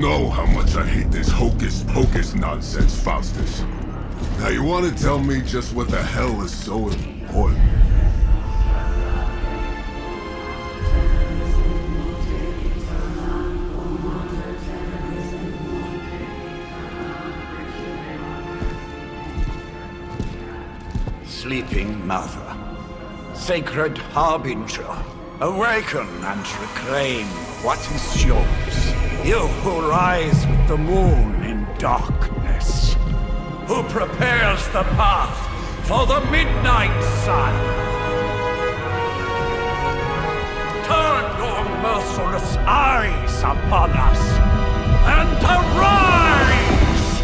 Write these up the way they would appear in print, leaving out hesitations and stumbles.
know how much I hate this hocus-pocus nonsense, Faustus. Now you want to tell me just what the hell is so important? Sleeping Mother, sacred harbinger, awaken and reclaim what is yours. You who rise with the moon in darkness, who prepares the path for the midnight sun. Turn your merciless eyes upon us and arise!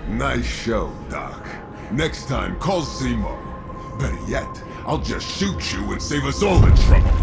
Nice show, Doc. Next time, call Zemo. Better yet, I'll just shoot you and save us all the trouble.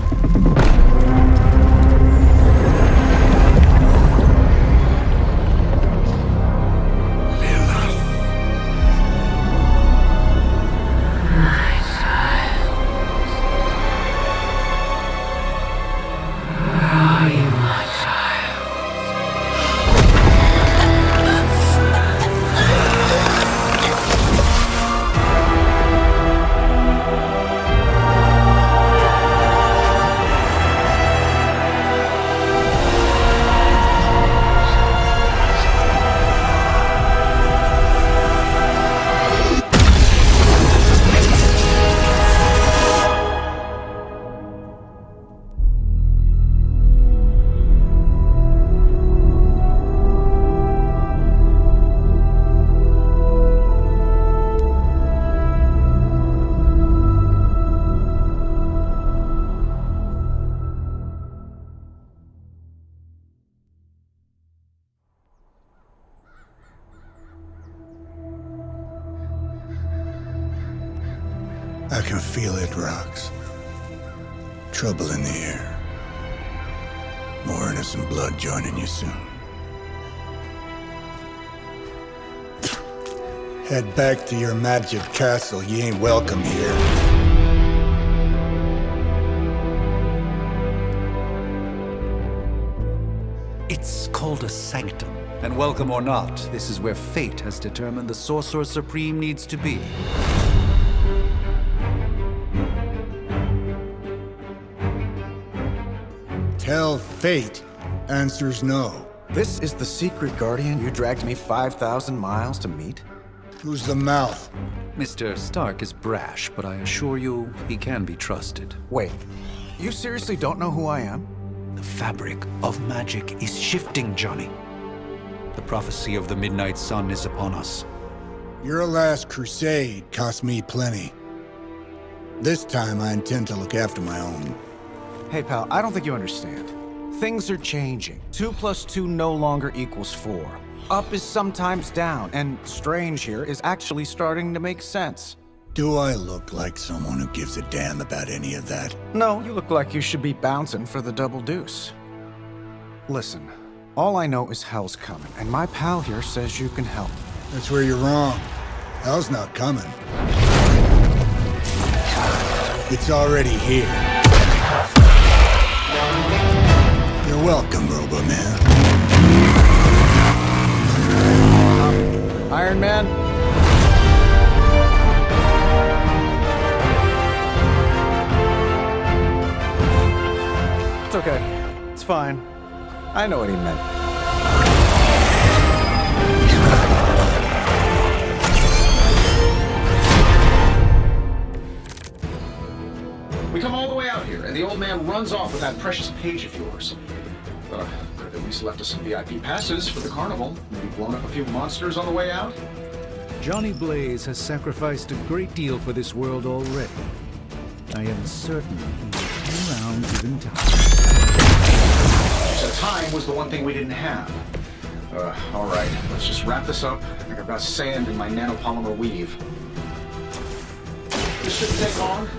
I can feel it, Rox. Trouble in the air. More innocent blood joining you soon. Head back to your magic castle. You ain't welcome here. It's called a sanctum. And welcome or not, this is where fate has determined the Sorcerer Supreme needs to be. Tell fate. Answers no. This is the secret guardian you dragged me 5,000 miles to meet? Who's the mouth? Mr. Stark is brash, but I assure you, he can be trusted. Wait, you seriously don't know who I am? The fabric of magic is shifting, Johnny. The prophecy of the Midnight Sun is upon us. Your last crusade cost me plenty. This time I intend to look after my own. Hey pal, I don't think you understand. Things are changing. 2 + 2 no longer equals 4. Up is sometimes down, and strange here is actually starting to make sense. Do I look like someone who gives a damn about any of that? No, you look like you should be bouncing for the double deuce. Listen, all I know is hell's coming, and my pal here says you can help. That's where you're wrong. Hell's not coming. It's already here. You're welcome, Robo-Man. Iron Man? It's okay. It's fine. I know what he meant. We come all the way out here, and the old man runs off with that precious page of yours. Could have at least left us some VIP passes for the carnival. Maybe blown up a few monsters on the way out. Johnny Blaze has sacrificed a great deal for this world already. I am certain he will come around given time. So time was the one thing we didn't have. All right, let's just wrap this up. I think I've got sand in my nanopolymer weave. This shouldn't take long.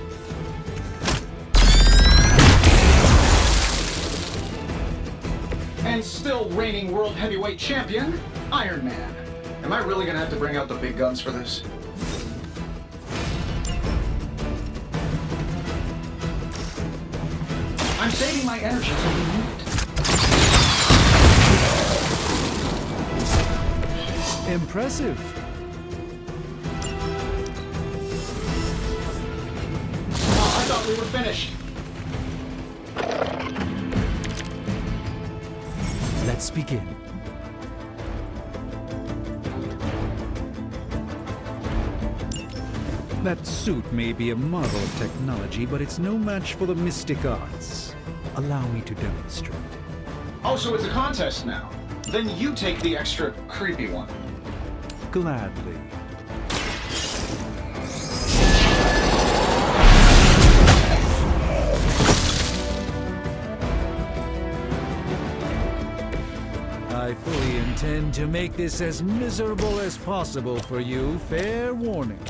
And still reigning world heavyweight champion, Iron Man. Am I really gonna have to bring out the big guns for this? I'm saving my energy till we need it. Impressive. Oh, I thought we were finished. Let's begin. That suit may be a marvel of technology, but it's no match for the mystic arts. Allow me to demonstrate. Oh, so it's a contest now. Then you take the extra creepy one. Gladly. I fully intend to make this as miserable as possible for you. Fair warning.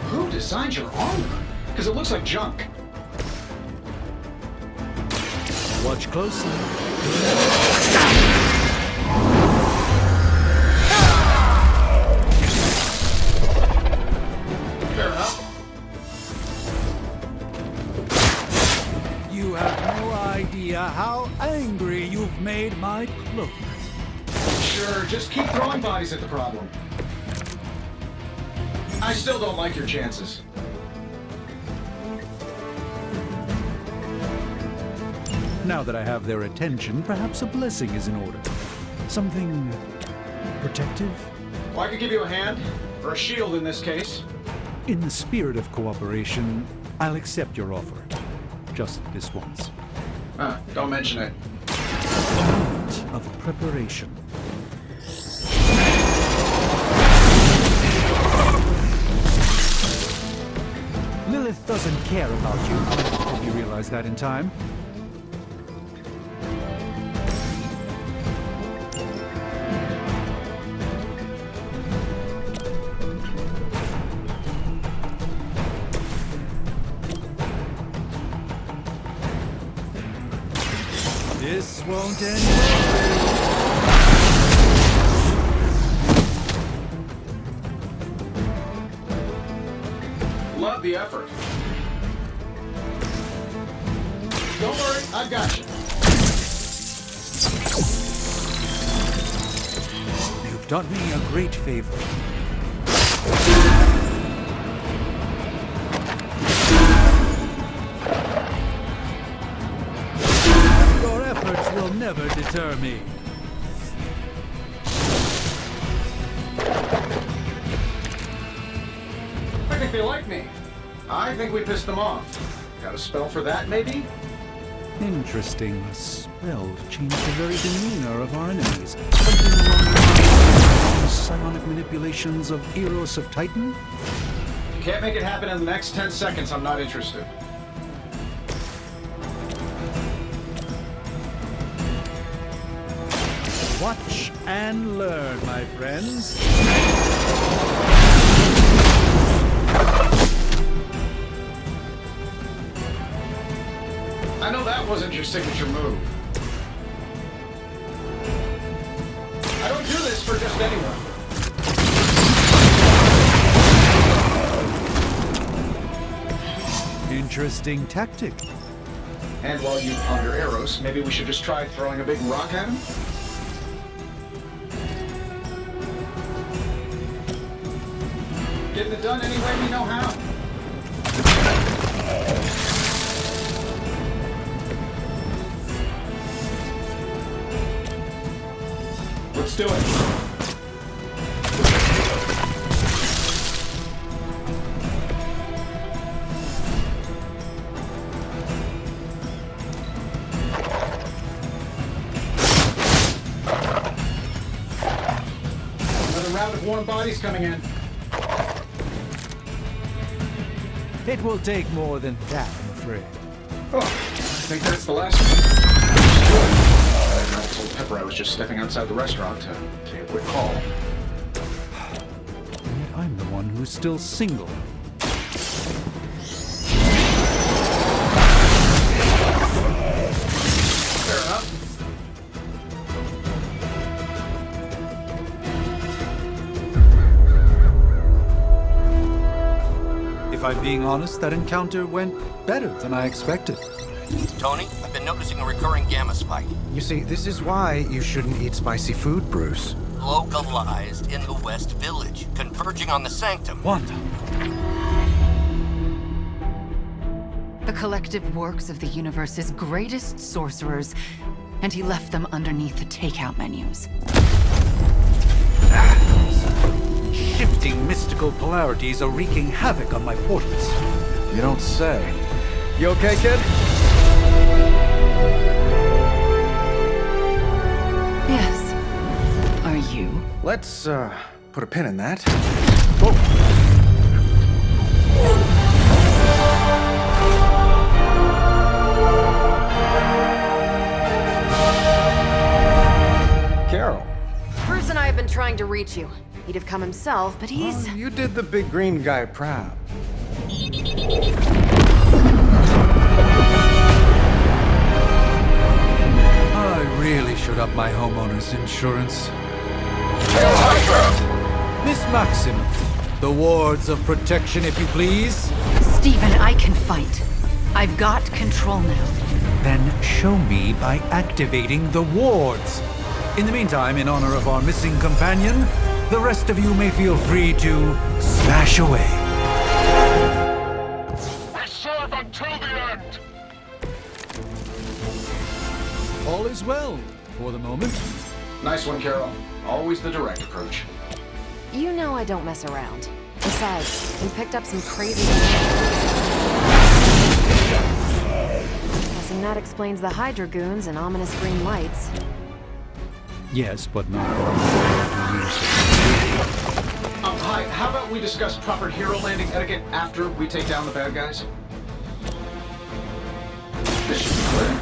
Who designed your armor? Because it looks like junk. Watch closely. Fair enough. You have no idea how angry you've made my cloak. Sure, just keep throwing bodies at the problem. I still don't like your chances. Now that I have their attention, perhaps a blessing is in order. Something protective? Well, I could give you a hand, or a shield in this case. In the spirit of cooperation, I'll accept your offer. Just this once. Don't mention it. A moment of preparation. Lilith doesn't care about you. I hope you realize that in time. This won't end well. Love the effort. Don't worry, I've got you. You've done me a great favor. Your efforts will never deter me. I think they like me. I think we pissed them off. Got a spell for that, maybe? Interesting. A spell to change the very demeanor of our enemies. Something along the lines of psionic manipulations of Eros of Titan? If you can't make it happen in the next 10 seconds, I'm not interested. Watch and learn, my friends. I know that wasn't your signature move. I don't do this for just anyone. Interesting tactic. And while you ponder Eros, maybe we should just try throwing a big rock at him? Getting it done any way we know how. Let's do it. Another round of warm bodies coming in. It will take more than that, I'm afraid. Oh, I think that's the last one. I told Pepper I was just stepping outside the restaurant to take a quick call. And yet I'm the one who's still single. Fair enough. If I'm being honest, that encounter went better than I expected. Tony, I've been noticing a recurring gamma spike. You see, this is why you shouldn't eat spicy food, Bruce. Localized in the West Village, converging on the sanctum. Wanda. The collective works of the universe's greatest sorcerers, and he left them underneath the takeout menus. Shifting mystical polarities are wreaking havoc on my portals. You don't say. You okay, kid? Yes. Are you? Let's, put a pin in that. Carol. Bruce and I have been trying to reach you. He'd have come himself, but he's... You did the big green guy proud. I really should up my homeowner's insurance. Miss Maximoff, the wards of protection, if you please. Stephen, I can fight. I've got control now. Then show me by activating the wards. In the meantime, in honor of our missing companion, the rest of you may feel free to smash away. We serve until the end! All is well, for the moment. Nice one, Carol. Always the direct approach. You know I don't mess around. Besides, we picked up some crazy... Guessing that explains the Hydra goons and ominous green lights. Yes, but not all. Hi, how about we discuss proper hero landing etiquette after we take down the bad guys? This should be clear.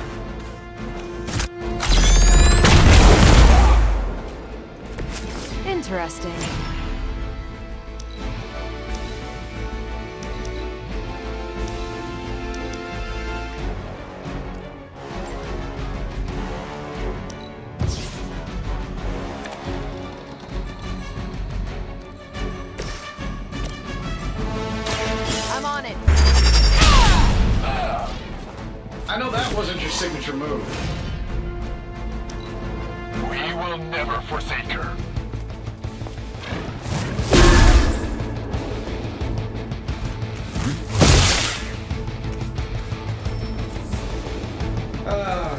Interesting. I'm on it. I know that wasn't your signature move. We will never forsake her.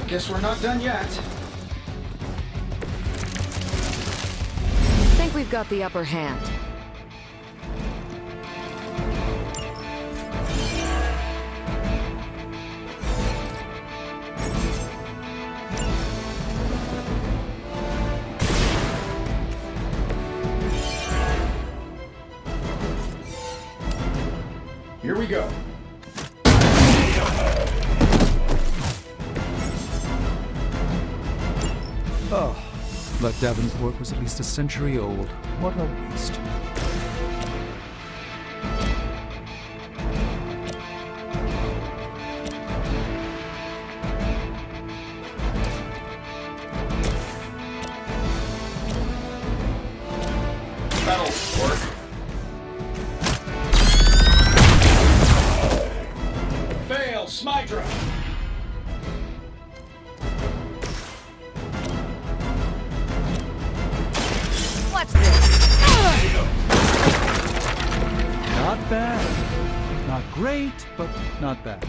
Guess we're not done yet. Think we've got the upper hand. Here we go. Oh, that Davenport was at least a century old. What a waste. That'll work. Fail, Smydra. What's this? Not bad. Not great, but not bad.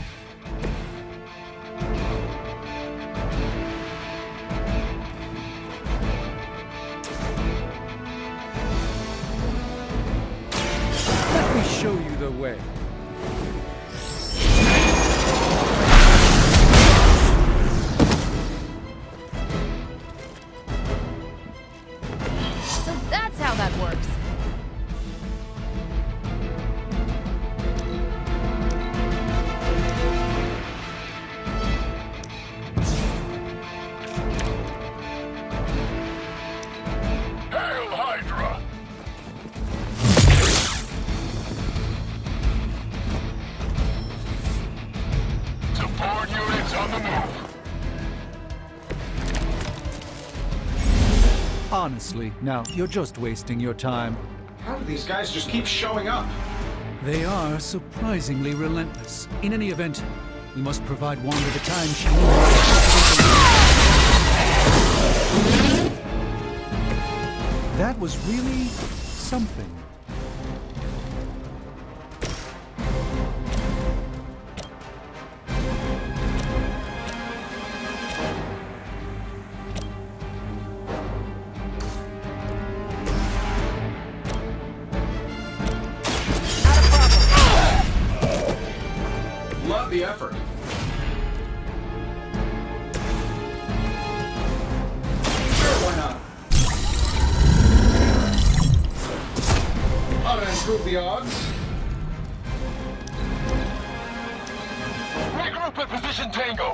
Let me show you the way. So that's how that works. Hail Hydra! Support units on the move. Honestly, now, you're just wasting your time. How do these guys just keep showing up? They are surprisingly relentless. In any event, We must provide Wanda the time she needs. That was really something. The effort. Sure, why not? Ought to improve the odds. Regroup at position Tango.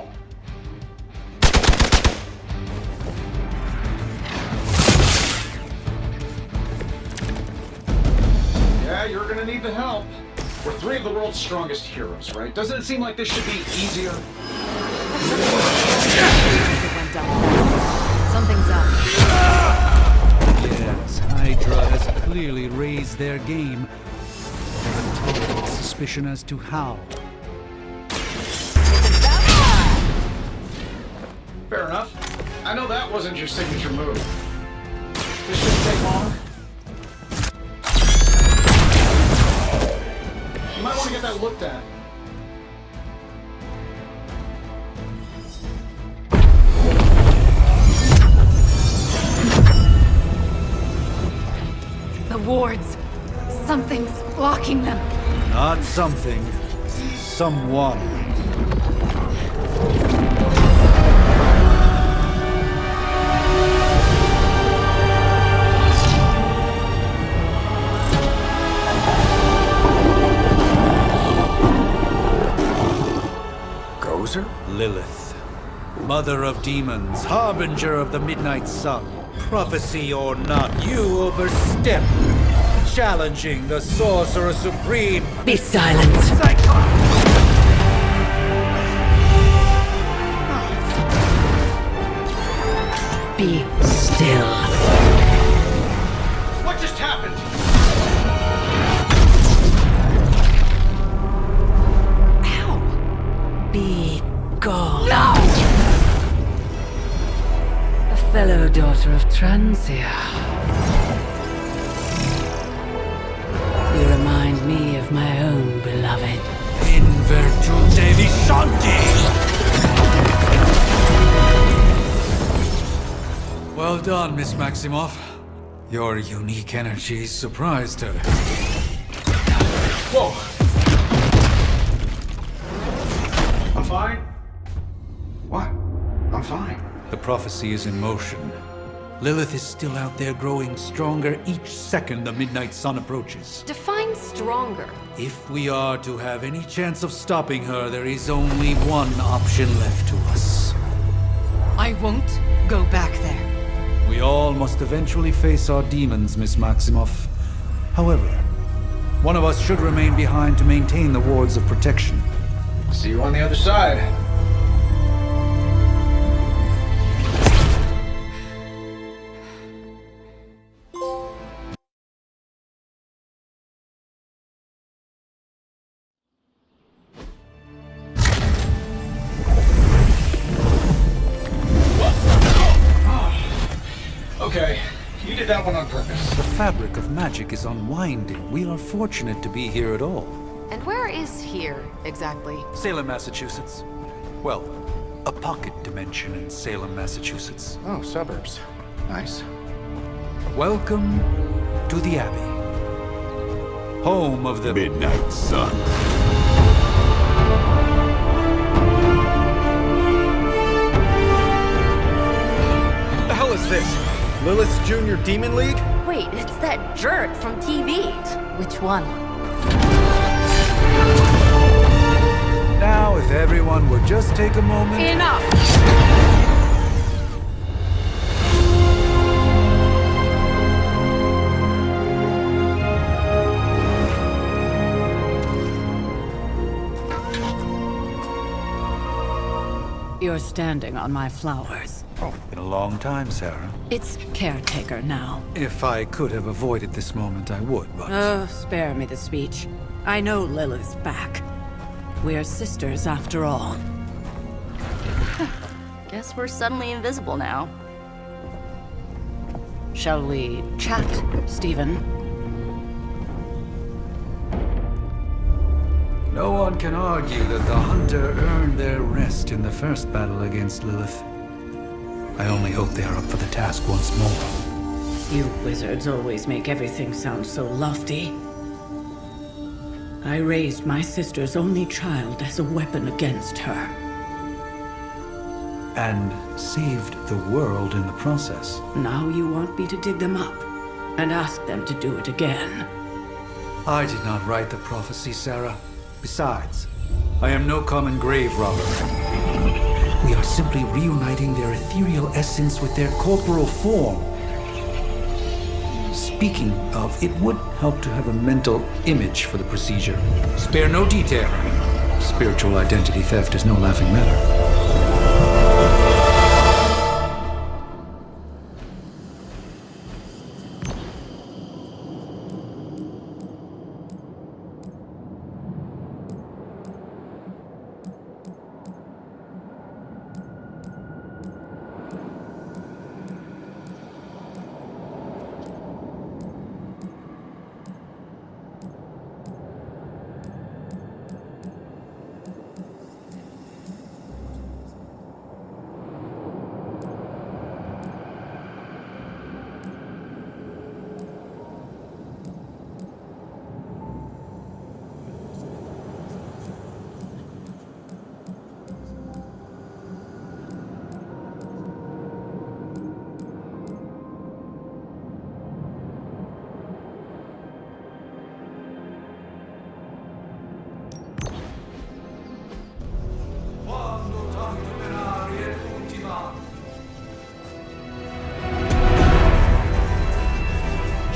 Yeah, you're gonna need the help. We're three of the world's strongest heroes, right? Doesn't it seem like this should be easier? It went down. Something's up. Yes, Hydra has clearly raised their game. There are tolerant suspicion as to how. Fair enough. I know that wasn't your signature move. This shouldn't take long. You might want to get that looked at. The wards. Something's blocking them. Not something. Someone. Lilith, mother of demons, harbinger of the midnight sun. Prophecy or not, you overstep, challenging the sorcerer supreme. Be silent. Be still. What just happened? Be gone. No! A fellow daughter of Transia. You remind me of my own beloved. In virtute vishanti! Well done, Miss Maximoff. Your unique energy surprised her. Whoa! I'm fine. What? I'm fine. The prophecy is in motion. Lilith is still out there growing stronger each second the midnight sun approaches. Define stronger. If we are to have any chance of stopping her, there is only one option left to us. I won't go back there. We all must eventually face our demons, Miss Maximoff. However, one of us should remain behind to maintain the wards of protection. See you on the other side. Okay, you did that one on purpose. The fabric of magic is unwinding. We are fortunate to be here at all. And where is here, exactly? Salem, Massachusetts. Well, a pocket dimension in Salem, Massachusetts. Oh, suburbs. Nice. Welcome to the Abbey. Home of the Midnight Sun. What the hell is this? Lilith's Junior Demon League? Wait, it's that jerk from TV. Which one? Now, if everyone would just take a moment... Enough! You're standing on my flowers. Oh, been a long time, Sarah. It's caretaker now. If I could have avoided this moment, I would, but... Spare me the speech. I know Lilith's back. We're sisters after all. Guess we're suddenly invisible now. Shall we chat, Stephen? No one can argue that the Hunter earned their rest in the first battle against Lilith. I only hope they are up for the task once more. You wizards always make everything sound so lofty. I raised my sister's only child as a weapon against her. And saved the world in the process. Now you want me to dig them up and ask them to do it again. I did not write the prophecy, Sarah. Besides, I am no common grave robber. We are simply reuniting their ethereal essence with their corporal form. Speaking of, it would help to have a mental image for the procedure. Spare no detail. Spiritual identity theft is no laughing matter.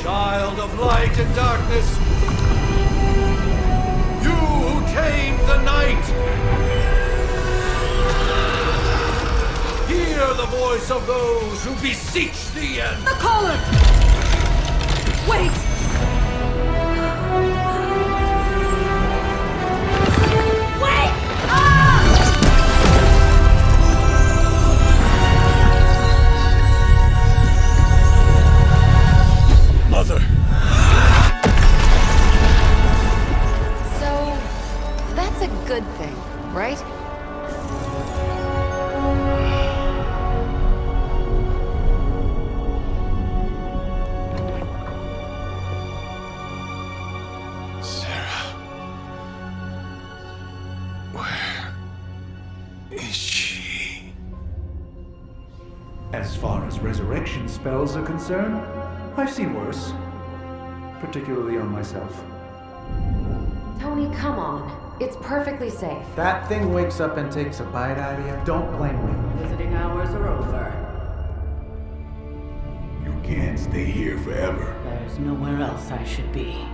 Child of light and darkness, you who tame the night, hear the voice of those who beseech the end. The caller! Wait! Wait! Ah! Mother. So, that's a good thing, right? Sarah. Where is she? As far as resurrection spells are concerned, I've seen worse. Particularly on myself. Tony, come on. It's perfectly safe. That thing wakes up and takes a bite out of you. Don't blame me. Visiting hours are over. You can't stay here forever. There's nowhere else I should be.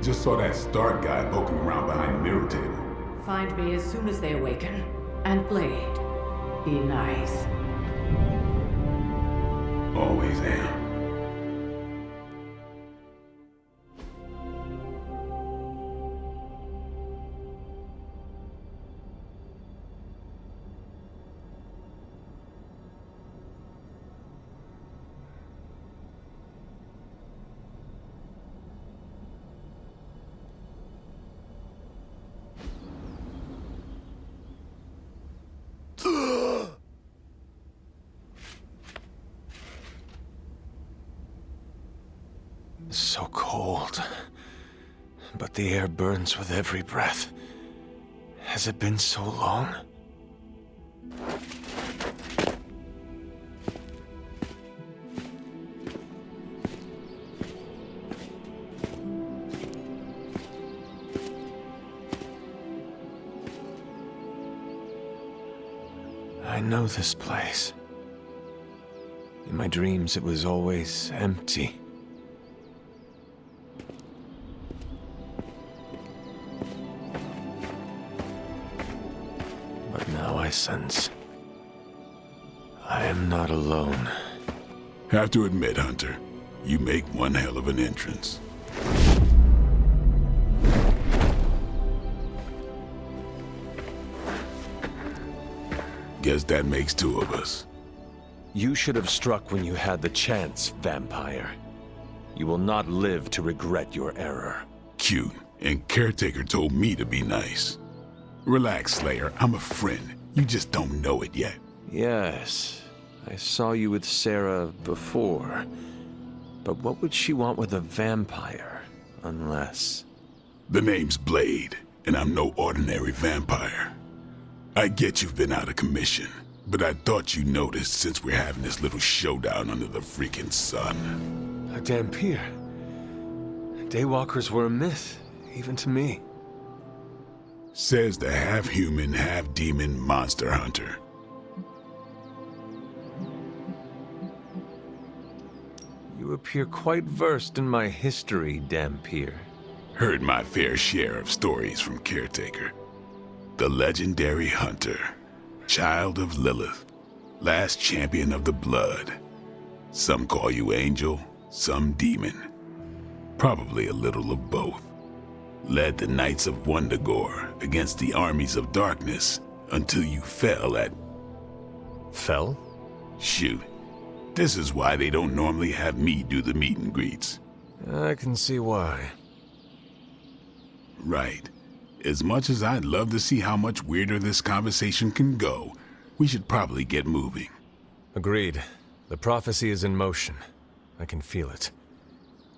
Just saw that Stark guy poking around behind the mirror table. Find me as soon as they awaken. And Blade, be nice. Always am. So cold. But the air burns with every breath. Has it been so long? I know this place. In my dreams, it was always empty. But now I sense I am not alone. Have to admit, Hunter, you make one hell of an entrance. Guess that makes two of us. You should have struck when you had the chance, vampire. You will not live to regret your error. Cute, and Caretaker told me to be nice. Relax, Slayer, I'm a friend. You just don't know it yet. Yes, I saw you with Sarah before. But what would she want with a vampire, unless... The name's Blade, and I'm no ordinary vampire. I get you've been out of commission, but I thought you noticed since we're having this little showdown under the freaking sun. Dampier. Daywalkers were a myth, even to me. Says the half-human, half-demon monster hunter. You appear quite versed in my history, Dampier. Heard my fair share of stories from Caretaker. The legendary hunter, child of Lilith, last champion of the blood. Some call you angel, some demon. Probably a little of both. Led the Knights of Wundagore against the armies of darkness until you fell at... Fell? Shoot. This is why they don't normally have me do the meet and greets. I can see why. Right. As much as I'd love to see how much weirder this conversation can go, we should probably get moving. Agreed. The prophecy is in motion. I can feel it.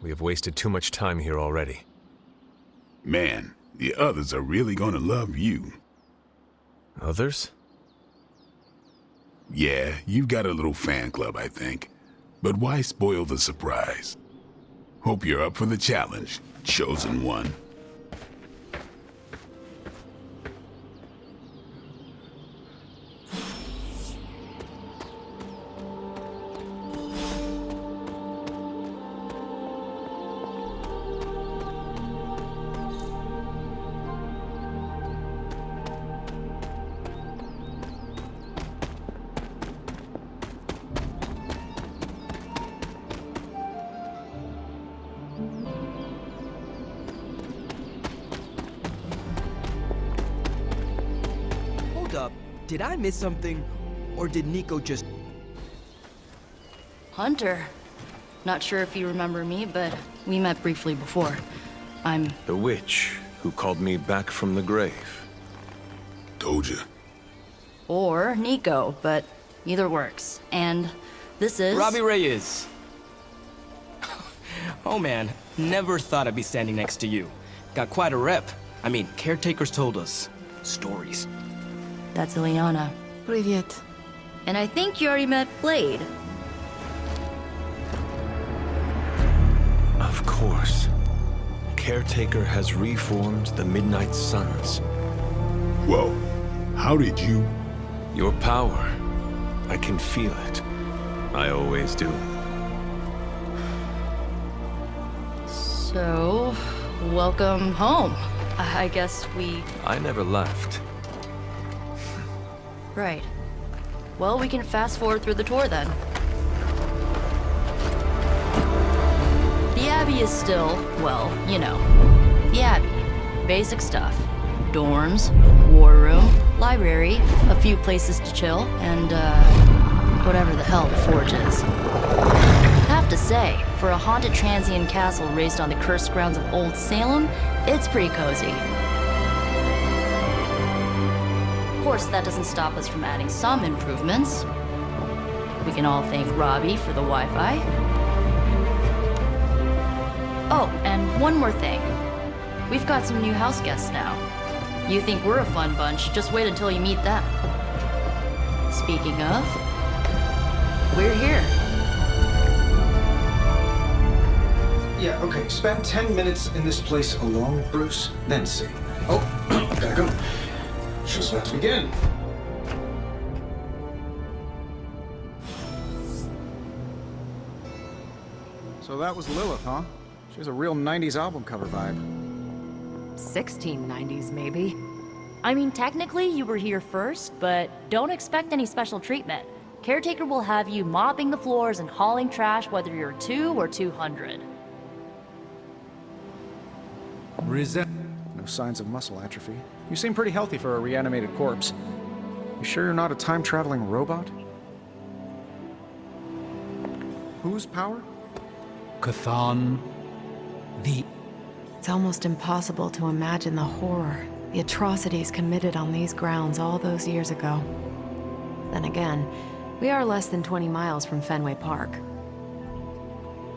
We have wasted too much time here already. Man, the others are really gonna love you. Others? Yeah, you've got a little fan club, I think. But why spoil the surprise? Hope you're up for the challenge, chosen one. Did I miss something, or did Nico just... Hunter. Not sure if you remember me, but we met briefly before. I'm... The witch who called me back from the grave. Told ya. Or Nico, but either works. And this is... Robbie Reyes. Oh man, never thought I'd be standing next to you. Got quite a rep. I mean, caretakers told us stories. That's Ileana. Привет. And I think you already met Blade. Of course. Caretaker has reformed the Midnight Suns. Whoa. How did you... Your power. I can feel it. I always do. So, welcome home. I guess we... I never left. Right. Well, we can fast forward through the tour then. The Abbey is still, well, you know, the Abbey. Basic stuff. Dorms, war room, library, a few places to chill, and, whatever the hell the Forge is. Have to say, for a haunted transient castle raised on the cursed grounds of Old Salem, it's pretty cozy. Of course, that doesn't stop us from adding some improvements. We can all thank Robbie for the Wi-Fi. Oh, and one more thing. We've got some new house guests now. You think we're a fun bunch, just wait until you meet them. Speaking of, we're here. Yeah, okay, spend 10 minutes in this place alone, Bruce, then see. Oh, gotta go. Just about to begin. So that was Lilith, huh? She has a real 90s album cover vibe. 1690s, maybe. I mean, technically you were here first, but don't expect any special treatment. Caretaker will have you mopping the floors and hauling trash whether you're 2 or 200. No signs of muscle atrophy. You seem pretty healthy for a reanimated corpse. You sure you're not a time-traveling robot? Whose power? Chthon. It's almost impossible to imagine the horror, the atrocities committed on these grounds all those years ago. Then again, we are less than 20 miles from Fenway Park.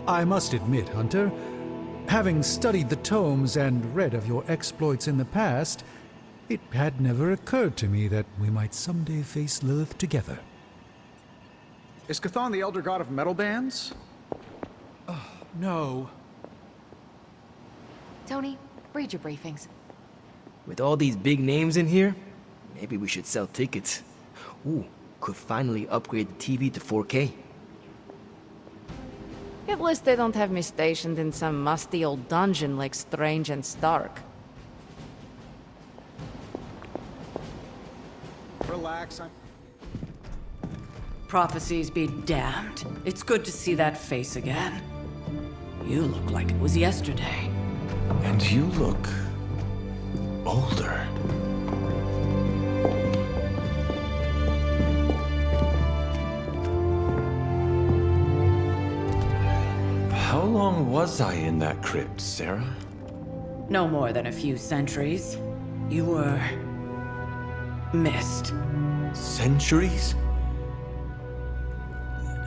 I must admit, Hunter, having studied the tomes and read of your exploits in the past, it had never occurred to me that we might someday face Lilith together. Is Chthon the elder god of metal bands? No. Tony, read your briefings. With all these big names in here, maybe we should sell tickets. Ooh, could finally upgrade the TV to 4K. At least they don't have me stationed in some musty old dungeon like Strange and Stark. Relax, Prophecies be damned. It's good to see that face again. You look like it was yesterday. And you look older. How long was I in that crypt, Sarah? No more than a few centuries. You were... missed. Centuries?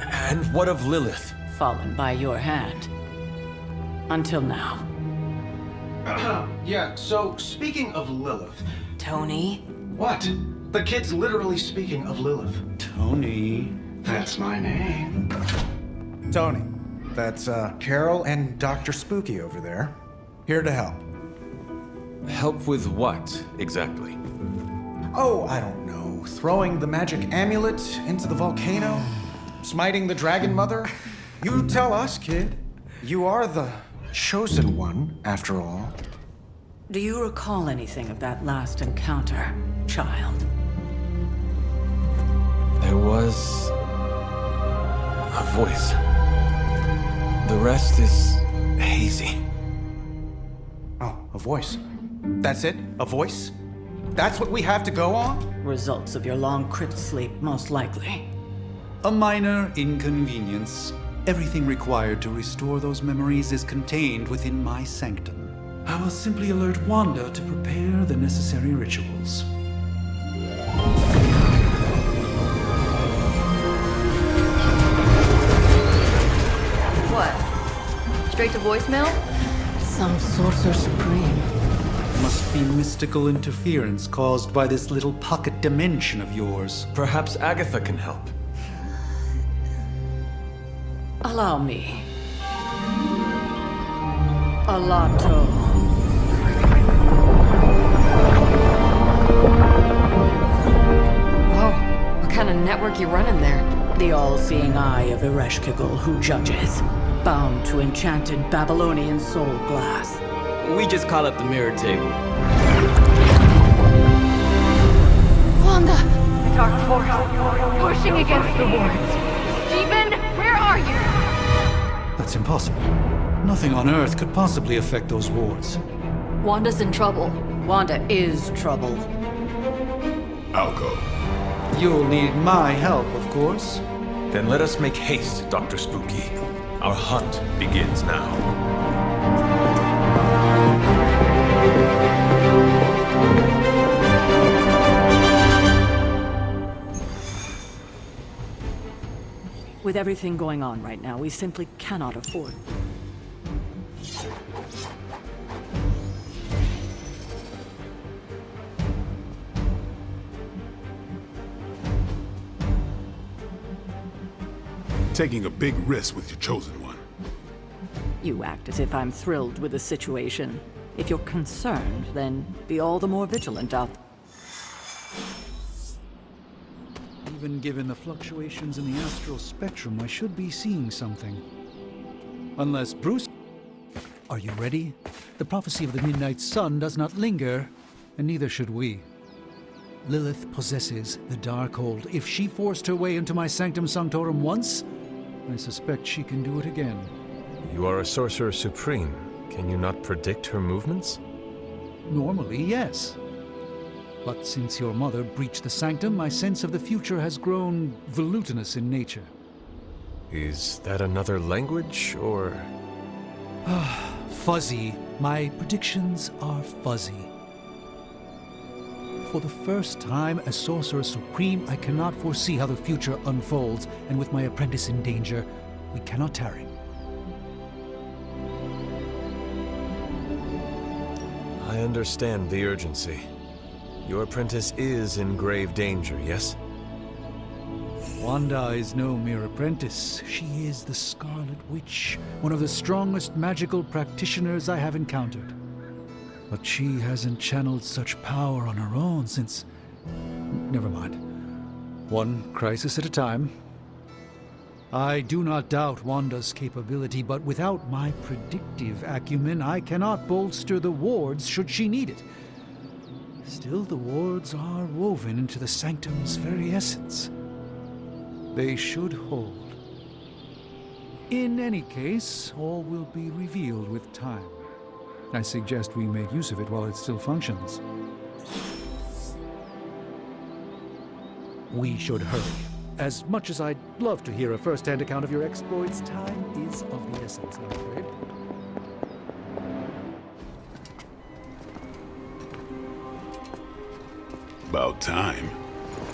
And what of Lilith? Fallen by your hand. Until now. Yeah, so speaking of Lilith... Tony? What? The kid's literally speaking of Lilith. Tony. That's my name. Tony. That's, Carol and Dr. Spooky over there. Here to help. Help with what, exactly? Oh, I don't know. Throwing the magic amulet into the volcano? Smiting the Dragon Mother? You tell us, kid. You are the chosen one, after all. Do you recall anything of that last encounter, child? There was... a voice. The rest is hazy. Oh, a voice. That's it? A voice? That's what we have to go on? Results of your long crypt sleep, most likely. A minor inconvenience. Everything required to restore those memories is contained within my sanctum. I will simply alert Wanda to prepare the necessary rituals. What? Straight to voicemail? Some sorcerer supreme. Must be mystical interference caused by this little pocket dimension of yours. Perhaps Agatha can help. Allow me. Alato. Whoa, what kind of network you running there? The all-seeing eye of Ereshkigal who judges, bound to enchanted Babylonian soul glass. We just call it the mirror table. Wanda! The dark force, pushing against the wards. Stephen, where are you? That's impossible. Nothing on Earth could possibly affect those wards. Wanda's in trouble. Wanda is trouble. I'll go. You'll need my help, of course. Then let us make haste, Dr. Spooky. Our hunt begins now. With everything going on right now, we simply cannot afford. Taking a big risk with your chosen one. You act as if I'm thrilled with the situation. If you're concerned, then be all the more vigilant out there. Even given the fluctuations in the astral spectrum, I should be seeing something. Unless Bruce... Are you ready? The prophecy of the Midnight Sun does not linger, and neither should we. Lilith possesses the Darkhold. If she forced her way into my Sanctum Sanctorum once, I suspect she can do it again. You are a Sorcerer Supreme. Can you not predict her movements? Normally, yes. But since your mother breached the sanctum, my sense of the future has grown volutinous in nature. Is that another language, or...? Fuzzy. My predictions are fuzzy. For the first time as Sorcerer Supreme, I cannot foresee how the future unfolds, and with my apprentice in danger, we cannot tarry. I understand the urgency. Your apprentice is in grave danger, yes? Wanda is no mere apprentice. She is the Scarlet Witch, one of the strongest magical practitioners I have encountered. But she hasn't channeled such power on her own since... Never mind. One crisis at a time. I do not doubt Wanda's capability, but without my predictive acumen, I cannot bolster the wards should she need it. Still, the wards are woven into the sanctum's very essence. They should hold. In any case, all will be revealed with time. I suggest we make use of it while it still functions. We should hurry. As much as I'd love to hear a first-hand account of your exploits, time is of the essence, I'm afraid. About time.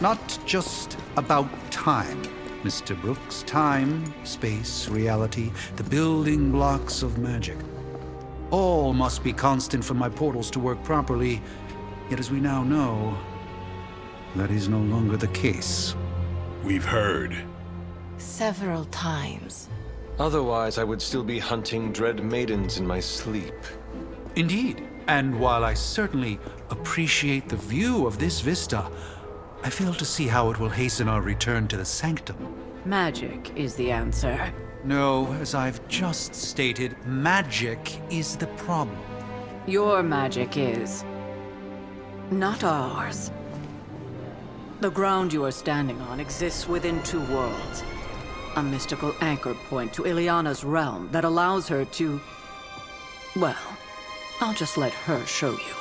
Not just about time, Mr. Brooks. Time, space, reality, the building blocks of magic. All must be constant for my portals to work properly, yet as we now know, that is no longer the case. We've heard. Several times. Otherwise, I would still be hunting dread maidens in my sleep. Indeed. And while I certainly appreciate the view of this vista, I fail to see how it will hasten our return to the sanctum. Magic is the answer. No, as I've just stated, magic is the problem. Your magic is... not ours. The ground you are standing on exists within two worlds. A mystical anchor point to Ileana's realm that allows her to... well, I'll just let her show you.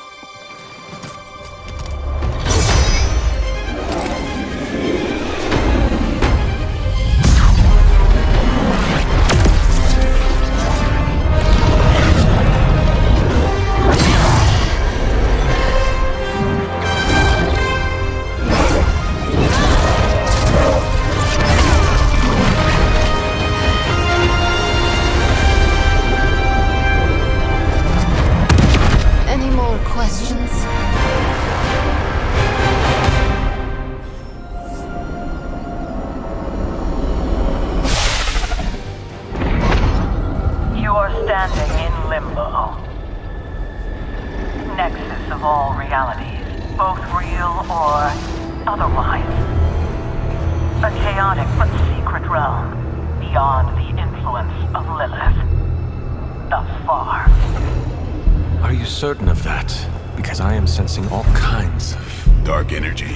Certain of that, because I am sensing all kinds of... dark energy.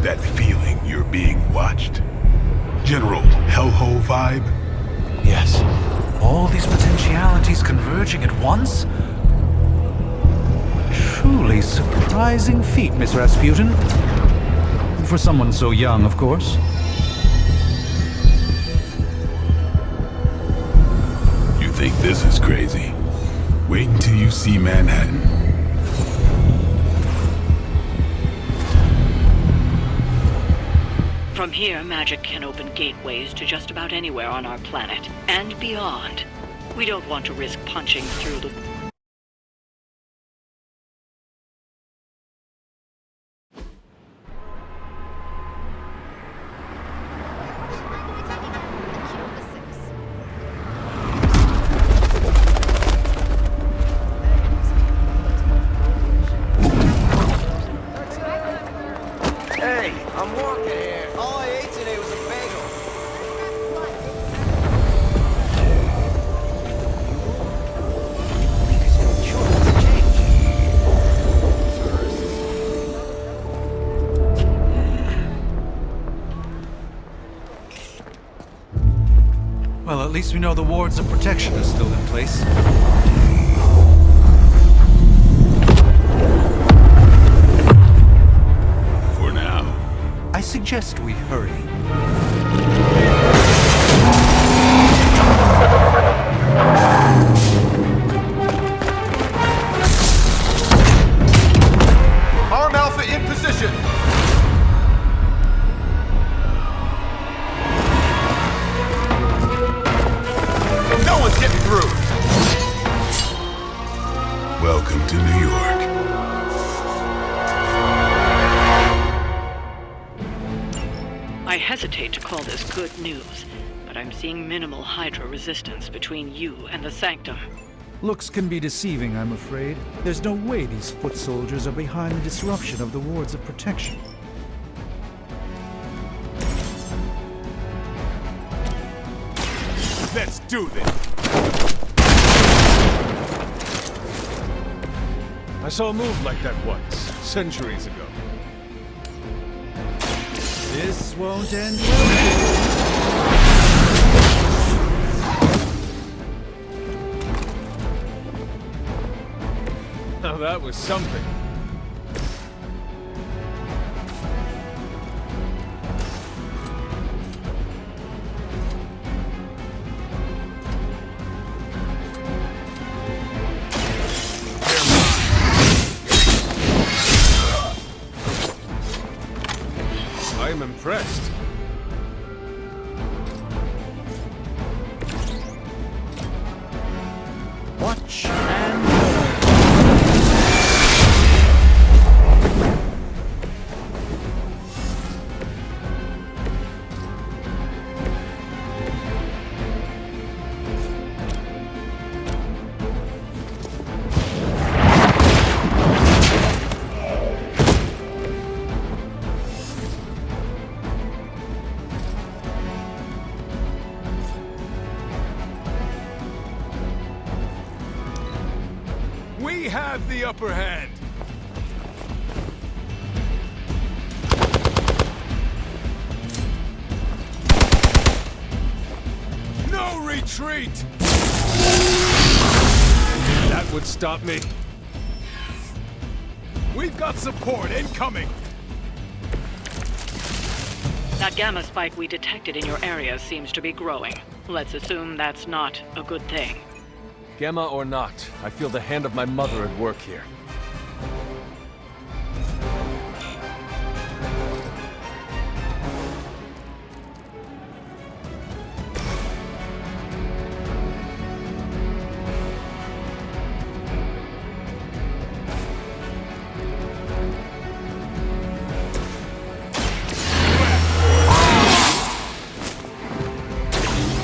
That feeling you're being watched. General hellhole vibe? Yes. All these potentialities converging at once? Truly surprising feat, Miss Rasputin. For someone so young, of course. You think this is crazy? Wait until you see Manhattan. From here, magic can open gateways to just about anywhere on our planet, and beyond. We don't want to risk punching through the... Well, at least we know the wards of protection are still in place. suggest we hurry. Arm Alpha in position! No one's getting through! Welcome to New York. I hesitate to call this good news, but I'm seeing minimal Hydra resistance between you and the Sanctum. Looks can be deceiving, I'm afraid. There's no way these foot soldiers are behind the disruption of the wards of protection. Let's do this! I saw a move like that once, centuries ago. This won't end well. Now that was something. I am impressed. Watch and learn. We have the upper hand. No retreat! That would stop me. We've got support incoming. That gamma spike we detected in your area seems to be growing. Let's assume that's not a good thing. Gamma or not, I feel the hand of my mother at work here.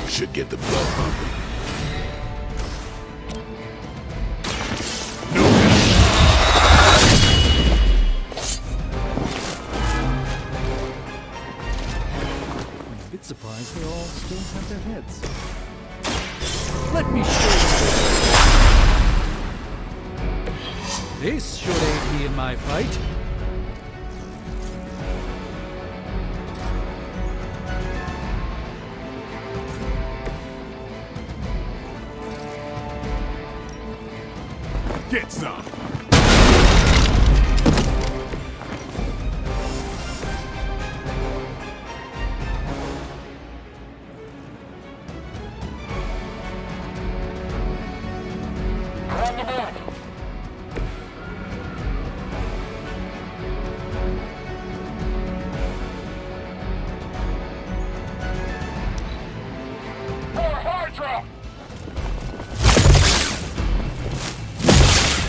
Should get the blood pumping. Surprised they all still have their heads. Let me show you. This should aid me in my fight. Get some.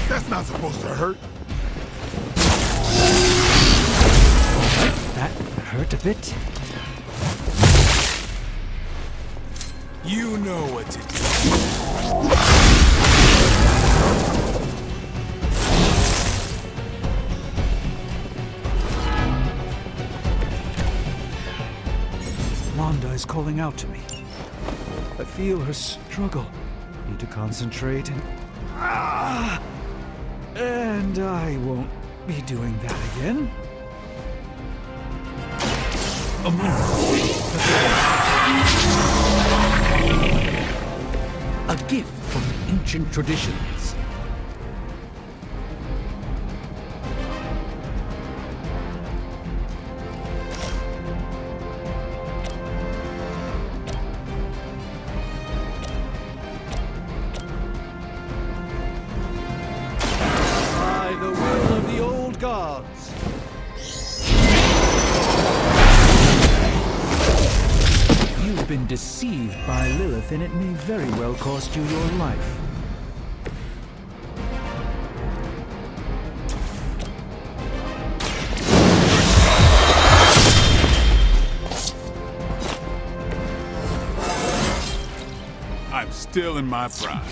That's not supposed to hurt. That hurt a bit. You know what to do. Wanda is calling out to me. I feel her struggle. Need to concentrate and... And I won't be doing that again. A moment. A gift from ancient traditions. been deceived by Lilith, and it may very well cost you your life. I'm still in my prime.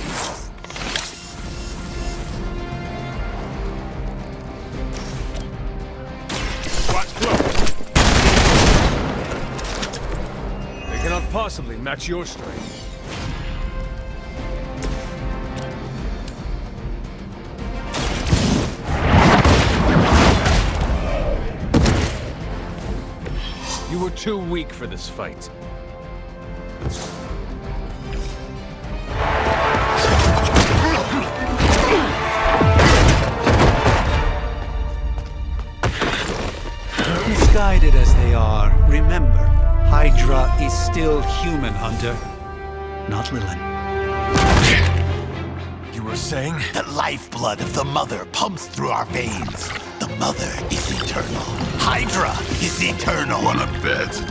Watch close. They cannot possibly match your strength. You were too weak for this fight. Misguided as they are, remember, Hydra is still human, Hunter. Not Lilith. You were saying? The lifeblood of the Mother pumps through our veins. The Mother is eternal. Hydra is eternal. Wanna bet?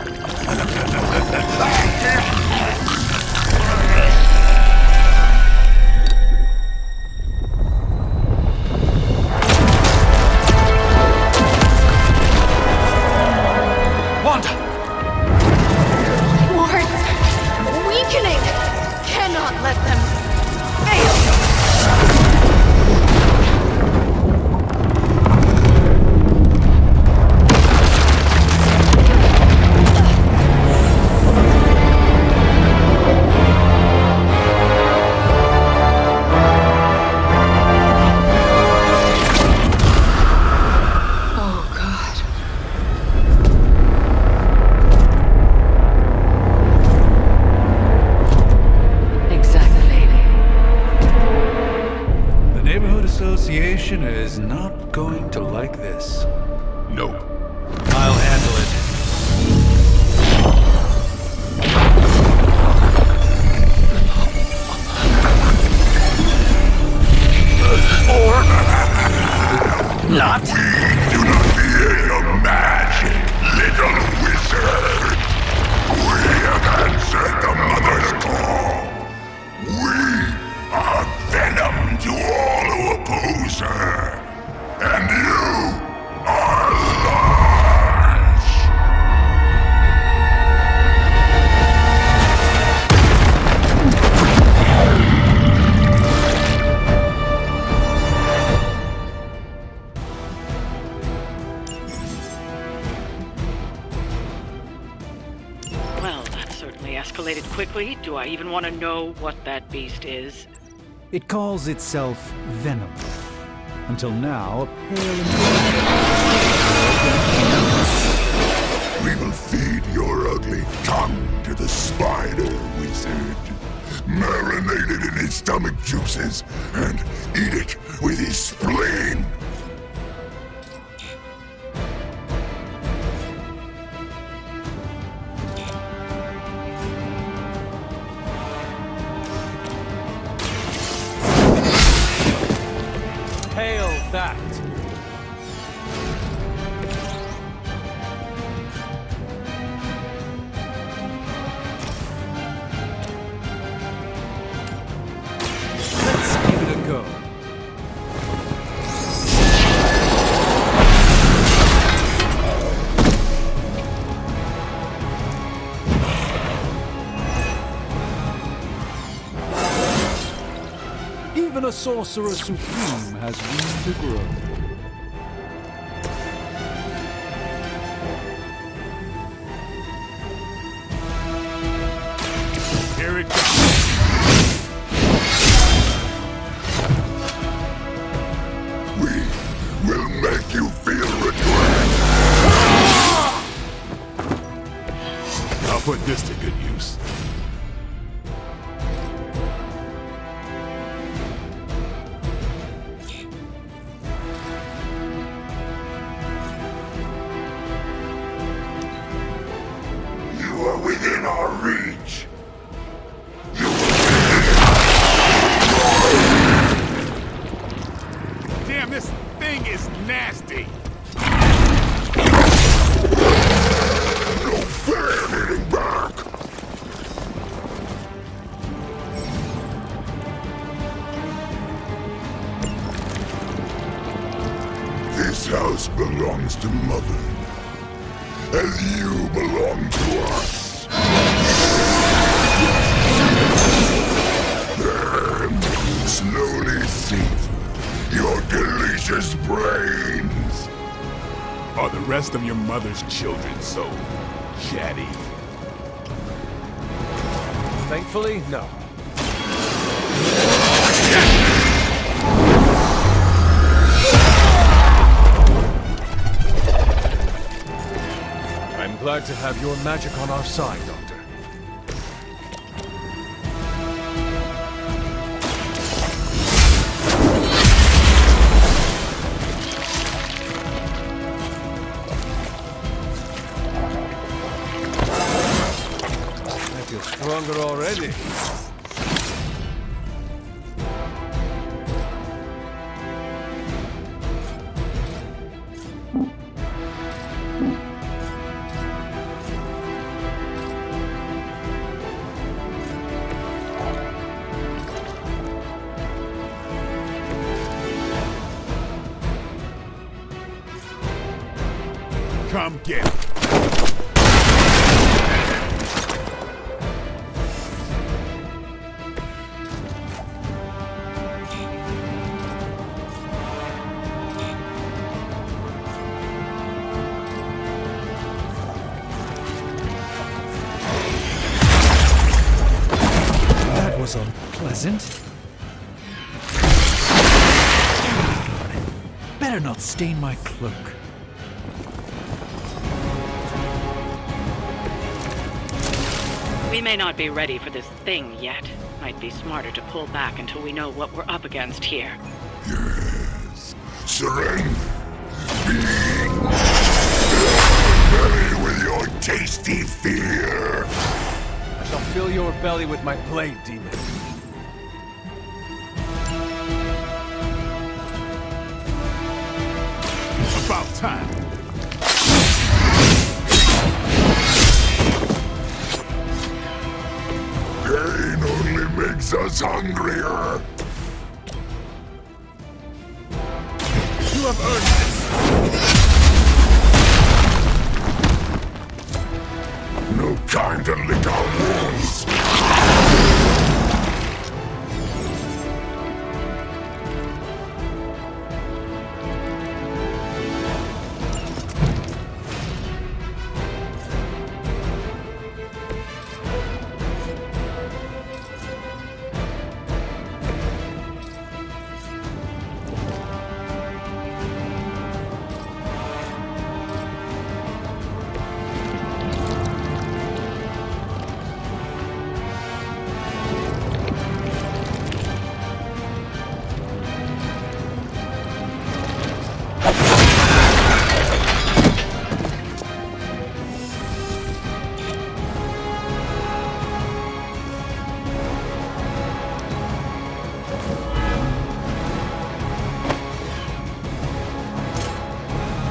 Is not going to like this. Nope. I'll handle it. Or not. We do not fear your magic, little wizard. We have answered the Mother's call. We are venom to all who oppose her. And you are large. Well, that certainly escalated quickly. Do I even want to know what that beast is? It calls itself Venom. Until now, a pale and... We will feed your ugly tongue to the spider wizard. Marinate it in his stomach juices and eat it with his spleen. Hail that! Let's give it a go. Even a sorcerer supreme has room to grow. Here it comes. We will make you feel regret. I'll put this to good use. You are within our reach. Damn, this thing is nasty. No fair hitting back. house belongs to Mother, as you belong to us. Then, slowly savor your delicious brains. Are the rest of your mother's children so chatty? Thankfully, no. I'm glad to have your magic on our side, Doctor. I feel stronger already. Come get it. That was unpleasant. Better not stain my cloak. We may not be ready for this thing yet. Might be smarter to pull back until we know what we're up against here. Yes. Surrender. Being. Belly with your tasty fear. I shall fill your belly with my blade, demon. About time. Pain only makes us hungrier. You have earned this. No time to lick our wounds.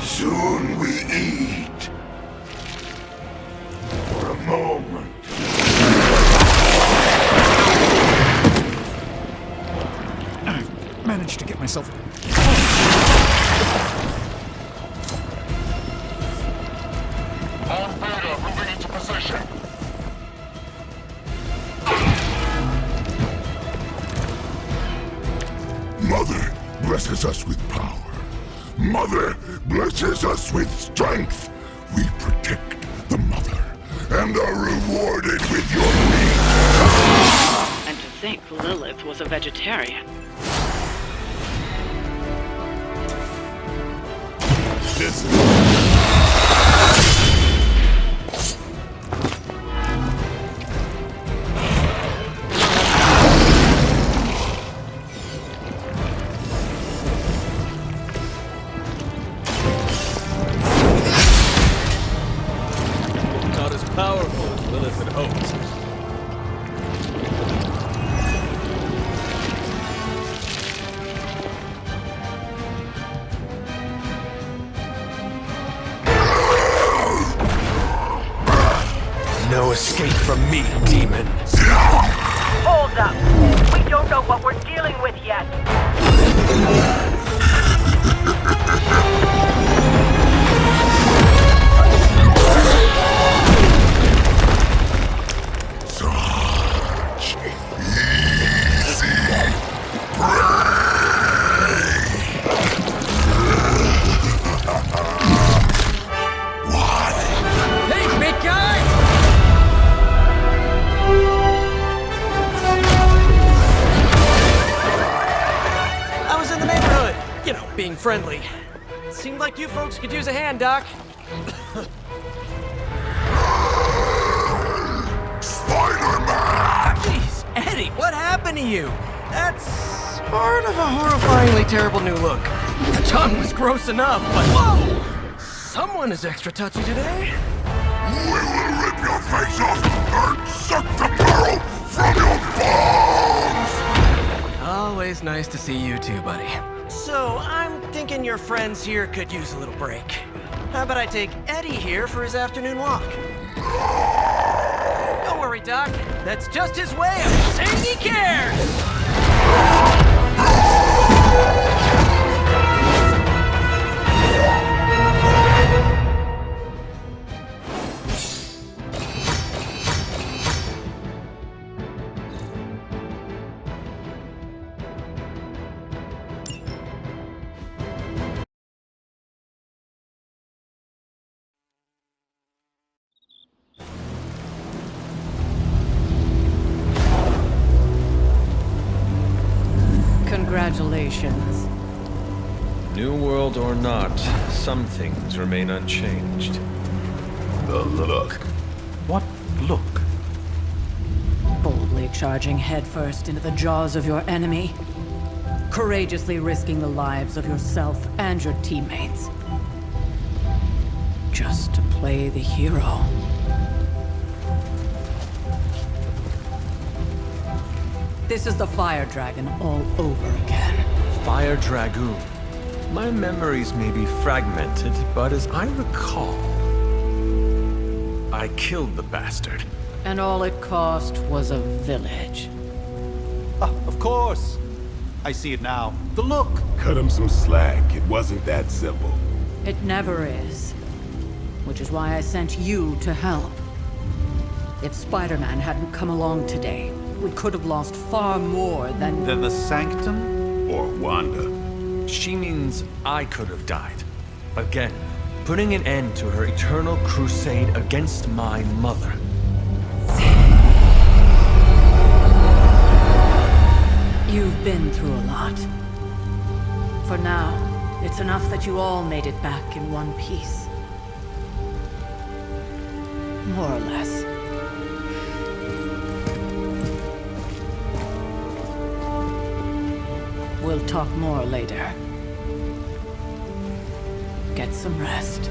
Soon we eat. For a moment. I've managed to get myself... All Beta moving into position. Mother blesses us with power. Mother blesses us with strength. We protect the Mother and are rewarded with your meat. And to think Lilith was a vegetarian. Listen. Not as powerful as Lilith had hoped. No escape from me, demon. Hold up. We don't know what we're dealing with yet. being friendly. Seemed like you folks could use a hand, Doc. Spider-Man! Jeez, Eddie, what happened to you? That's sort of a horrifyingly terrible new look. The tongue was gross enough, but whoa! Someone is extra touchy today. We will rip your face off and suck the marrow from your bones! Always nice to see you too, buddy. So, I'm thinking your friends here could use a little break. How about I take Eddie here for his afternoon walk? Don't worry, Doc. That's just his way of saying he cares! Congratulations. New world or not, some things remain unchanged. The look. What look? Boldly charging headfirst into the jaws of your enemy. Courageously risking the lives of yourself and your teammates. Just to play the hero. This is the Fire Dragon all over again. Fire Dragoon. My memories may be fragmented, but as I recall, I killed the bastard. And all it cost was a village. Ah, of course. I see it now. The look. Cut him some slack. It wasn't that simple. It never is. Which is why I sent you to help. If Spider-Man hadn't come along today, we could have lost far more than... Than the Sanctum? Or Wanda. She means I could have died. Again, putting an end to her eternal crusade against my mother. You've been through a lot. For now, it's enough that you all made it back in one piece. More or less. We'll talk more later. Get some rest.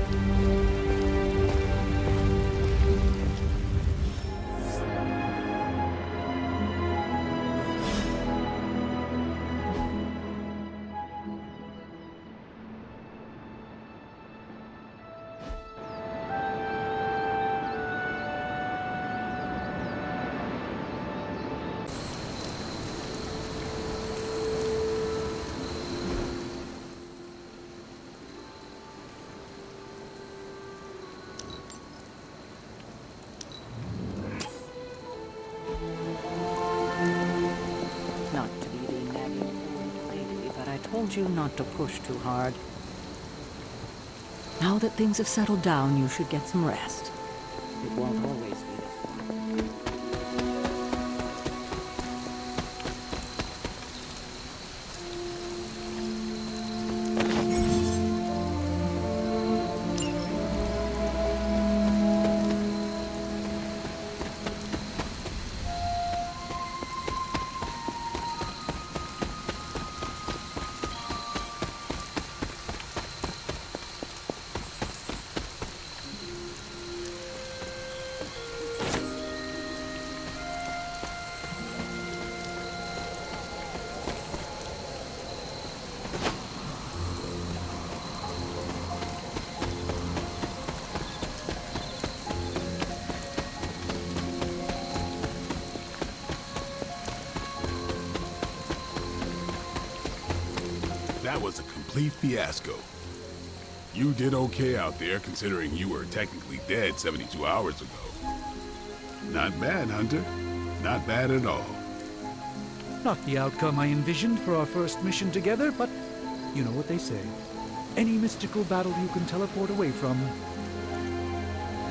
You not to push too hard. Now that things have settled down, you should get some rest. It won't always be this way. That was a complete fiasco. You did okay out there, considering you were technically dead 72 hours ago. Not bad, Hunter. Not bad at all. Not the outcome I envisioned for our first mission together, but you know what they say. Any mystical battle you can teleport away from.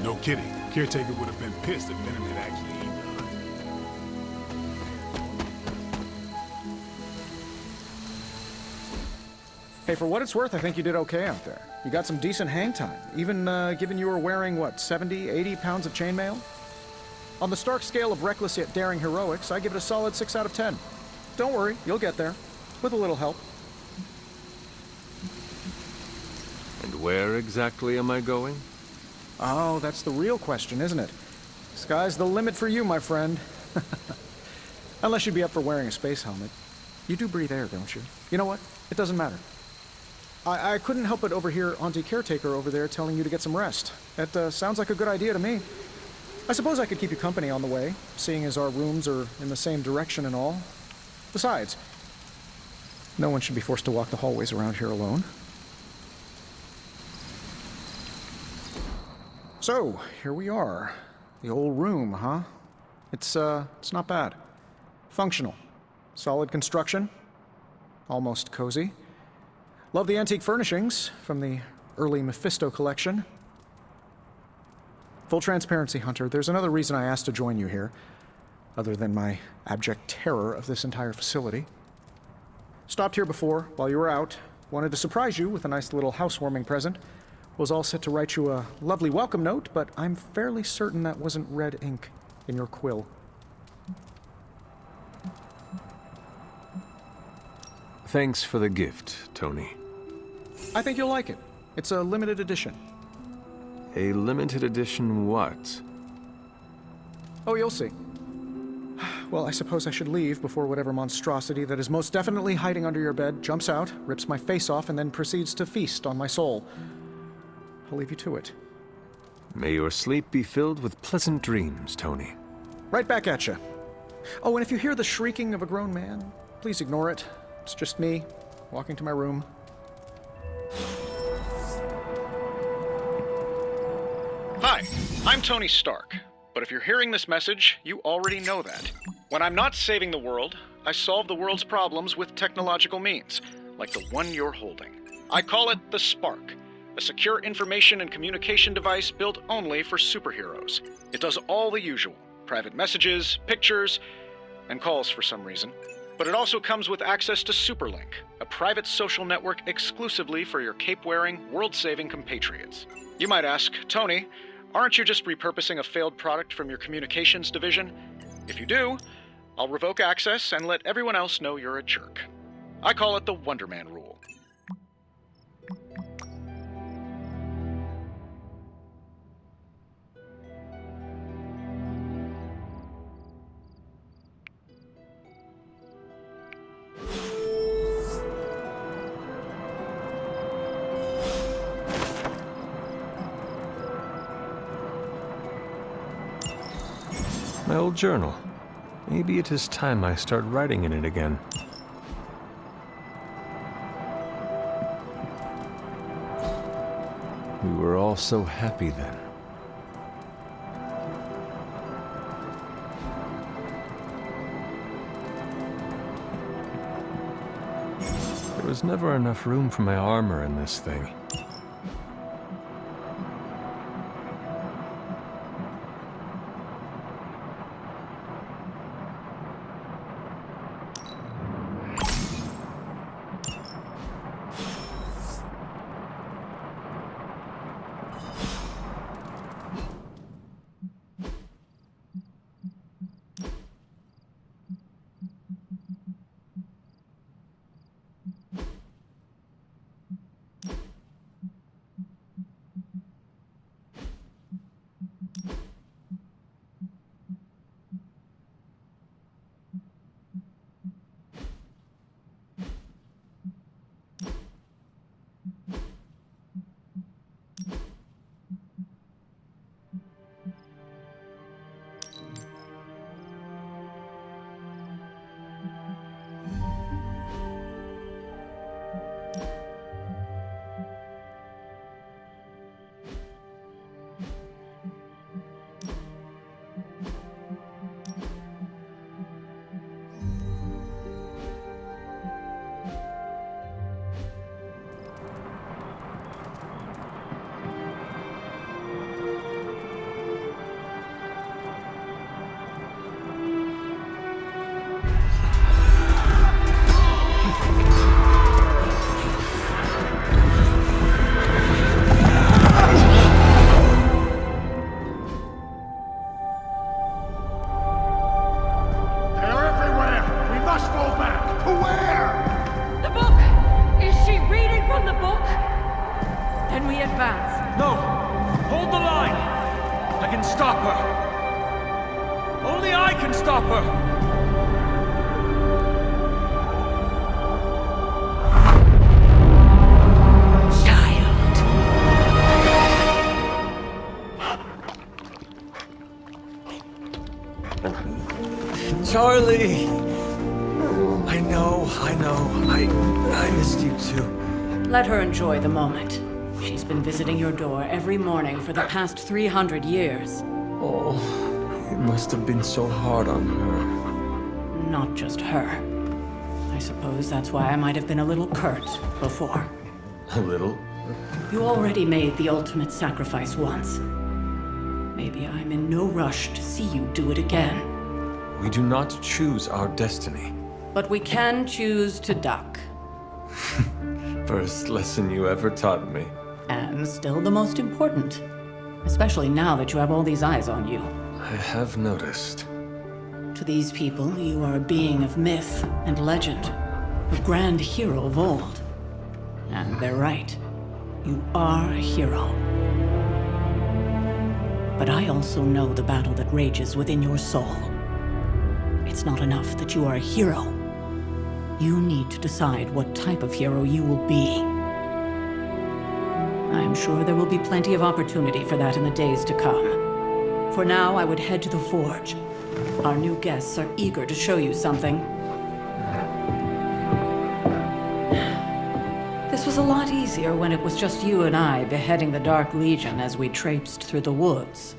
No kidding. Caretaker would have been pissed if Venom had actually eaten the Hunter. Hey, for what it's worth, I think you did okay out there. You got some decent hang time, even given you were wearing, what, 70, 80 pounds of chainmail? On the Stark scale of reckless yet daring heroics, I give it a solid 6 out of 10. Don't worry, you'll get there, with a little help. And where exactly am I going? Oh, that's the real question, isn't it? Sky's the limit for you, my friend. Unless you'd be up for wearing a space helmet. You do breathe air, don't you? You know what? It doesn't matter. I couldn't help but overhear Auntie Caretaker over there telling you to get some rest. That sounds like a good idea to me. I suppose I could keep you company on the way, seeing as our rooms are in the same direction and all. Besides, no one should be forced to walk the hallways around here alone. So, here we are. The old room, huh? It's not bad. Functional. Solid construction. Almost cozy. Love the antique furnishings from the early Mephisto collection. Full transparency, Hunter, there's another reason I asked to join you here, other than my abject terror of this entire facility. Stopped here before, while you were out. Wanted to surprise you with a nice little housewarming present. Was all set to write you a lovely welcome note, but I'm fairly certain that wasn't red ink in your quill. Thanks for the gift, Tony. I think you'll like it. It's a limited edition. A limited edition what? Oh, you'll see. Well, I suppose I should leave before whatever monstrosity that is most definitely hiding under your bed jumps out, rips my face off, and then proceeds to feast on my soul. I'll leave you to it. May your sleep be filled with pleasant dreams, Tony. Right back at you. Oh, and if you hear the shrieking of a grown man, please ignore it. It's just me, walking to my room. Hi, I'm Tony Stark. But if you're hearing this message, you already know that. When I'm not saving the world, I solve the world's problems with technological means, like the one you're holding. I call it the Spark, a secure information and communication device built only for superheroes. It does all the usual, private messages, pictures, and calls for some reason. But it also comes with access to Superlink, a private social network exclusively for your cape-wearing, world-saving compatriots. You might ask, Tony, aren't you just repurposing a failed product from your communications division? If you do, I'll revoke access and let everyone else know you're a jerk. I call it the Wonder Man rule. My old journal. Maybe it is time I start writing in it again. We were all so happy then. There was never enough room for my armor in this thing. No! Hold the line! I can stop her! Only I can stop her! Charlie! I know. I missed you too. Let her enjoy the moment. She's been visiting your door every morning for the past 300 years. Oh, it must have been so hard on her. Not just her. I suppose that's why I might have been a little curt before. A little? You already made the ultimate sacrifice once. Maybe I'm in no rush to see you do it again. We do not choose our destiny. But we can choose to duck. First lesson you ever taught me. And still the most important. Especially now that you have all these eyes on you. I have noticed. To these people, you are a being of myth and legend. A grand hero of old. And they're right. You are a hero. But I also know the battle that rages within your soul. It's not enough that you are a hero. You need to decide what type of hero you will be. I'm sure there will be plenty of opportunity for that in the days to come. For now, I would head to the forge. Our new guests are eager to show you something. This was a lot easier when it was just you and I beheading the Dark Legion as we traipsed through the woods.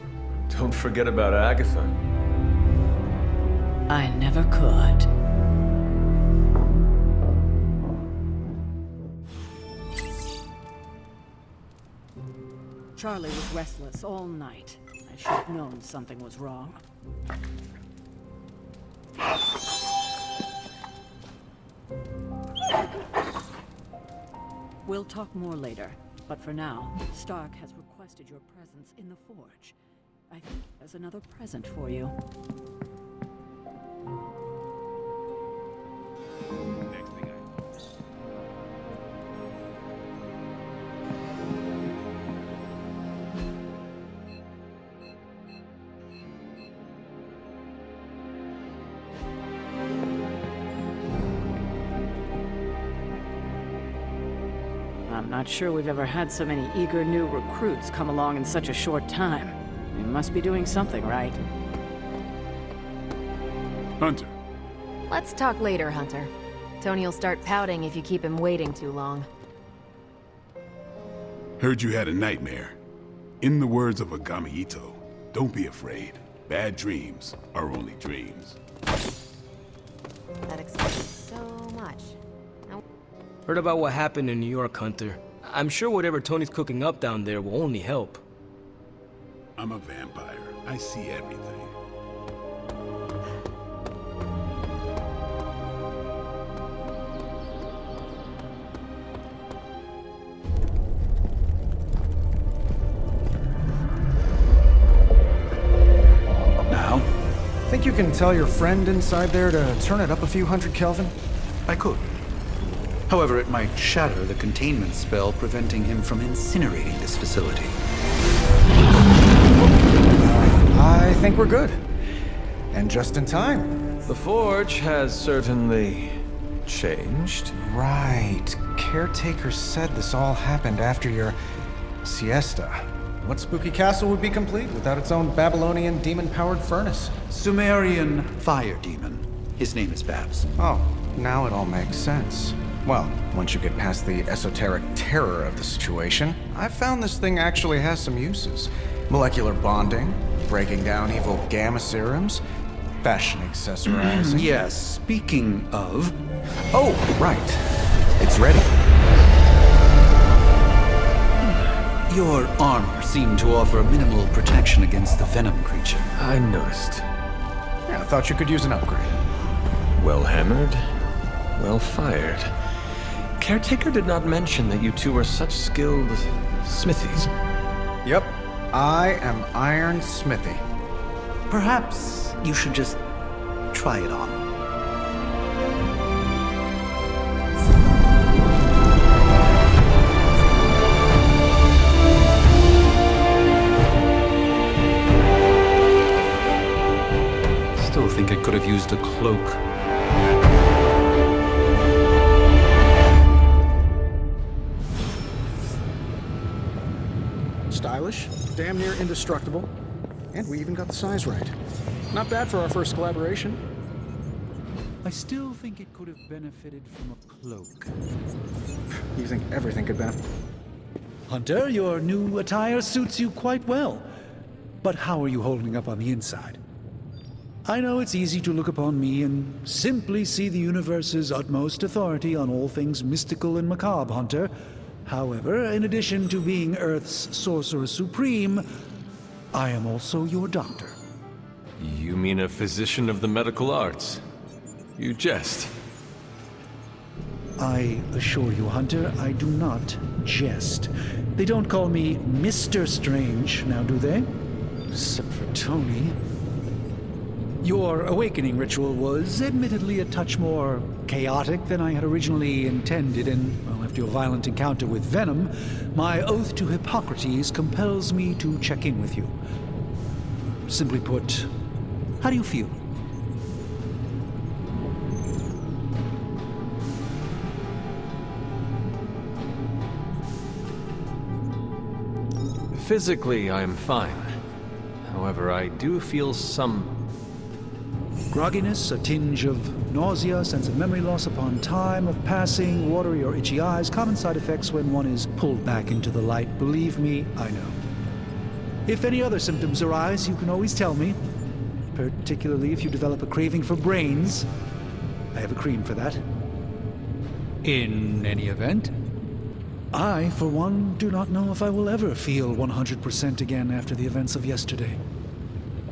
Don't forget about Agatha. I never could. Charlie was restless all night. I should have known something was wrong. We'll talk more later, but for now, Stark has requested your presence in the forge. I think there's another present for you. I'm not sure we've ever had so many eager new recruits come along in such a short time. We must be doing something right. Hunter. Let's talk later, Hunter. Tony will start pouting if you keep him waiting too long. Heard you had a nightmare. In the words of Agami Ito, don't be afraid. Bad dreams are only dreams. That explains so much. Heard about what happened in New York, Hunter. I'm sure whatever Tony's cooking up down there will only help. I'm a vampire. I see everything. Now? Think you can tell your friend inside there to turn it up a few hundred Kelvin? I could. However, it might shatter the containment spell preventing him from incinerating this facility. I think we're good. And just in time. The forge has certainly changed. Right. Caretaker said this all happened after your siesta. What spooky castle would be complete without its own Babylonian demon-powered furnace? Sumerian fire demon. His name is Babs. Oh, now it all makes sense. Well, once you get past the esoteric terror of the situation, I've found this thing actually has some uses. Molecular bonding, breaking down evil gamma serums, fashion accessorizing. Yes, speaking of... Oh, right. It's ready. Your armor seemed to offer minimal protection against the venom creature. I noticed. Yeah, I thought you could use an upgrade. Well hammered, well fired. Caretaker did not mention that you two are such skilled smithies. Yep, I am Iron Smithy. Perhaps you should just try it on. could have used a cloak. Stylish, damn near indestructible, and we even got the size right. Not bad for our first collaboration. I still think it could have benefited from a cloak. You think everything could benefit? Hunter, your new attire suits you quite well. But how are you holding up on the inside? I know it's easy to look upon me and simply see the universe's utmost authority on all things mystical and macabre, Hunter. However, in addition to being Earth's sorcerer supreme, I am also your doctor. You mean a physician of the medical arts? You jest. I assure you, Hunter, I do not jest. They don't call me Mr. Strange, now do they? Except for Tony. Your awakening ritual was admittedly a touch more chaotic than I had originally intended, and, well, after your violent encounter with Venom, my oath to Hippocrates compels me to check in with you. Simply put, how do you feel? Physically, I am fine. However, I do feel some grogginess, a tinge of nausea, sense of memory loss upon time of passing, watery or itchy eyes, common side effects when one is pulled back into the light. Believe me, I know. If any other symptoms arise, you can always tell me, particularly if you develop a craving for brains. I have a cream for that. In any event, I, for one, do not know if I will ever feel 100% again after the events of yesterday.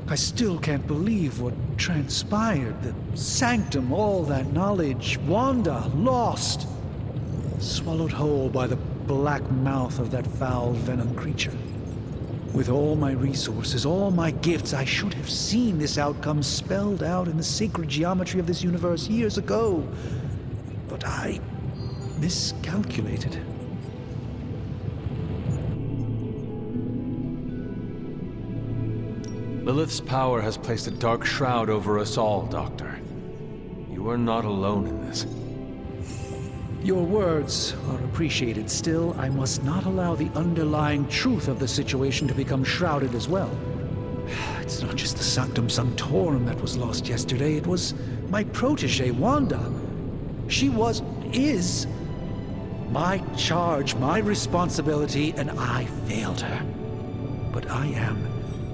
I still can't believe what transpired. The sanctum, all that knowledge, Wanda, lost. Swallowed whole by the black mouth of that foul venom creature. With all my resources, all my gifts, I should have seen this outcome spelled out in the sacred geometry of this universe years ago. But I miscalculated. Lilith's power has placed a dark shroud over us all, Doctor. You are not alone in this. Your words are appreciated. Still, I must not allow the underlying truth of the situation to become shrouded as well. It's not just the Sanctum Sanctorum that was lost yesterday. It was my protege, Wanda. She is my charge, my responsibility, and I failed her. But I am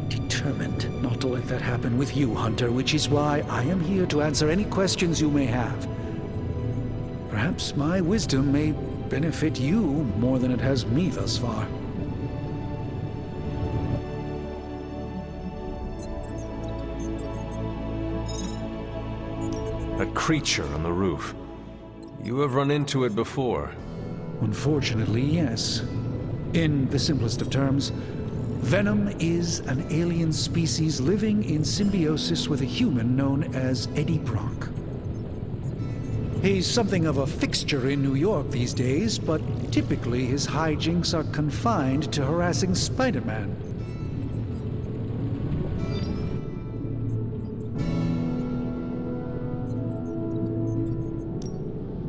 determined not to let that happen with you, Hunter, which is why I am here to answer any questions you may have. Perhaps my wisdom may benefit you more than it has me thus far. A creature on the roof. You have run into it before. Unfortunately, yes. In the simplest of terms, Venom is an alien species living in symbiosis with a human known as Eddie Brock. He's something of a fixture in New York these days, but typically his hijinks are confined to harassing Spider-Man.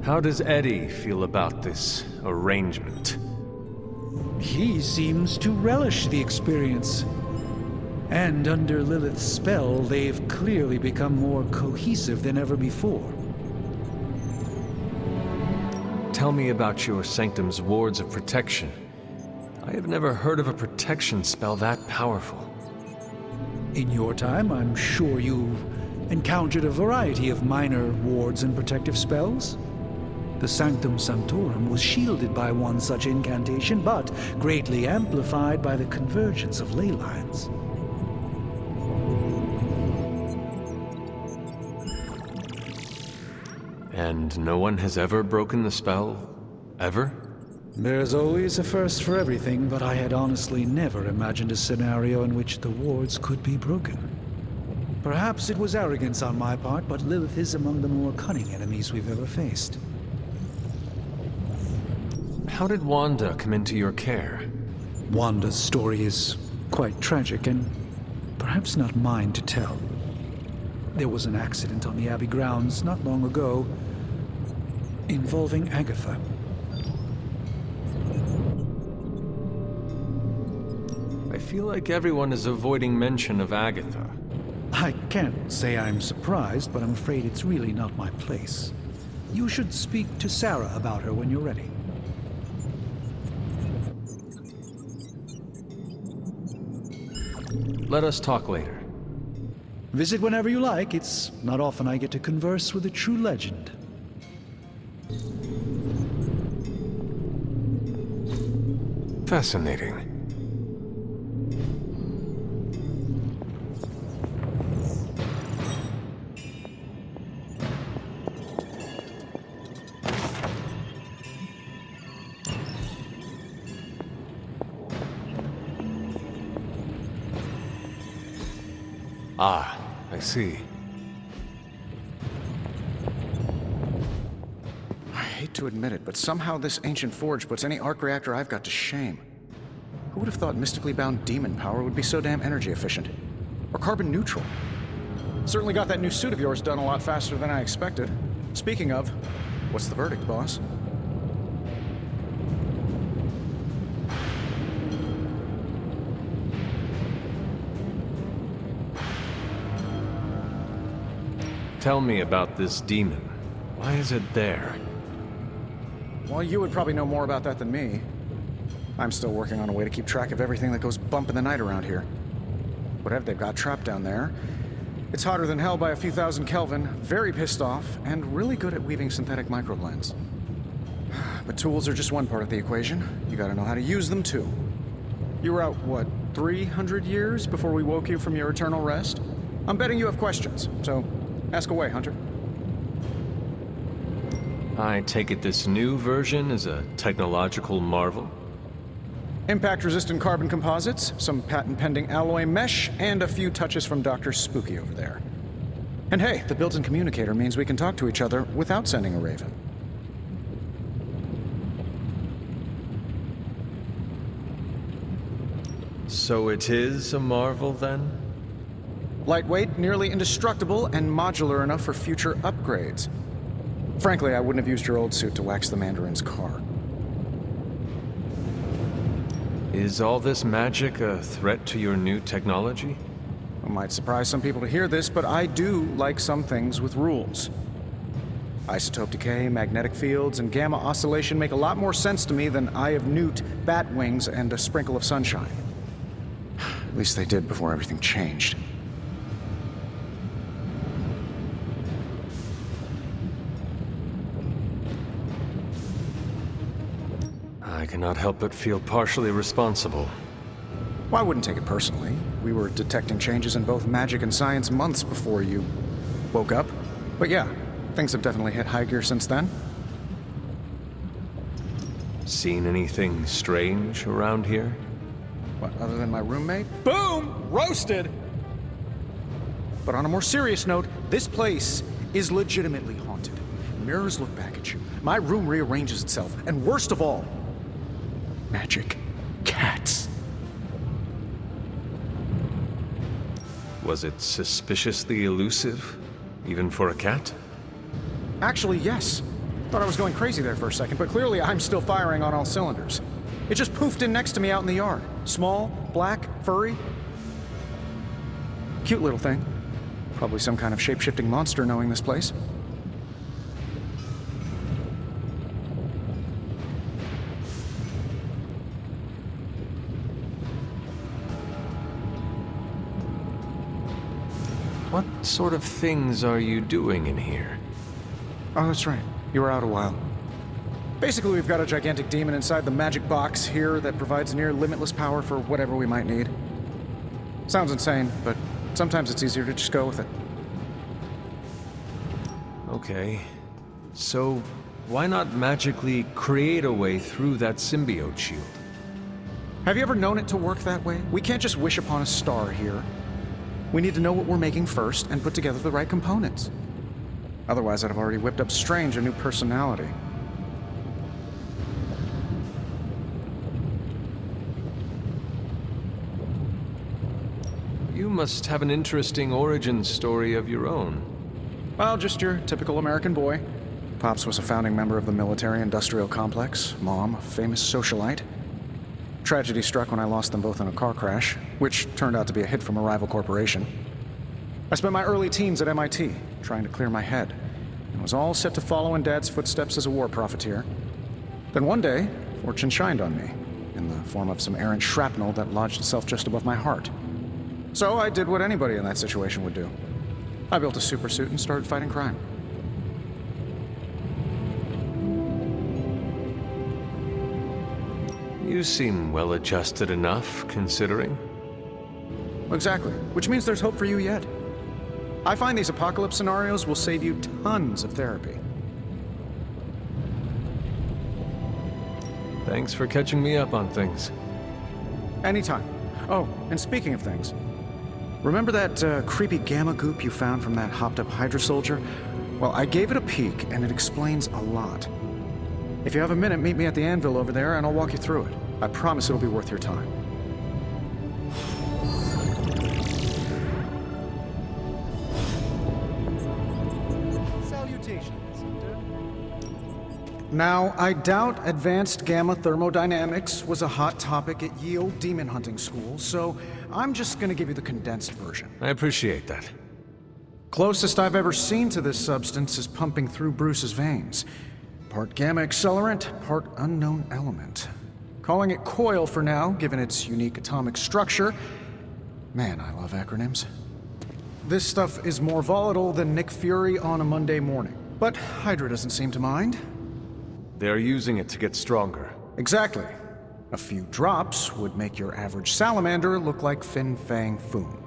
How does Eddie feel about this arrangement? He seems to relish the experience. And under Lilith's spell, they've clearly become more cohesive than ever before. Tell me about your Sanctum's wards of protection. I have never heard of a protection spell that powerful. In your time, I'm sure you've encountered a variety of minor wards and protective spells. The Sanctum Sanctorum was shielded by one such incantation, but greatly amplified by the convergence of ley lines. And no one has ever broken the spell? Ever? There's always a first for everything, but I had honestly never imagined a scenario in which the wards could be broken. Perhaps it was arrogance on my part, but Lilith is among the more cunning enemies we've ever faced. How did Wanda come into your care? Wanda's story is quite tragic and perhaps not mine to tell. There was an accident on the Abbey grounds not long ago involving Agatha. I feel like everyone is avoiding mention of Agatha. I can't say I'm surprised, but I'm afraid it's really not my place. You should speak to Sarah about her when you're ready. Let us talk later. Visit whenever you like. It's not often I get to converse with a true legend. Fascinating. Ah, I see. I hate to admit it, but somehow this ancient forge puts any arc reactor I've got to shame. Who would have thought mystically bound demon power would be so damn energy efficient? Or carbon neutral? Certainly got that new suit of yours done a lot faster than I expected. Speaking of, what's the verdict, boss? Tell me about this demon. Why is it there? Well, you would probably know more about that than me. I'm still working on a way to keep track of everything that goes bump in the night around here. Whatever they've got trapped down there, it's hotter than hell by a few thousand Kelvin, very pissed off, and really good at weaving synthetic microblends. But tools are just one part of the equation. You gotta know how to use them too. You were out, what, 300 years before we woke you from your eternal rest? I'm betting you have questions, so ask away, Hunter. I take it this new version is a technological marvel? Impact-resistant carbon composites, some patent-pending alloy mesh, and a few touches from Dr. Spooky over there. And hey, the built-in communicator means we can talk to each other without sending a raven. So it is a marvel, then? Lightweight, nearly indestructible, and modular enough for future upgrades. Frankly, I wouldn't have used your old suit to wax the Mandarin's car. Is all this magic a threat to your new technology? It might surprise some people to hear this, but I do like some things with rules. Isotope decay, magnetic fields, and gamma oscillation make a lot more sense to me than Eye of Newt, bat wings, and a sprinkle of sunshine. At least they did before everything changed. I cannot help but feel partially responsible. Well, I wouldn't take it personally. We were detecting changes in both magic and science months before you woke up. But yeah, things have definitely hit high gear since then. Seen anything strange around here? What, other than my roommate? Boom! Roasted! But on a more serious note, this place is legitimately haunted. Mirrors look back at you. My room rearranges itself. And worst of all, magic cats. Was it suspiciously elusive, even for a cat? Actually, yes. Thought I was going crazy there for a second, but clearly I'm still firing on all cylinders. It just poofed in next to me out in the yard. Small, black, furry. Cute little thing. Probably some kind of shape-shifting monster knowing this place. What sort of things are you doing in here? Oh, that's right. You were out a while. Basically, we've got a gigantic demon inside the magic box here that provides near limitless power for whatever we might need. Sounds insane, but sometimes it's easier to just go with it. Okay. So, why not magically create a way through that symbiote shield? Have you ever known it to work that way? We can't just wish upon a star here. We need to know what we're making first and put together the right components. Otherwise, I'd have already whipped up Strange a new personality. You must have an interesting origin story of your own. Well, just your typical American boy. Pops was a founding member of the military-industrial complex. Mom, a famous socialite. Tragedy struck when I lost them both in a car crash, which turned out to be a hit from a rival corporation. I spent my early teens at MIT, trying to clear my head, and was all set to follow in Dad's footsteps as a war profiteer. Then one day, fortune shined on me, in the form of some errant shrapnel that lodged itself just above my heart. So I did what anybody in that situation would do. I built a supersuit and started fighting crime. You seem well-adjusted enough, considering. Exactly, which means there's hope for you yet. I find these apocalypse scenarios will save you tons of therapy. Thanks for catching me up on things. Anytime. Oh, and speaking of things, remember that creepy gamma goop you found from that hopped-up Hydra soldier? Well, I gave it a peek, and it explains a lot. If you have a minute, meet me at the anvil over there, and I'll walk you through it. I promise it'll be worth your time. Now, I doubt advanced gamma thermodynamics was a hot topic at ye old demon hunting school, so I'm just gonna give you the condensed version. I appreciate that. Closest I've ever seen to this substance is pumping through Bruce's veins. Part gamma accelerant, part unknown element. Calling it coil for now, given its unique atomic structure. Man, I love acronyms. This stuff is more volatile than Nick Fury on a Monday morning. But Hydra doesn't seem to mind. They're using it to get stronger. Exactly. A few drops would make your average salamander look like Fin Fang Foom.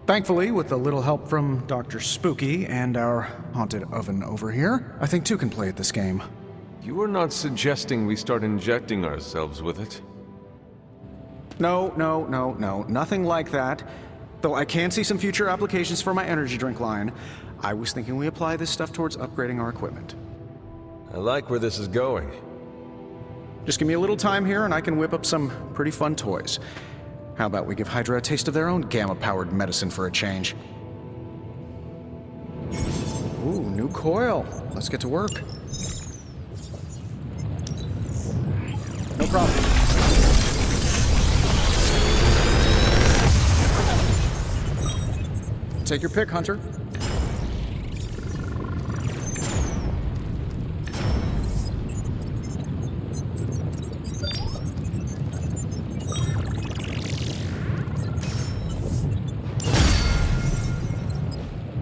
Thankfully, with a little help from Dr. Spooky and our haunted oven over here, I think two can play at this game. You are not suggesting we start injecting ourselves with it? No, nothing like that. Though I can see some future applications for my energy drink line. I was thinking we apply this stuff towards upgrading our equipment. I like where this is going. Just give me a little time here and I can whip up some pretty fun toys. How about we give Hydra a taste of their own gamma-powered medicine for a change? Ooh, new coil. Let's get to work. No problem. Take your pick, Hunter.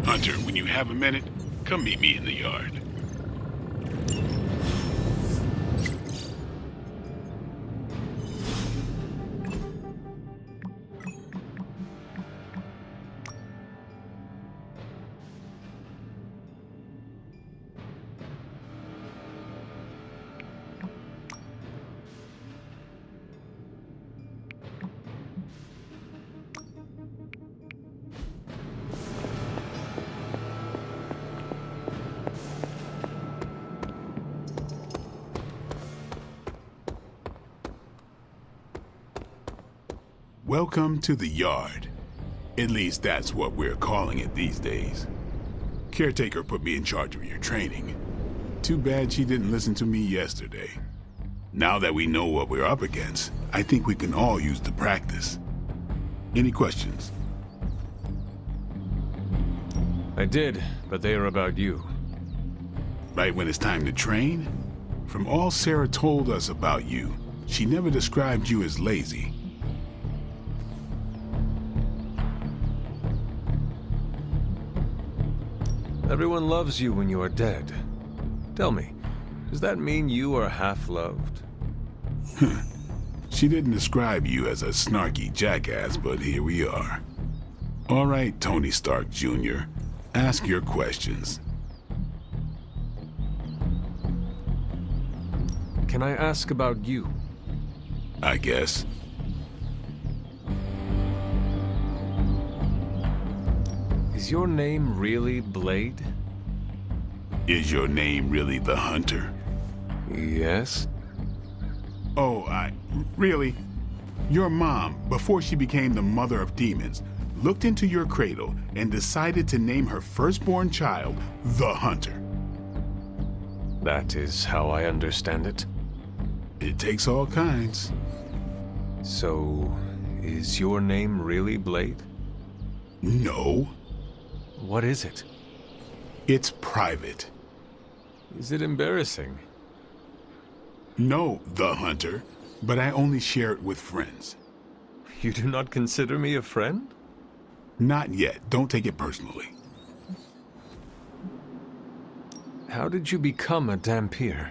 Hunter, when you have a minute, come meet me in the yard. Welcome to the yard. At least that's what we're calling it these days. Caretaker put me in charge of your training. Too bad she didn't listen to me yesterday. Now that we know what we're up against, I think we can all use the practice. Any questions? I did, but they are about you. Right when it's time to train? From all Sarah told us about you, she never described you as lazy. Everyone loves you when you are dead. Tell me, does that mean you are half-loved? She didn't describe you as a snarky jackass, but here we are. All right, Tony Stark Jr., ask your questions. Can I ask about you? I guess. Is your name really Blade? Is your name really the Hunter? Yes. Oh, really? Your mom, before she became the mother of demons, looked into your cradle and decided to name her firstborn child the Hunter. That is how I understand it. It takes all kinds. So, is your name really Blade? No. What is it? It's private. Is it embarrassing? No, the Hunter, but I only share it with friends. You do not consider me a friend? Not yet. Don't take it personally. How did you become a Dhampir?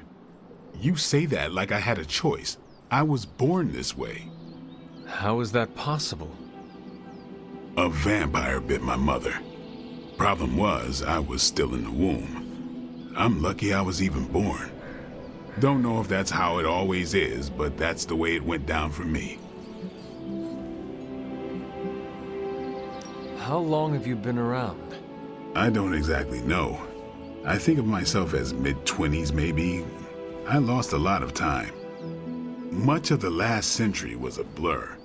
You say that like I had a choice. I was born this way. How is that possible? A vampire bit my mother. Problem was, I was still in the womb. I'm lucky I was even born. Don't know if that's how it always is, but that's the way it went down for me. How long have you been around? I don't exactly know. I think of myself as mid-20s maybe. I lost a lot of time. Much of the last century was a blur.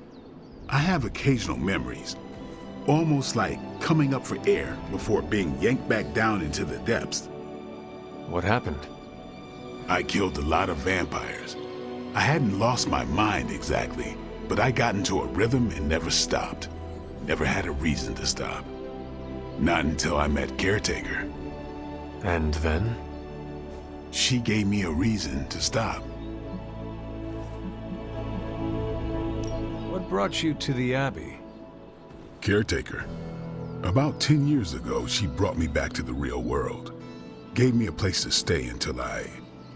I have occasional memories, almost like coming up for air before being yanked back down into the depths. What happened? I killed a lot of vampires. I hadn't lost my mind exactly, but I got into a rhythm and never stopped. Never had a reason to stop. Not until I met Caretaker. And then? She gave me a reason to stop. What brought you to the Abbey? Caretaker. About 10 years ago, she brought me back to the real world. Gave me a place to stay until I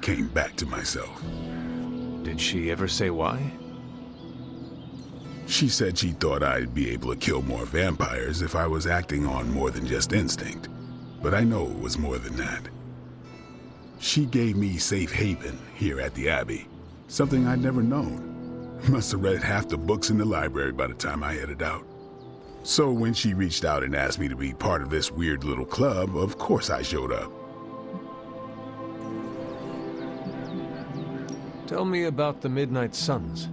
came back to myself. Did she ever say why? She said she thought I'd be able to kill more vampires if I was acting on more than just instinct. But I know it was more than that. She gave me safe haven here at the Abbey, something I'd never known. Must have read half the books in the library by the time I headed out. So when she reached out and asked me to be part of this weird little club, of course I showed up. Tell me about the Midnight Suns.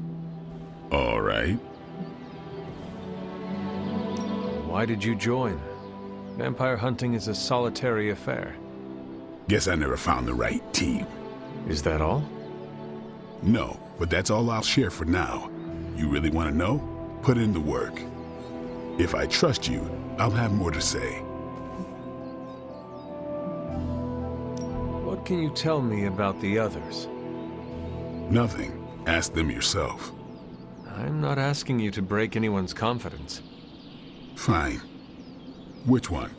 All right. Why did you join? Vampire hunting is a solitary affair. Guess I never found the right team. Is that all? No, but that's all I'll share for now. You really want to know? Put in the work. If I trust you, I'll have more to say. What can you tell me about the others? Nothing. Ask them yourself. I'm not asking you to break anyone's confidence. Fine. Which one?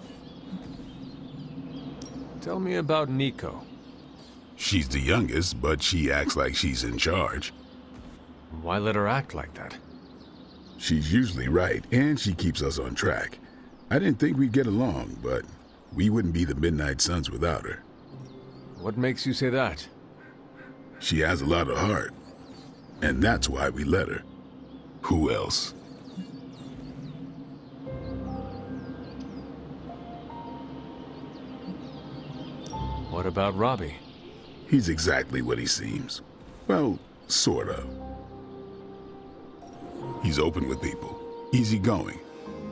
Tell me about Nico. She's the youngest, but she acts like she's in charge. Why let her act like that? She's usually right, and she keeps us on track. I didn't think we'd get along, but we wouldn't be the Midnight Suns without her. What makes you say that? She has a lot of heart, and that's why we let her. Who else? What about Robbie? He's exactly what he seems. Well, sort of. He's open with people, easygoing.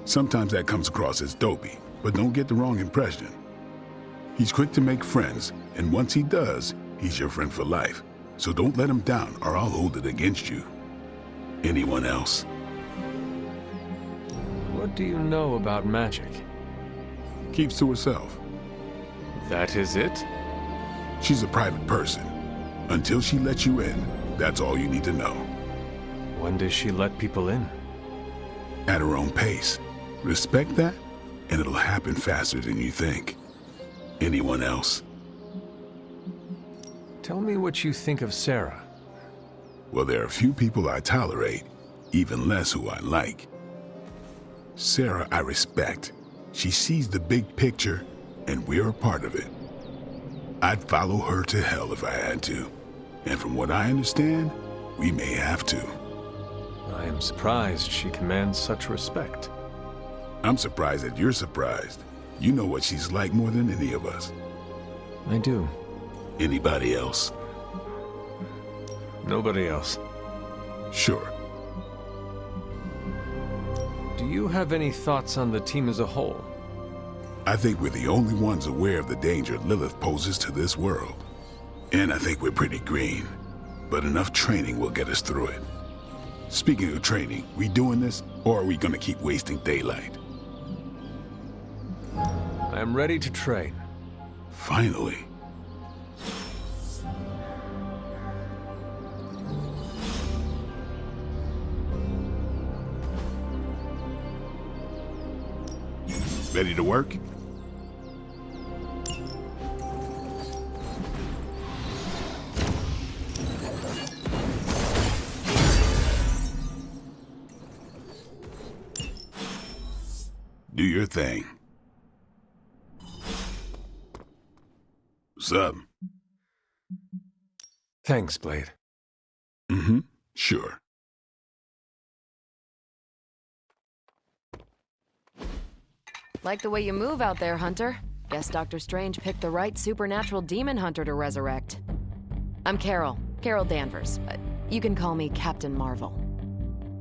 Sometimes that comes across as dopey, but don't get the wrong impression. He's quick to make friends, and once he does, he's your friend for life. So don't let him down, or I'll hold it against you. Anyone else? What do you know about magic? Keeps to herself. That is it? She's a private person. Until she lets you in, that's all you need to know. When does she let people in? At her own pace. Respect that, and it'll happen faster than you think. Anyone else? Tell me what you think of Sarah. Well, there are a few people I tolerate, even less who I like. Sarah I respect. She sees the big picture, and we're a part of it. I'd follow her to hell if I had to. And from what I understand, we may have to. I am surprised she commands such respect. I'm surprised that you're surprised. You know what she's like more than any of us. I do. Anybody else? Nobody else. Sure. Do you have any thoughts on the team as a whole? I think we're the only ones aware of the danger Lilith poses to this world. And I think we're pretty green, but enough training will get us through it. Speaking of training, we doing this, or are we gonna keep wasting daylight? I am ready to train. Finally. Ready to work? Do your thing. What's up? Thanks, Blade. Mm-hmm. Sure. Like the way you move out there, Hunter. Guess Dr. Strange picked the right supernatural demon hunter to resurrect. I'm Carol Danvers. You can call me Captain Marvel.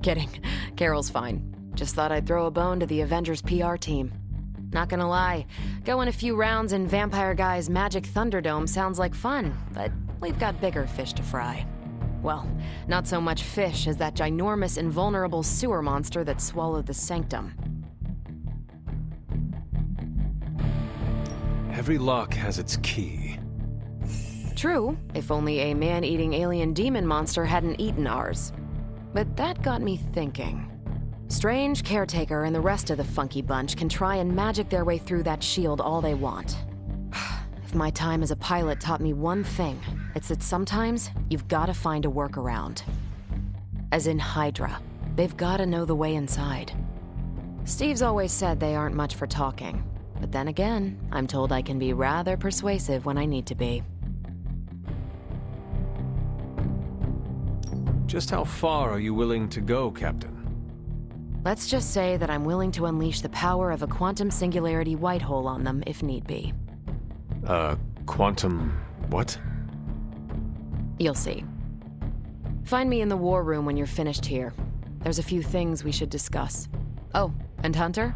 Kidding. Carol's fine. Just thought I'd throw a bone to the Avengers PR team. Not gonna lie, going a few rounds in Vampire Guy's Magic Thunderdome sounds like fun, but we've got bigger fish to fry. Well, not so much fish as that ginormous invulnerable sewer monster that swallowed the Sanctum. Every lock has its key. True, if only a man-eating alien demon monster hadn't eaten ours. But that got me thinking. Strange, Caretaker, and the rest of the funky bunch can try and magic their way through that shield all they want. If my time as a pilot taught me one thing, it's that sometimes you've gotta find a workaround. As in Hydra, they've gotta know the way inside. Steve's always said they aren't much for talking, but then again, I'm told I can be rather persuasive when I need to be. Just how far are you willing to go, Captain? Let's just say that I'm willing to unleash the power of a quantum singularity white hole on them if need be. Quantum... what? You'll see. Find me in the war room when you're finished here. There's a few things we should discuss. Oh, and Hunter?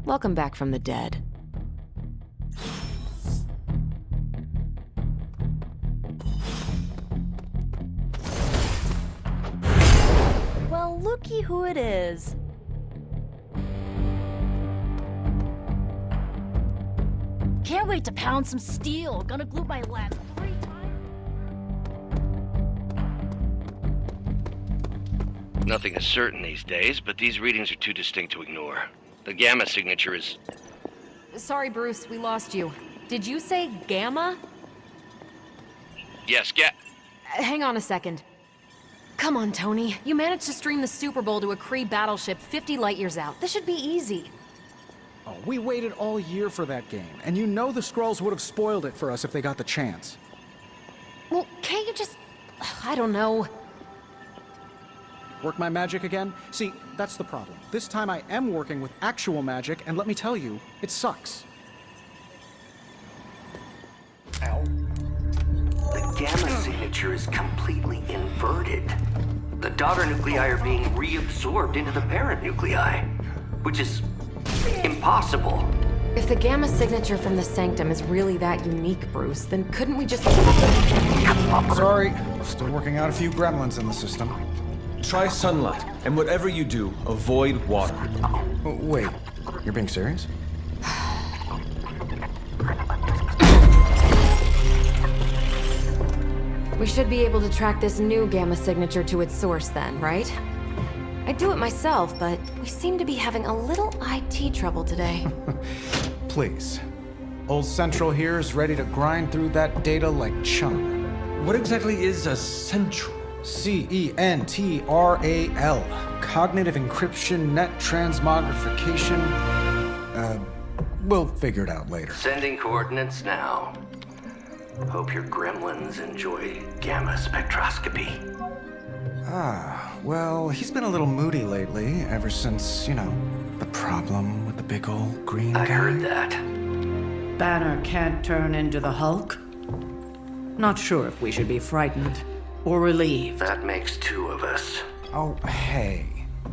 Welcome back from the dead. Well, looky who it is. Can't wait to pound some steel. Gonna glue my last 3 times. Nothing is certain these days, but these readings are too distinct to ignore. The gamma signature is... Sorry, Bruce, we lost you. Did you say Gamma? Yes, Hang on a second. Come on, Tony. You managed to stream the Super Bowl to a Kree battleship 50 light-years out. This should be easy. Oh, we waited all year for that game, and you know the Skrulls would have spoiled it for us if they got the chance. Well, can't you just... I don't know. Work my magic again? See, that's the problem. This time I am working with actual magic, and let me tell you, it sucks. Ow. The gamma signature is completely inverted. The daughter nuclei are being reabsorbed into the parent nuclei, which is impossible. If the gamma signature from the Sanctum is really that unique, Bruce, then couldn't we just... Sorry, still working out a few gremlins in the system. Try sunlight, and whatever you do, avoid water. Oh, wait, you're being serious? We should be able to track this new gamma signature to its source then, right? I'd do it myself, but we seem to be having a little IT trouble today. Please. Old Central here is ready to grind through that data like chum. What exactly is a Central? CENTRAL. Cognitive encryption, net transmogrification. We'll figure it out later. Sending coordinates now. Hope your gremlins enjoy gamma spectroscopy. Well, he's been a little moody lately, ever since, you know, the problem with the big old green guy. I heard that. Banner can't turn into the Hulk? Not sure if we should be frightened or relieved. That makes 2 of us. Oh, hey.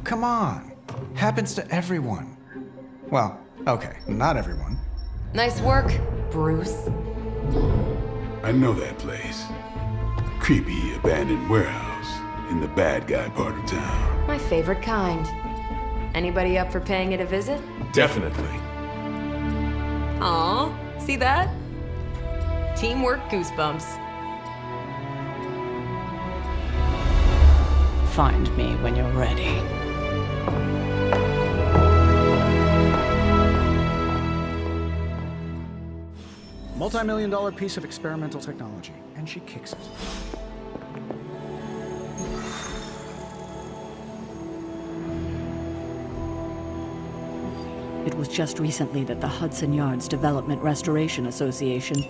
Come on. Happens to everyone. Well, okay, not everyone. Nice work, Bruce. I know that place. Creepy, abandoned warehouse in the bad guy part of town. My favorite kind. Anybody up for paying it a visit? Definitely. Aw, see that? Teamwork goosebumps. Find me when you're ready. Multi-million-dollar piece of experimental technology, and she kicks it. It was just recently that the Hudson Yards Development Restoration Association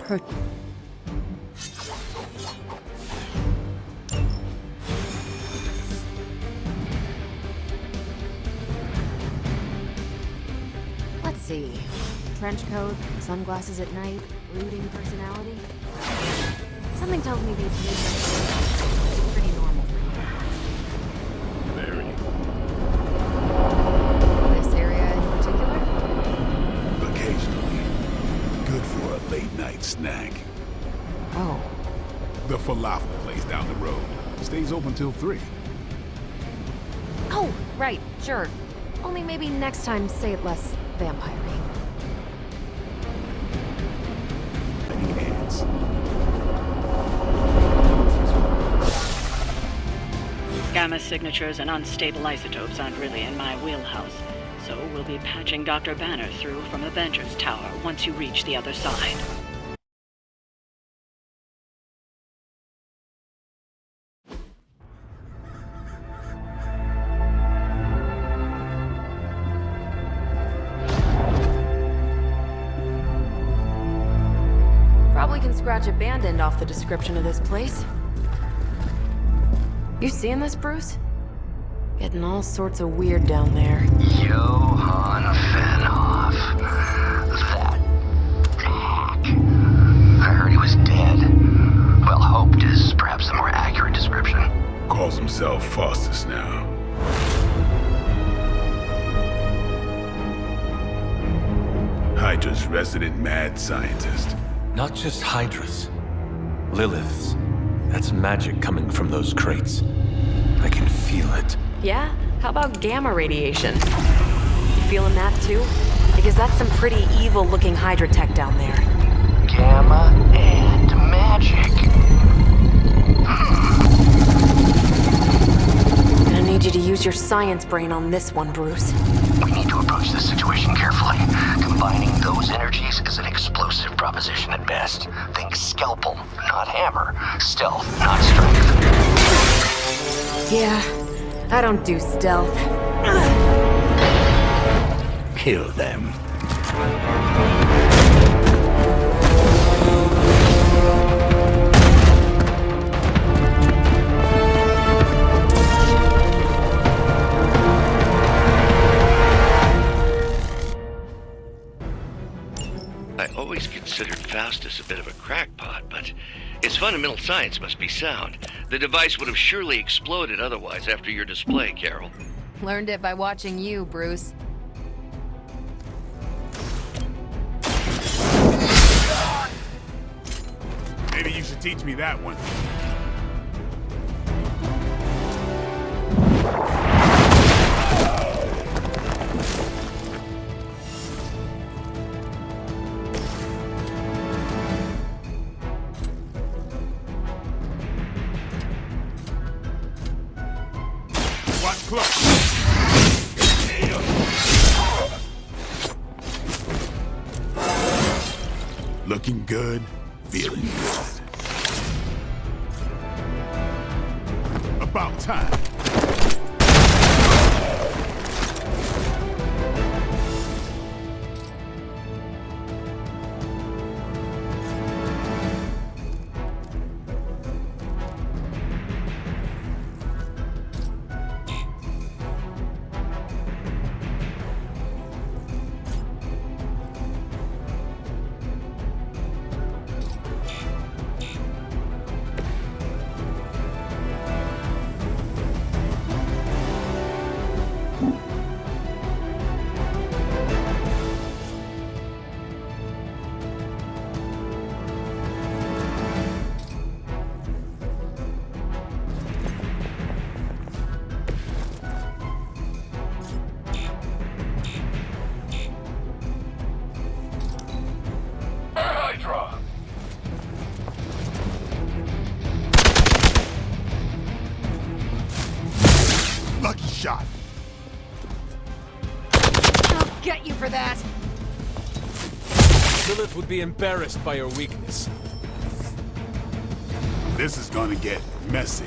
Let's see. Trench coat, sunglasses at night, brooding personality. Something tells me these moods are pretty normal. Very. This area in particular? Occasionally. Good for a late night snack. Oh. The falafel place down the road. Stays open till 3. Oh, right, sure. Only maybe next time say it less vampire-y. Ants. Gamma signatures and unstable isotopes aren't really in my wheelhouse, so we'll be patching Dr. Banner through from Avengers Tower once you reach the other side. Probably can scratch a band end off the description of this place. You seeing this, Bruce? Getting all sorts of weird down there. Johann Fenhoff. That hack. I heard he was dead. Well, hoped is perhaps the more accurate description. Calls himself Faustus now. Hydra's resident mad scientist. Not just Hydra's. Lilith's. That's magic coming from those crates. I can feel it. Yeah? How about gamma radiation? You feeling that too? Because that's some pretty evil-looking Hydra tech down there. Gamma and magic. Gonna need you to use your science brain on this one, Bruce. We need to approach this situation carefully. Combining those energies is an explosive proposition at best. Think scalpel, not hammer. Stealth, not strength. Yeah, I don't do stealth. Kill them. I always considered Faustus a bit of a crackpot, but his fundamental science must be sound. The device would have surely exploded otherwise after your display, Carol. Learned it by watching you, Bruce. Maybe you should teach me that one. Watch close. Looking good, feeling good. About time. shot. I'll get you for that. Lilith would be embarrassed by your weakness. This is gonna get messy.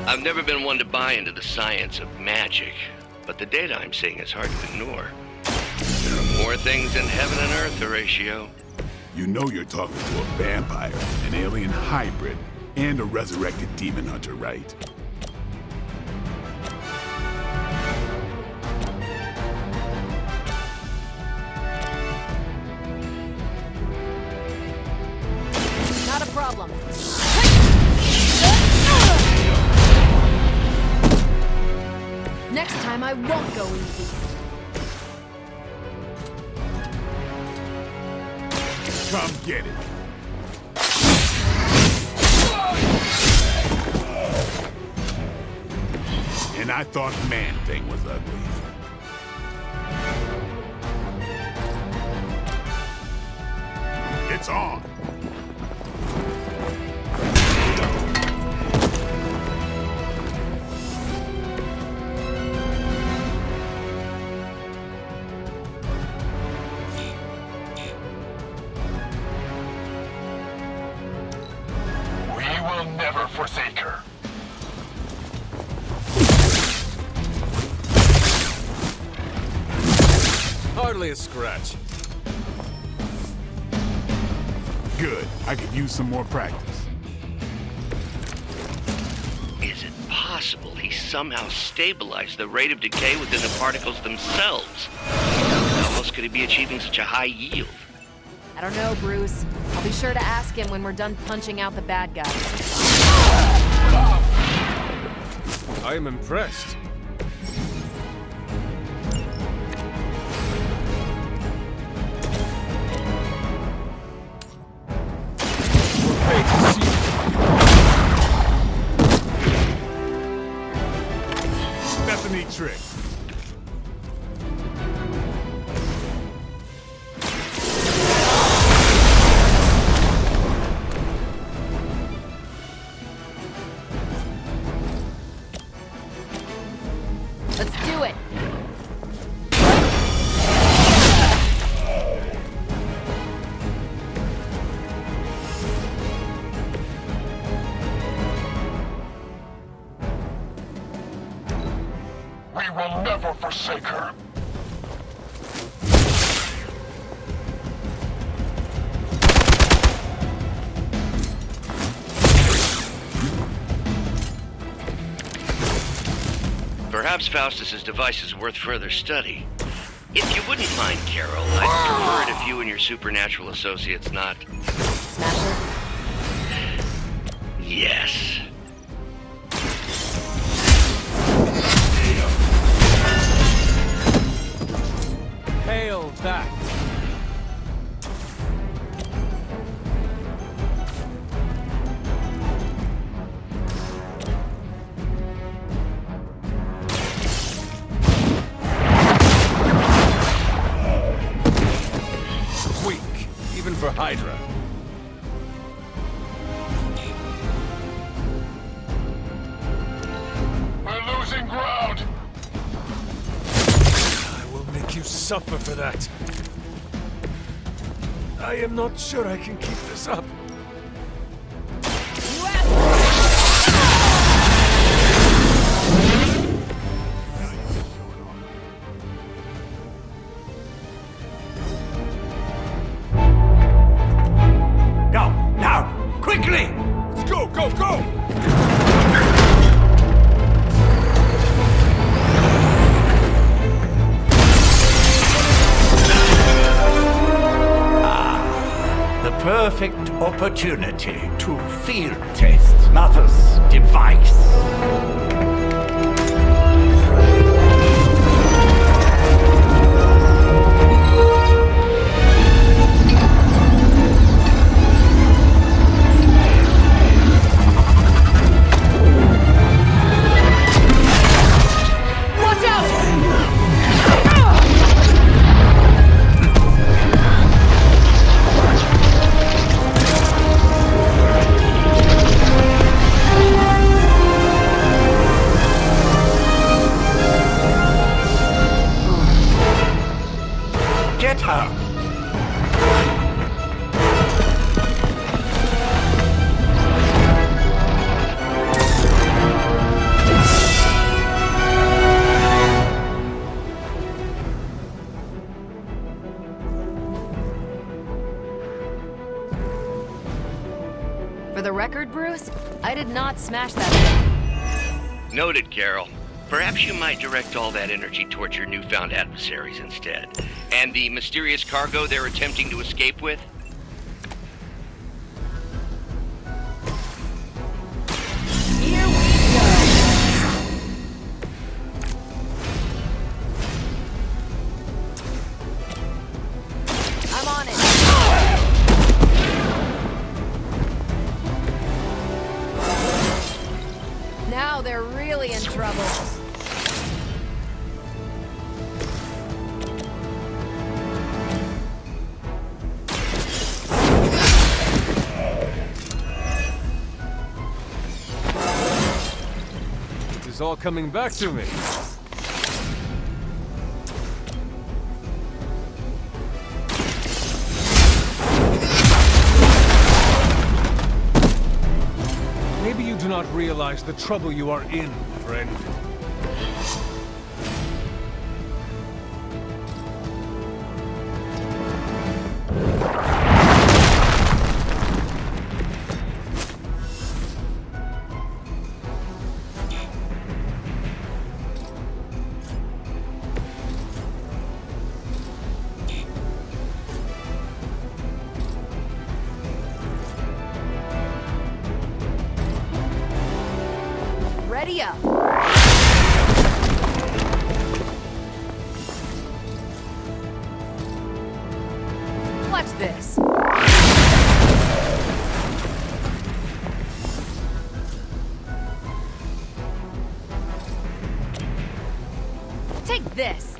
I've never been one to buy into the science of magic, but the data I'm seeing is hard to ignore. There are more things in heaven and earth, Horatio. You know you're talking to a vampire, an alien hybrid, and a resurrected demon hunter, right? Not a problem. Next time I won't go easy. Come get it. And I thought Man-Thing was ugly. It's on. Never forsake her. Hardly a scratch. Good. I could use some more practice. Is it possible he somehow stabilized the rate of decay within the particles themselves? How else could he be achieving such a high yield? I don't know, Bruce. I'll be sure to ask him when we're done punching out the bad guys. I am impressed. That's a neat trick. Let's do it! We will never forsake her. Perhaps Faustus's device is worth further study. If you wouldn't mind, Carol, I'd prefer it if you and your supernatural associates not... Smash Yes. Hail that! Weak, even for Hydra. We're losing ground. I will make you suffer for that. I am not sure I can keep this up. Now, quickly! Let's go, go, go! The perfect opportunity to field test Mother's device. the record, Bruce, I did not smash that thing. Noted, Carol. Perhaps you might direct all that energy towards your newfound adversaries instead. And the mysterious cargo they're attempting to escape with? Here we go. I'm on it. Now they're really in trouble. It's all coming back to me. Maybe you do not realize the trouble you are in, friend. Ready up. Watch this. Take this.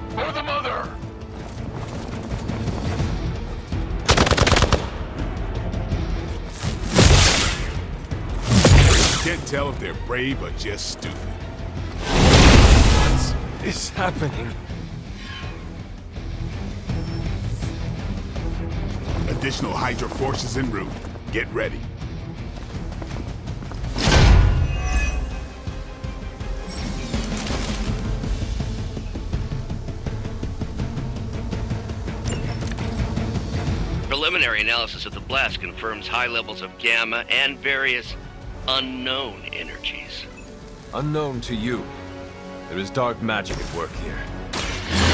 For the mother! Can't tell if they're brave or just stupid. What is happening? Additional Hydra forces en route. Get ready. Preliminary analysis of the blast confirms high levels of gamma and various unknown energies. Unknown to you. There is dark magic at work here. Do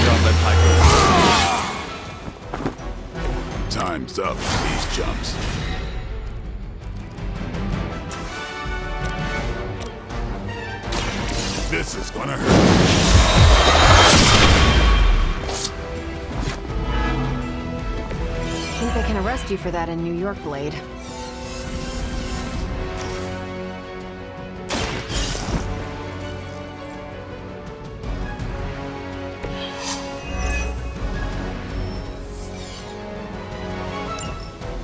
not let Hydra... Time's up for these jumps. This is gonna hurt. I think they can arrest you for that in New York, Blade.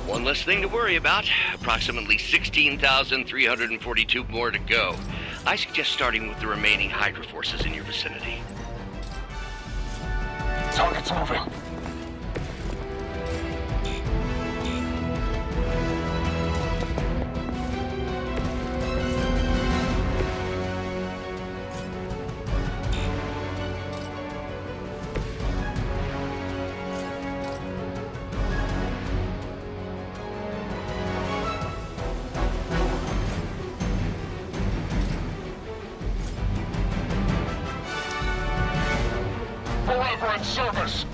One less thing to worry about. Approximately 16,342 more to go. I suggest starting with the remaining Hydra forces in your vicinity. Target's moving. Forever in service.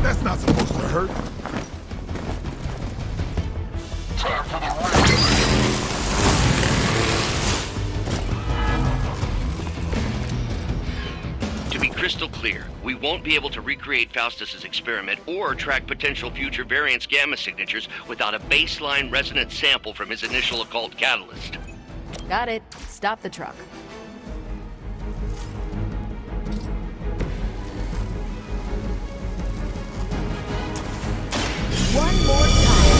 That's not supposed to hurt. Time for the real. To be crystal clear, we won't be able to recreate Faustus's experiment or track potential future variance gamma signatures without a baseline resonance sample from his initial occult catalyst. Got it. Stop the truck. one more time.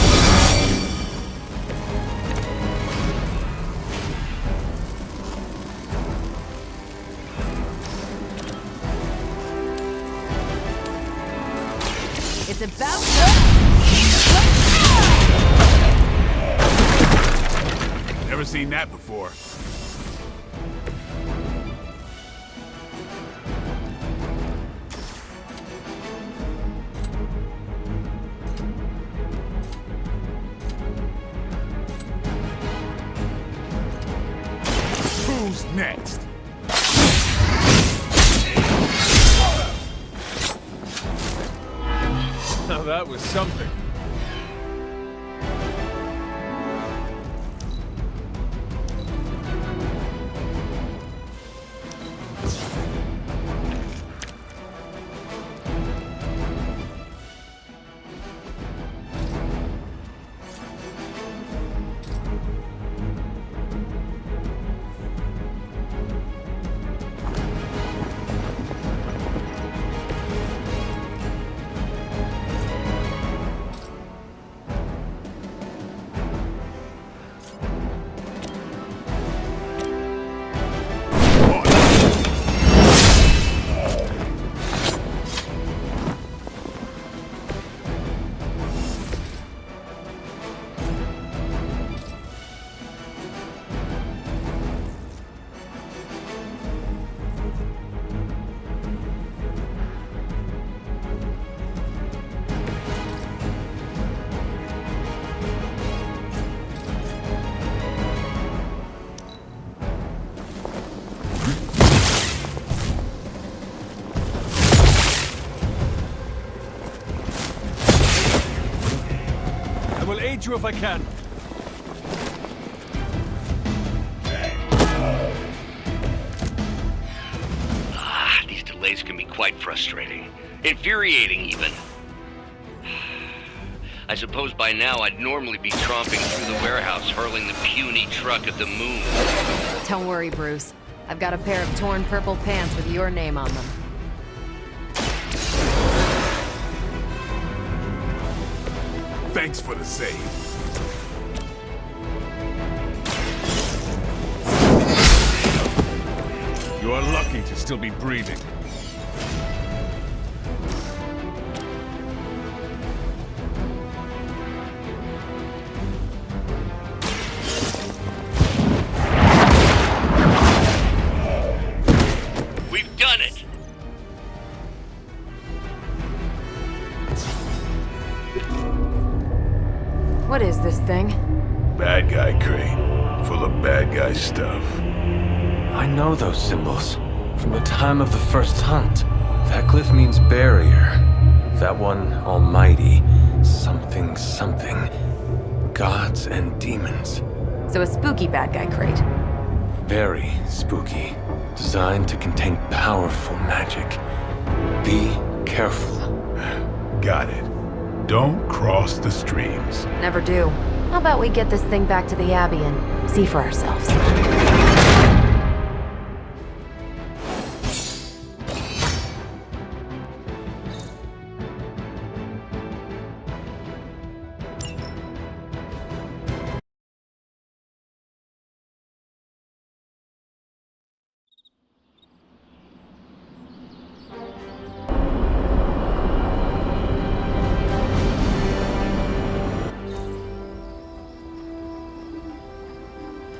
It's about Never seen that before. Who's next? Now that was something. I will aid you if I can. These delays can be quite frustrating. Infuriating, even. I suppose by now I'd normally be tromping through the warehouse, hurling the puny truck at the moon. Don't worry, Bruce. I've got a pair of torn purple pants with your name on them. Thanks for the save. You are lucky to still be breathing. We've done it! What is this thing? Bad guy crate, full of bad guy stuff. I know those symbols from the time of the first hunt. That glyph means barrier. That one, almighty. Something, something. Gods and demons. So a spooky bad guy crate. Very spooky. Designed to contain powerful magic. Be careful. Got it. Don't cross the streams. Never do. How about we get this thing back to the Abbey and see for ourselves?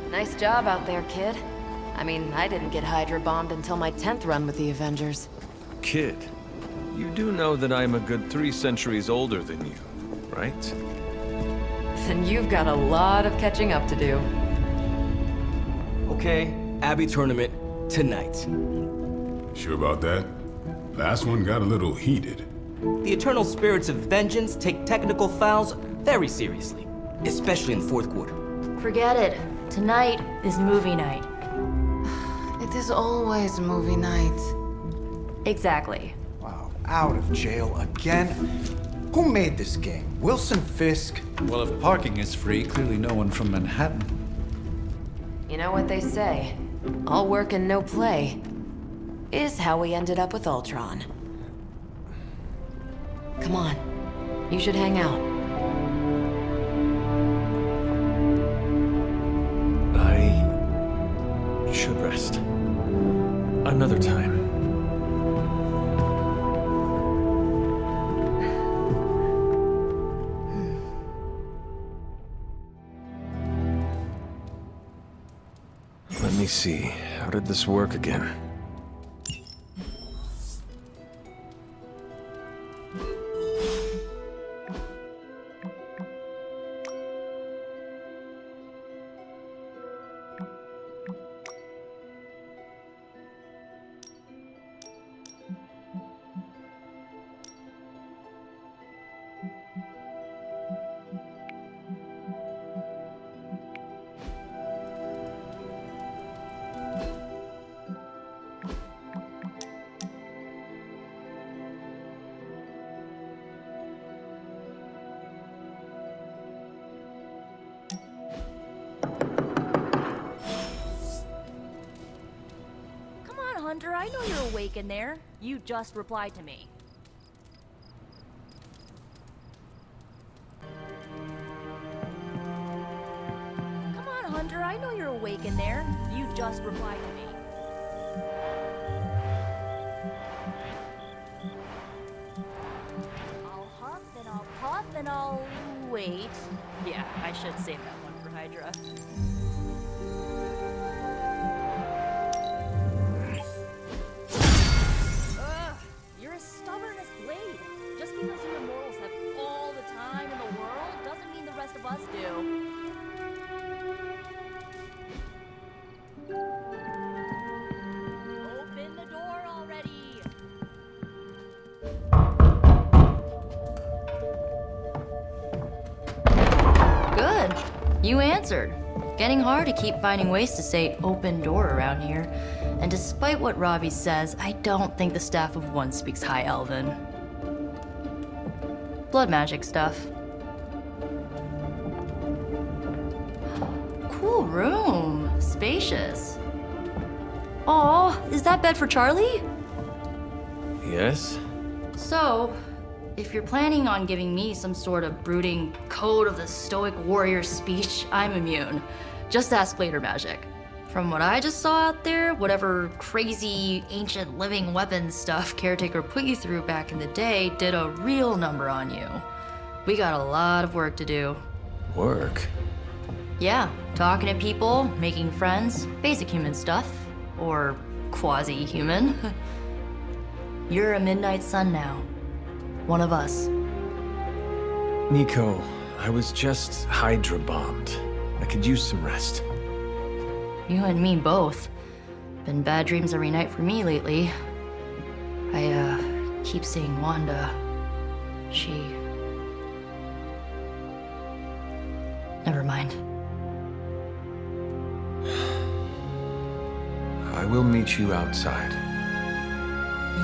Nice job out there, kid. I mean, I didn't get Hydra bombed until my 10th run with the Avengers. Kid, you do know that I'm a good 3 centuries older than you, right? Then you've got a lot of catching up to do. Okay, Abbey tournament tonight. Sure about that? Last one got a little heated. The eternal spirits of vengeance take technical fouls very seriously, especially in the fourth quarter. Forget it. Tonight is movie night. It is always movie night. Exactly. Wow, out of jail again? Who made this game? Wilson Fisk? Well, if parking is free, clearly no one from Manhattan. You know what they say? All work and no play is how we ended up with Ultron. Come on, you should hang out. should rest. Another time. Let me see. How did this work again? Hunter, I know you're awake in there. You just replied to me. Come on, Hunter, I know you're awake in there. You just replied to me. I'll huff and I'll puff and I'll wait. Yeah, I should save that one for Hydra. You're as stubborn as Blade. Just because you immortals have all the time in the world doesn't mean the rest of us do. Open the door already! Good. You answered. Getting hard to keep finding ways to say open door around here. And despite what Robbie says, I don't think the staff of one speaks High Elven. Blood magic stuff. Cool room. Spacious. Aw, is that bed for Charlie? Yes? So, if you're planning on giving me some sort of brooding code of the stoic warrior speech, I'm immune. Just ask later magic. From what I just saw out there, whatever crazy ancient living weapons stuff Caretaker put you through back in the day did a real number on you. We got a lot of work to do. Work? Yeah, talking to people, making friends, basic human stuff. Or quasi-human. You're a Midnight Sun now. One of us. Nico, I was just Hydra bombed. I could use some rest. You and me both. Been bad dreams every night for me lately. I, keep seeing Wanda. She... Never mind. I will meet you outside.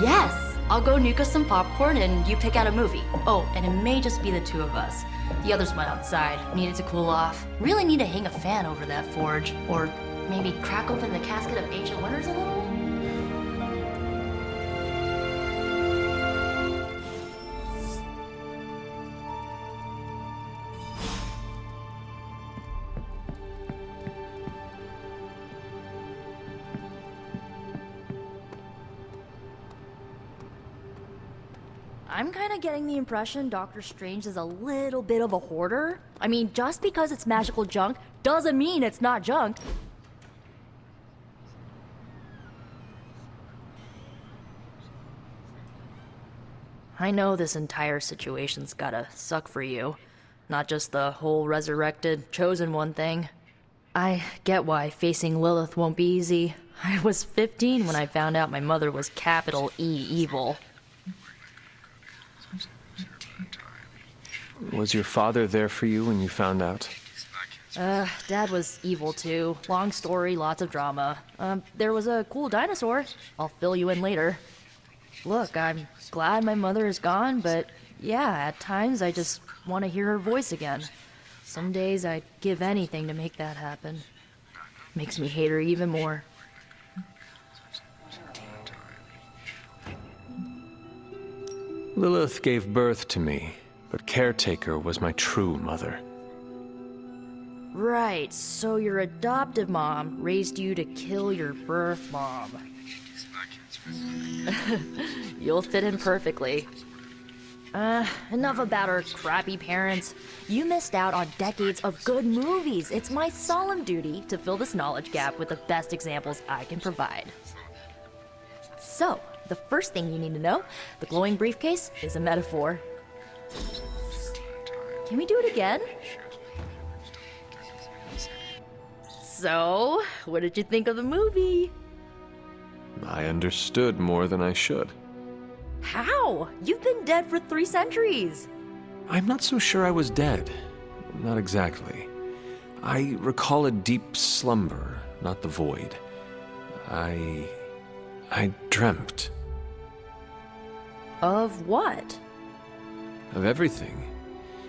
Yes! I'll go nuke us some popcorn and you pick out a movie. Oh, and it may just be the two of us. The others went outside, needed to cool off. Really need to hang a fan over that forge. Or maybe crack open the casket of ancient wonders a little? I'm kind of getting the impression Doctor Strange is a little bit of a hoarder. I mean, just because it's magical junk doesn't mean it's not junk. I know this entire situation's gotta suck for you. Not just the whole resurrected, chosen one thing. I get why facing Lilith won't be easy. I was 15 when I found out my mother was capital E evil. Was your father there for you when you found out? Dad was evil too. Long story, lots of drama. There was a cool dinosaur. I'll fill you in later. Look, I'm glad my mother is gone, but yeah, at times I just want to hear her voice again. Some days I'd give anything to make that happen. Makes me hate her even more. Lilith gave birth to me, but Caretaker was my true mother. Right, so your adoptive mom raised you to kill your birth mom. You'll fit in perfectly. Enough about our crappy parents. You missed out on decades of good movies. It's my solemn duty to fill this knowledge gap with the best examples I can provide. So, the first thing you need to know, the glowing briefcase is a metaphor. Can we do it again? So, what did you think of the movie? I understood more than I should. How? You've been dead for 3 centuries. I'm not so sure I was dead. Not exactly. I recall a deep slumber, not the void. I dreamt. Of what? Of everything.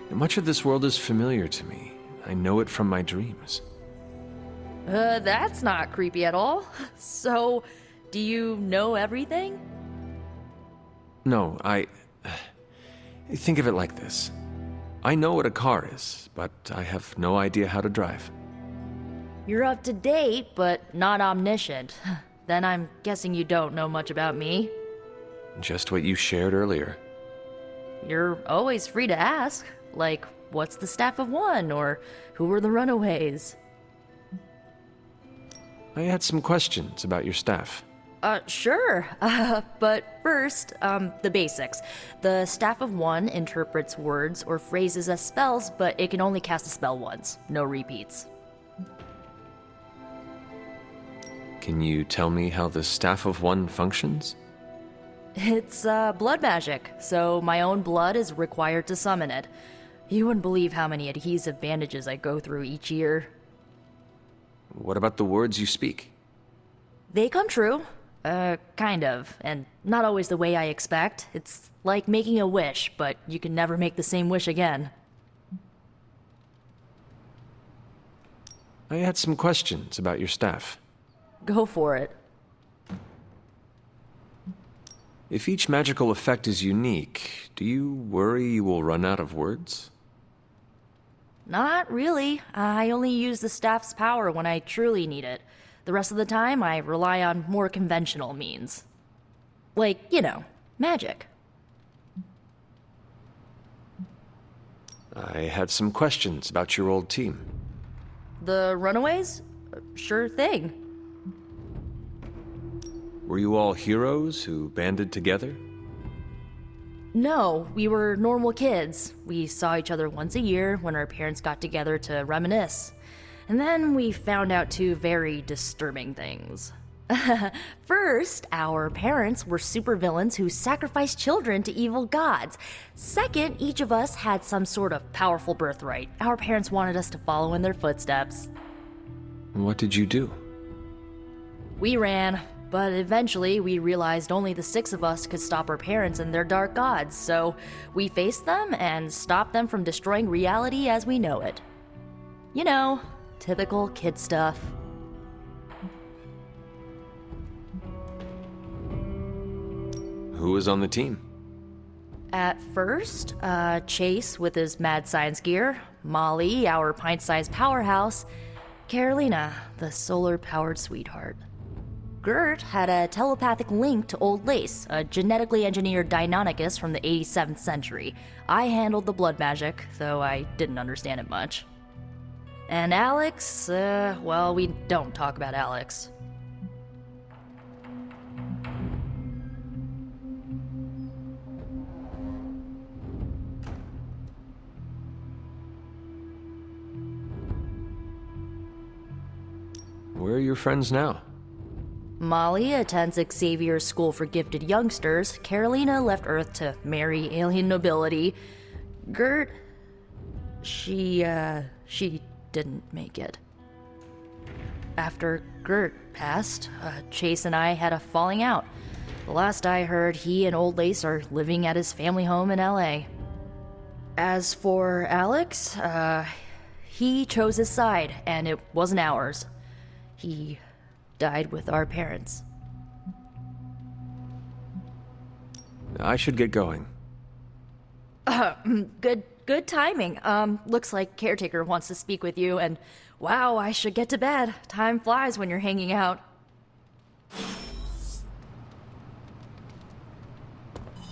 Much of this world is familiar to me. I know it from my dreams. That's not creepy at all. So, do you know everything? No, think of it like this. I know what a car is, but I have no idea how to drive. You're up to date, but not omniscient. Then I'm guessing you don't know much about me. Just what you shared earlier. You're always free to ask. Like, what's the staff of one? Or who were the runaways? I had some questions about your staff. Sure. But first, the basics. The staff of one interprets words or phrases as spells, but it can only cast a spell once. No repeats. Can you tell me how the staff of one functions? It's, blood magic, so my own blood is required to summon it. You wouldn't believe how many adhesive bandages I go through each year. What about the words you speak? They come true. Kind of, and not always the way I expect. It's like making a wish, but you can never make the same wish again. I had some questions about your staff. Go for it. If each magical effect is unique, do you worry you will run out of words? Not really. I only use the staff's power when I truly need it. The rest of the time, I rely on more conventional means. Like, you know, magic. I had some questions about your old team. The runaways? Sure thing. Were you all heroes who banded together? No, we were normal kids. We saw each other once a year when our parents got together to reminisce. And then we found out 2 very disturbing things. First, our parents were supervillains who sacrificed children to evil gods. Second, each of us had some sort of powerful birthright. Our parents wanted us to follow in their footsteps. What did you do? We ran, but eventually we realized only the 6 of us could stop our parents and their dark gods, so we faced them and stopped them from destroying reality as we know it. You know, typical kid stuff. Who was on the team? At first, Chase with his mad science gear, Molly, our pint-sized powerhouse, Carolina, the solar-powered sweetheart. Gert had a telepathic link to Old Lace, a genetically engineered Deinonychus from the 87th century. I handled the blood magic, though I didn't understand it much. And Alex, well, we don't talk about Alex. Where are your friends now? Molly attends Xavier's School for Gifted Youngsters. Carolina left Earth to marry alien nobility. Gert, she didn't make it. After Gert passed, Chase and I had a falling out. The last I heard, he and Old Lace are living at his family home in LA. As for Alex, he chose his side, and it wasn't ours. He died with our parents. I should get going. Good good timing. Looks like Caretaker wants to speak with you, and wow, I should get to bed. Time flies when you're hanging out.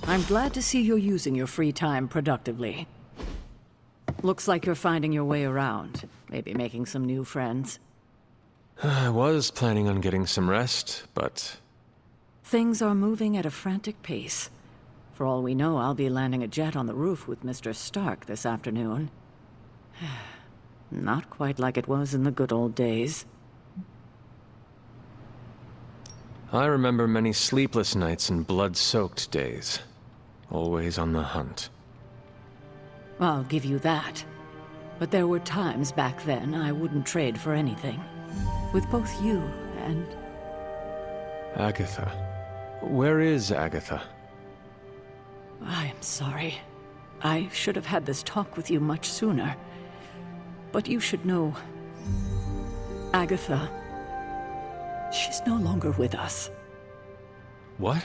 I'm glad to see you're using your free time productively. Looks like you're finding your way around. Maybe making some new friends. I was planning on getting some rest, but... Things are moving at a frantic pace. For all we know, I'll be landing a jet on the roof with Mr. Stark this afternoon. Not quite like it was in the good old days. I remember many sleepless nights and blood-soaked days. Always on the hunt. I'll give you that. But there were times back then I wouldn't trade for anything. With both you and... Agatha. Where is Agatha? I am sorry. I should have had this talk with you much sooner. But you should know... Agatha... She's no longer with us. What?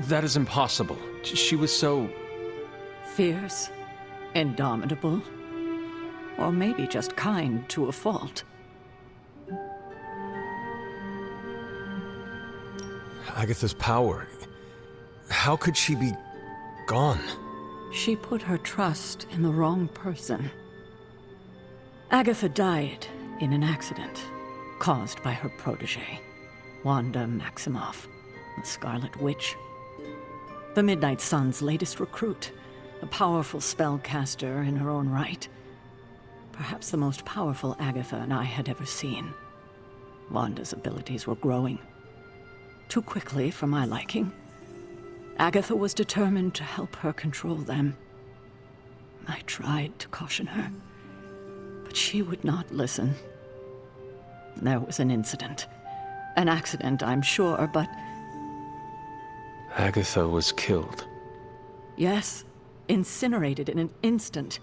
That is impossible. She was so... Fierce, indomitable, or maybe just kind to a fault. Agatha's power... How could she be... gone? She put her trust in the wrong person. Agatha died in an accident caused by her protege, Wanda Maximoff, the Scarlet Witch. The Midnight Sun's latest recruit, a powerful spellcaster in her own right. Perhaps the most powerful Agatha and I had ever seen. Wanda's abilities were growing. Too quickly for my liking. Agatha was determined to help her control them. I tried to caution her, but she would not listen. There was an incident. An accident, I'm sure, but... Agatha was killed. Yes, incinerated in an instant.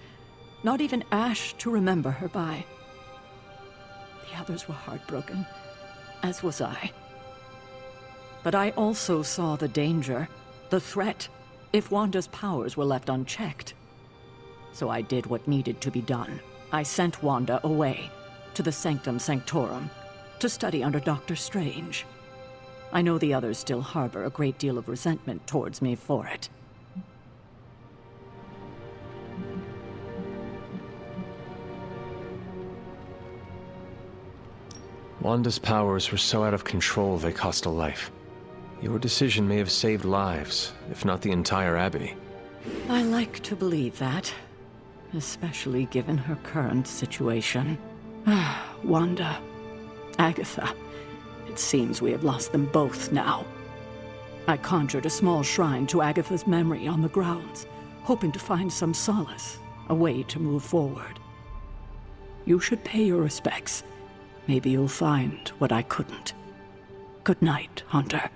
Not even ash to remember her by. The others were heartbroken, as was I. But I also saw the danger, the threat, if Wanda's powers were left unchecked. So I did what needed to be done. I sent Wanda away, to the Sanctum Sanctorum, to study under Dr. Strange. I know the others still harbor a great deal of resentment towards me for it. Wanda's powers were so out of control they cost a life. Your decision may have saved lives, if not the entire Abbey. I like to believe that, especially given her current situation. Wanda, Agatha, it seems we have lost them both now. I conjured a small shrine to Agatha's memory on the grounds, hoping to find some solace, a way to move forward. You should pay your respects. Maybe you'll find what I couldn't. Good night, Hunter.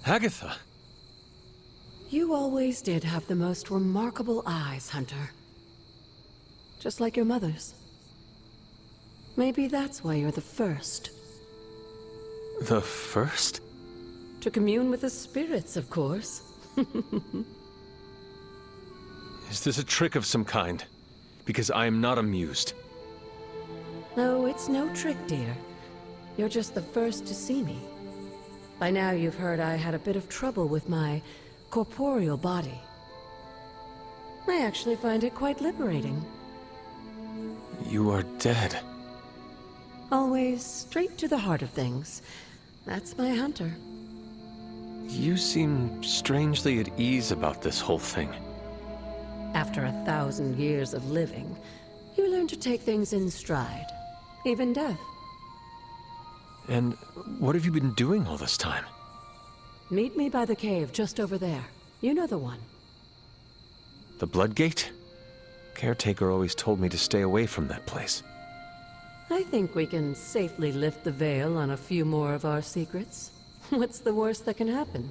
Agatha! You always did have the most remarkable eyes, Hunter. Just like your mother's. Maybe that's why you're the first. The first? To commune with the spirits, of course. Is this a trick of some kind? Because I am not amused. No, it's no trick, dear. You're just the first to see me. By now you've heard I had a bit of trouble with my corporeal body. I actually find it quite liberating. You are dead. Always straight to the heart of things. That's my Hunter. You seem strangely at ease about this whole thing. After 1,000 years of living, you learn to take things in stride. Even death. And what have you been doing all this time? Meet me by the cave just over there. You know the one. The Bloodgate? Caretaker always told me to stay away from that place. I think we can safely lift the veil on a few more of our secrets. What's the worst that can happen?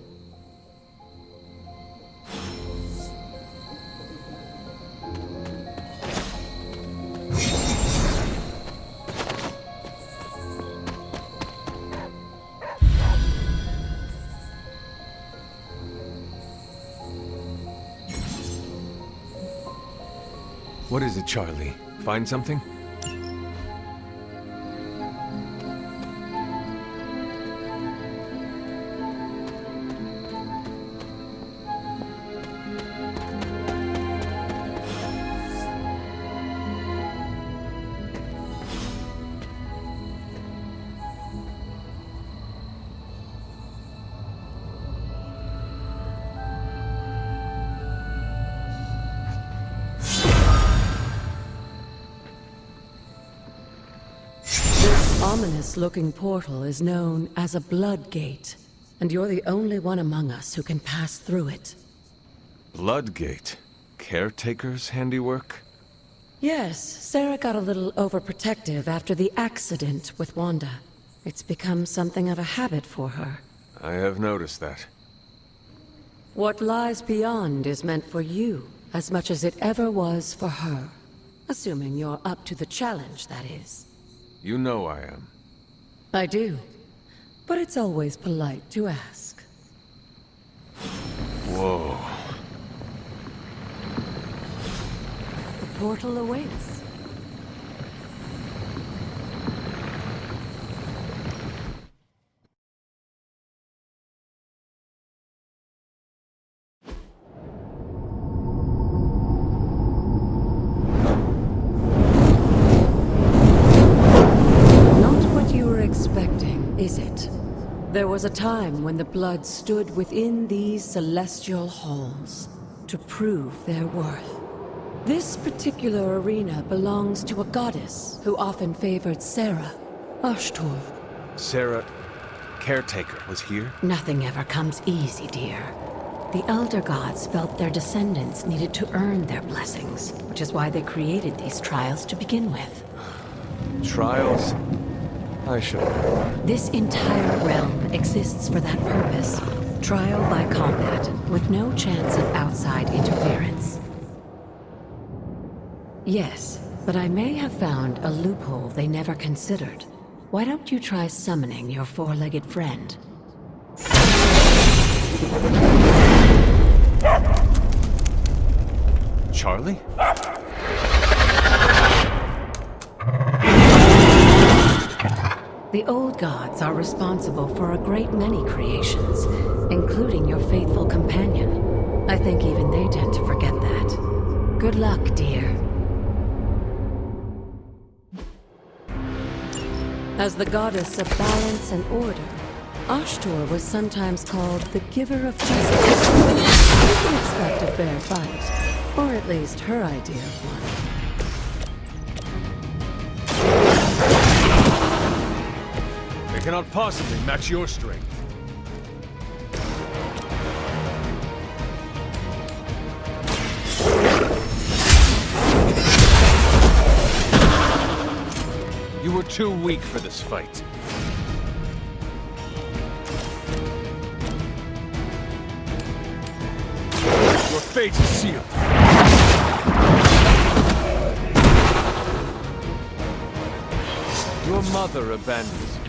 What is it, Charlie? Find something? Ominous-looking portal is known as a Bloodgate, and you're the only one among us who can pass through it. Bloodgate? Caretaker's handiwork? Yes, Sarah got a little overprotective after the accident with Wanda. It's become something of a habit for her. I have noticed that. What lies beyond is meant for you, as much as it ever was for her. Assuming you're up to the challenge, that is. You know I am. I do. But it's always polite to ask. Whoa. The portal awaits. Is it? There was a time when the blood stood within these celestial halls to prove their worth. This particular arena belongs to a goddess who often favored Sarah, Chthon. Sarah, Caretaker, was here? Nothing ever comes easy, dear. The Elder Gods felt their descendants needed to earn their blessings, which is why they created these trials to begin with. Trials? I should have. This entire realm exists for that purpose. Trial by combat, with no chance of outside interference. Yes, but I may have found a loophole they never considered. Why don't you try summoning your four-legged friend? Charlie? The old gods are responsible for a great many creations, including your faithful companion. I think even they tend to forget that. Good luck, dear. As the goddess of balance and order, Chthon was sometimes called the giver of justice. You can expect a fair fight, or at least her idea of one. They cannot possibly match your strength. You were too weak for this fight. Your fate is sealed. Your mother abandons you.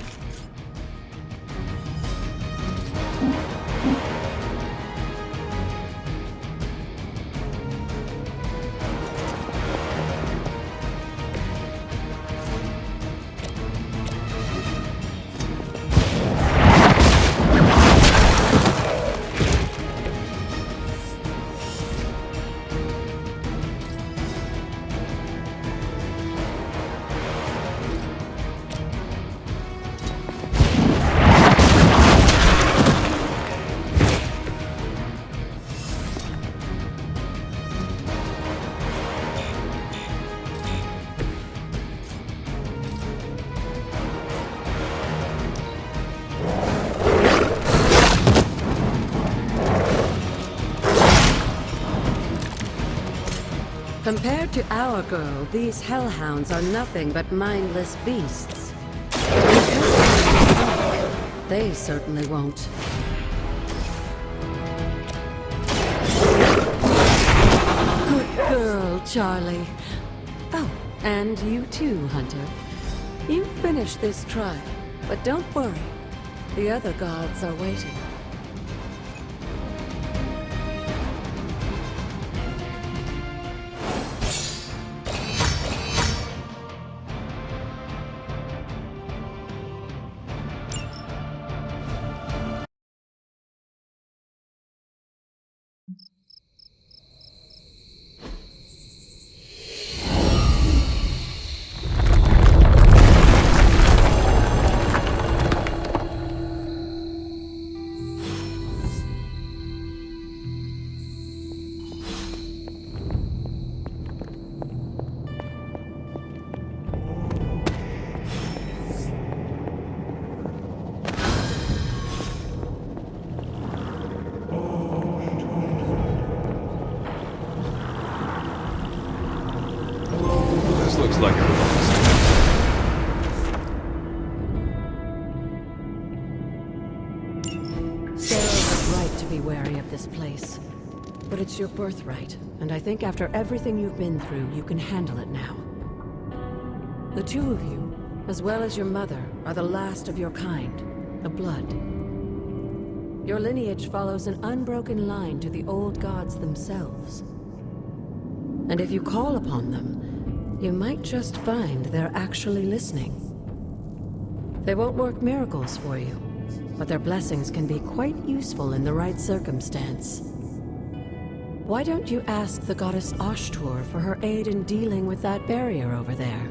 Compared to our girl, these hellhounds are nothing but mindless beasts. They certainly won't. Good girl, Charlie. Oh, and you too, Hunter. You finished this trial, but don't worry. The other gods are waiting. Looks like it belongs. Sarah was right to be wary of this place. But it's your birthright, and I think after everything you've been through, you can handle it now. The two of you, as well as your mother, are the last of your kind, the Blood. Your lineage follows an unbroken line to the old gods themselves. And if you call upon them, you might just find they're actually listening. They won't work miracles for you, but their blessings can be quite useful in the right circumstance. Why don't you ask the goddess Ashtur for her aid in dealing with that barrier over there?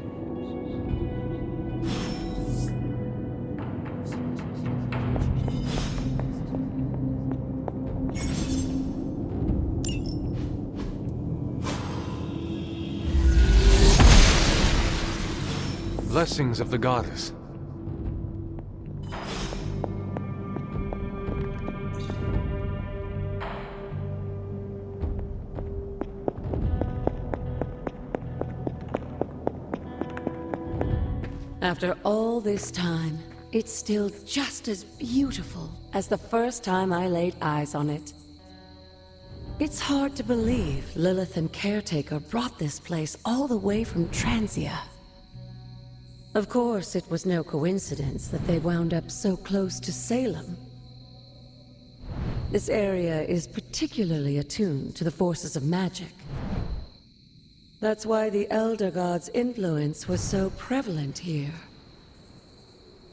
Blessings of the goddess. After all this time, it's still just as beautiful as the first time I laid eyes on it. It's hard to believe Lilith and Caretaker brought this place all the way from Transia. Of course, it was no coincidence that they wound up so close to Salem. This area is particularly attuned to the forces of magic. That's why the Elder God's influence was so prevalent here.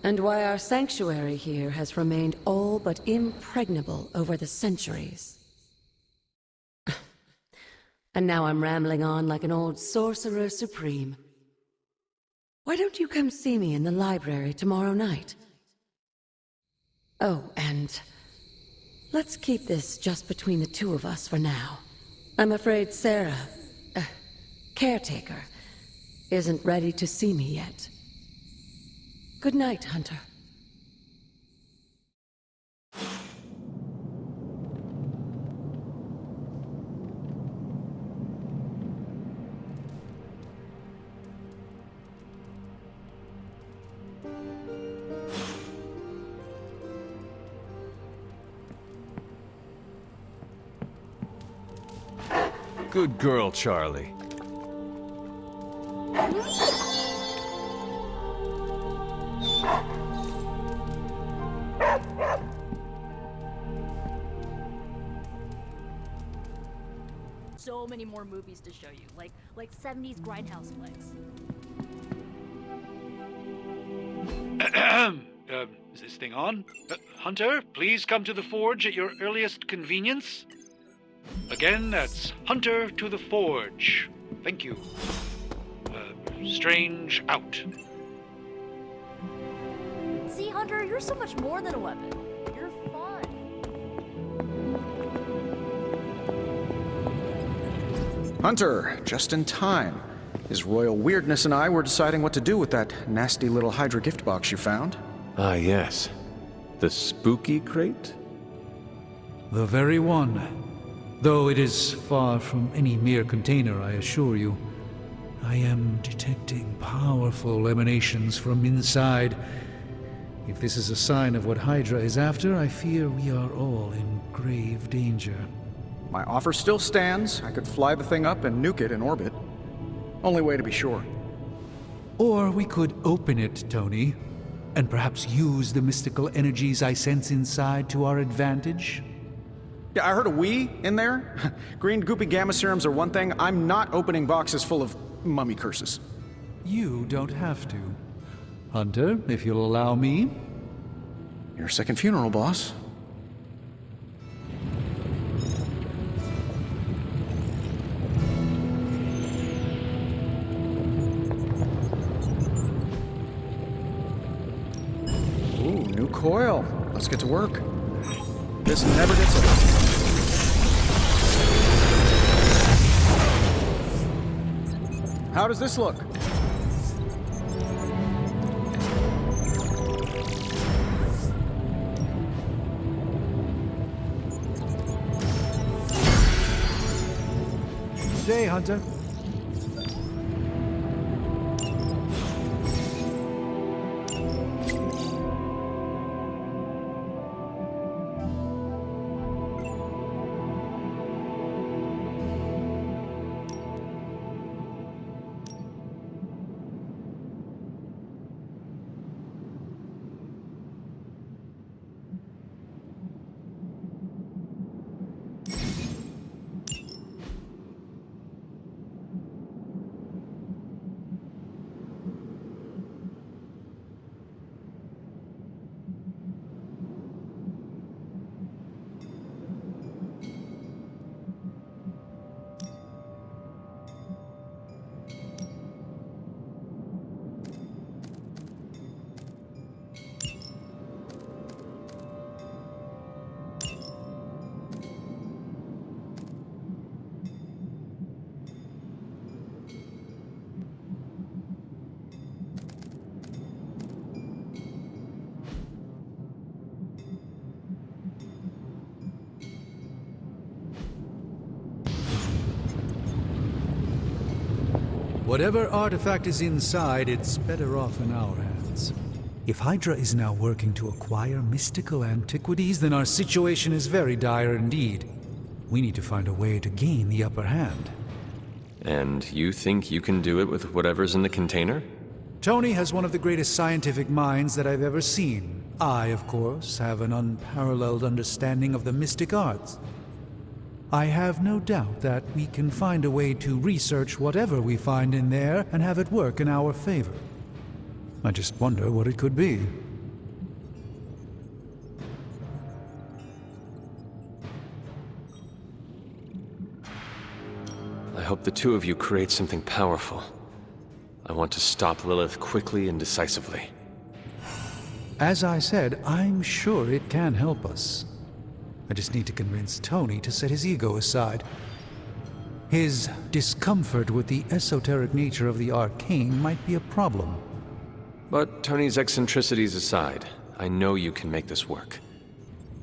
And why our sanctuary here has remained all but impregnable over the centuries. And now I'm rambling on like an old sorcerer supreme. Why don't you come see me in the library tomorrow night? Oh, and let's keep this just between the two of us for now. I'm afraid Sarah, Caretaker, isn't ready to see me yet. Good night, Hunter. Good girl, Charlie. So many more movies to show you, like 70s grindhouse flicks. Is this thing on? Hunter, please come to the forge at your earliest convenience. Again, that's Hunter to the forge. Thank you. Strange out. See, Hunter, you're so much more than a weapon. You're fun. Hunter, just in time. His royal weirdness and I were deciding what to do with that nasty little Hydra gift box you found. Ah, yes. The spooky crate? The very one. Though it is far from any mere container, I assure you. I am detecting powerful emanations from inside. If this is a sign of what Hydra is after, I fear we are all in grave danger. My offer still stands. I could fly the thing up and nuke it in orbit. Only way to be sure. Or we could open it, Tony, and perhaps use the mystical energies I sense inside to our advantage. Yeah, I heard a we in there. Green goopy gamma serums are one thing. I'm not opening boxes full of mummy curses. You don't have to. Hunter, if you'll allow me. Your second funeral, boss. Ooh, new coil. Let's get to work. This never gets old. How does this look? Day, Hunter. Whatever artifact is inside, it's better off in our hands. If Hydra is now working to acquire mystical antiquities, then our situation is very dire indeed. We need to find a way to gain the upper hand. And you think you can do it with whatever's in the container? Tony has one of the greatest scientific minds that I've ever seen. I, of course, have an unparalleled understanding of the mystic arts. I have no doubt that we can find a way to research whatever we find in there and have it work in our favor. I just wonder what it could be. I hope the two of you create something powerful. I want to stop Lilith quickly and decisively. As I said, I'm sure it can help us. I just need to convince Tony to set his ego aside. His discomfort with the esoteric nature of the arcane might be a problem. But Tony's eccentricities aside, I know you can make this work.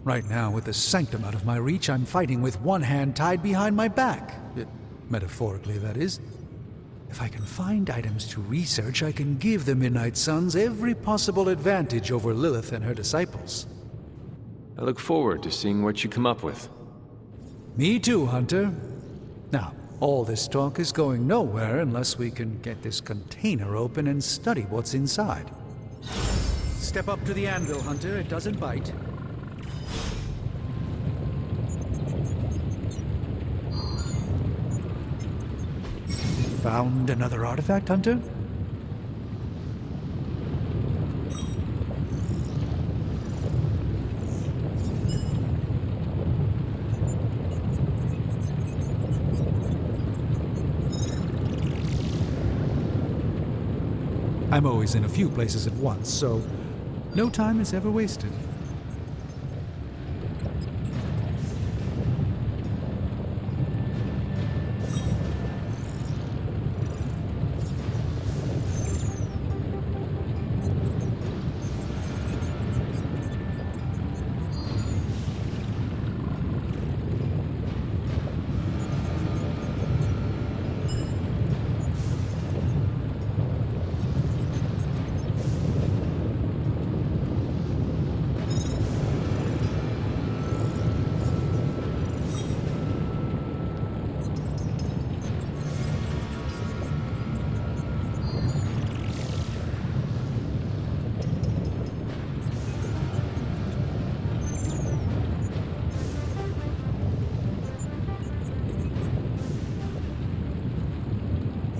Right now, with the sanctum out of my reach, I'm fighting with one hand tied behind my back. Metaphorically, that is. If I can find items to research, I can give the Midnight Suns every possible advantage over Lilith and her disciples. I look forward to seeing what you come up with. Me too, Hunter. Now, all this talk is going nowhere unless we can get this container open and study what's inside. Step up to the anvil, Hunter. It doesn't bite. Found another artifact, Hunter? I'm always in a few places at once, so no time is ever wasted.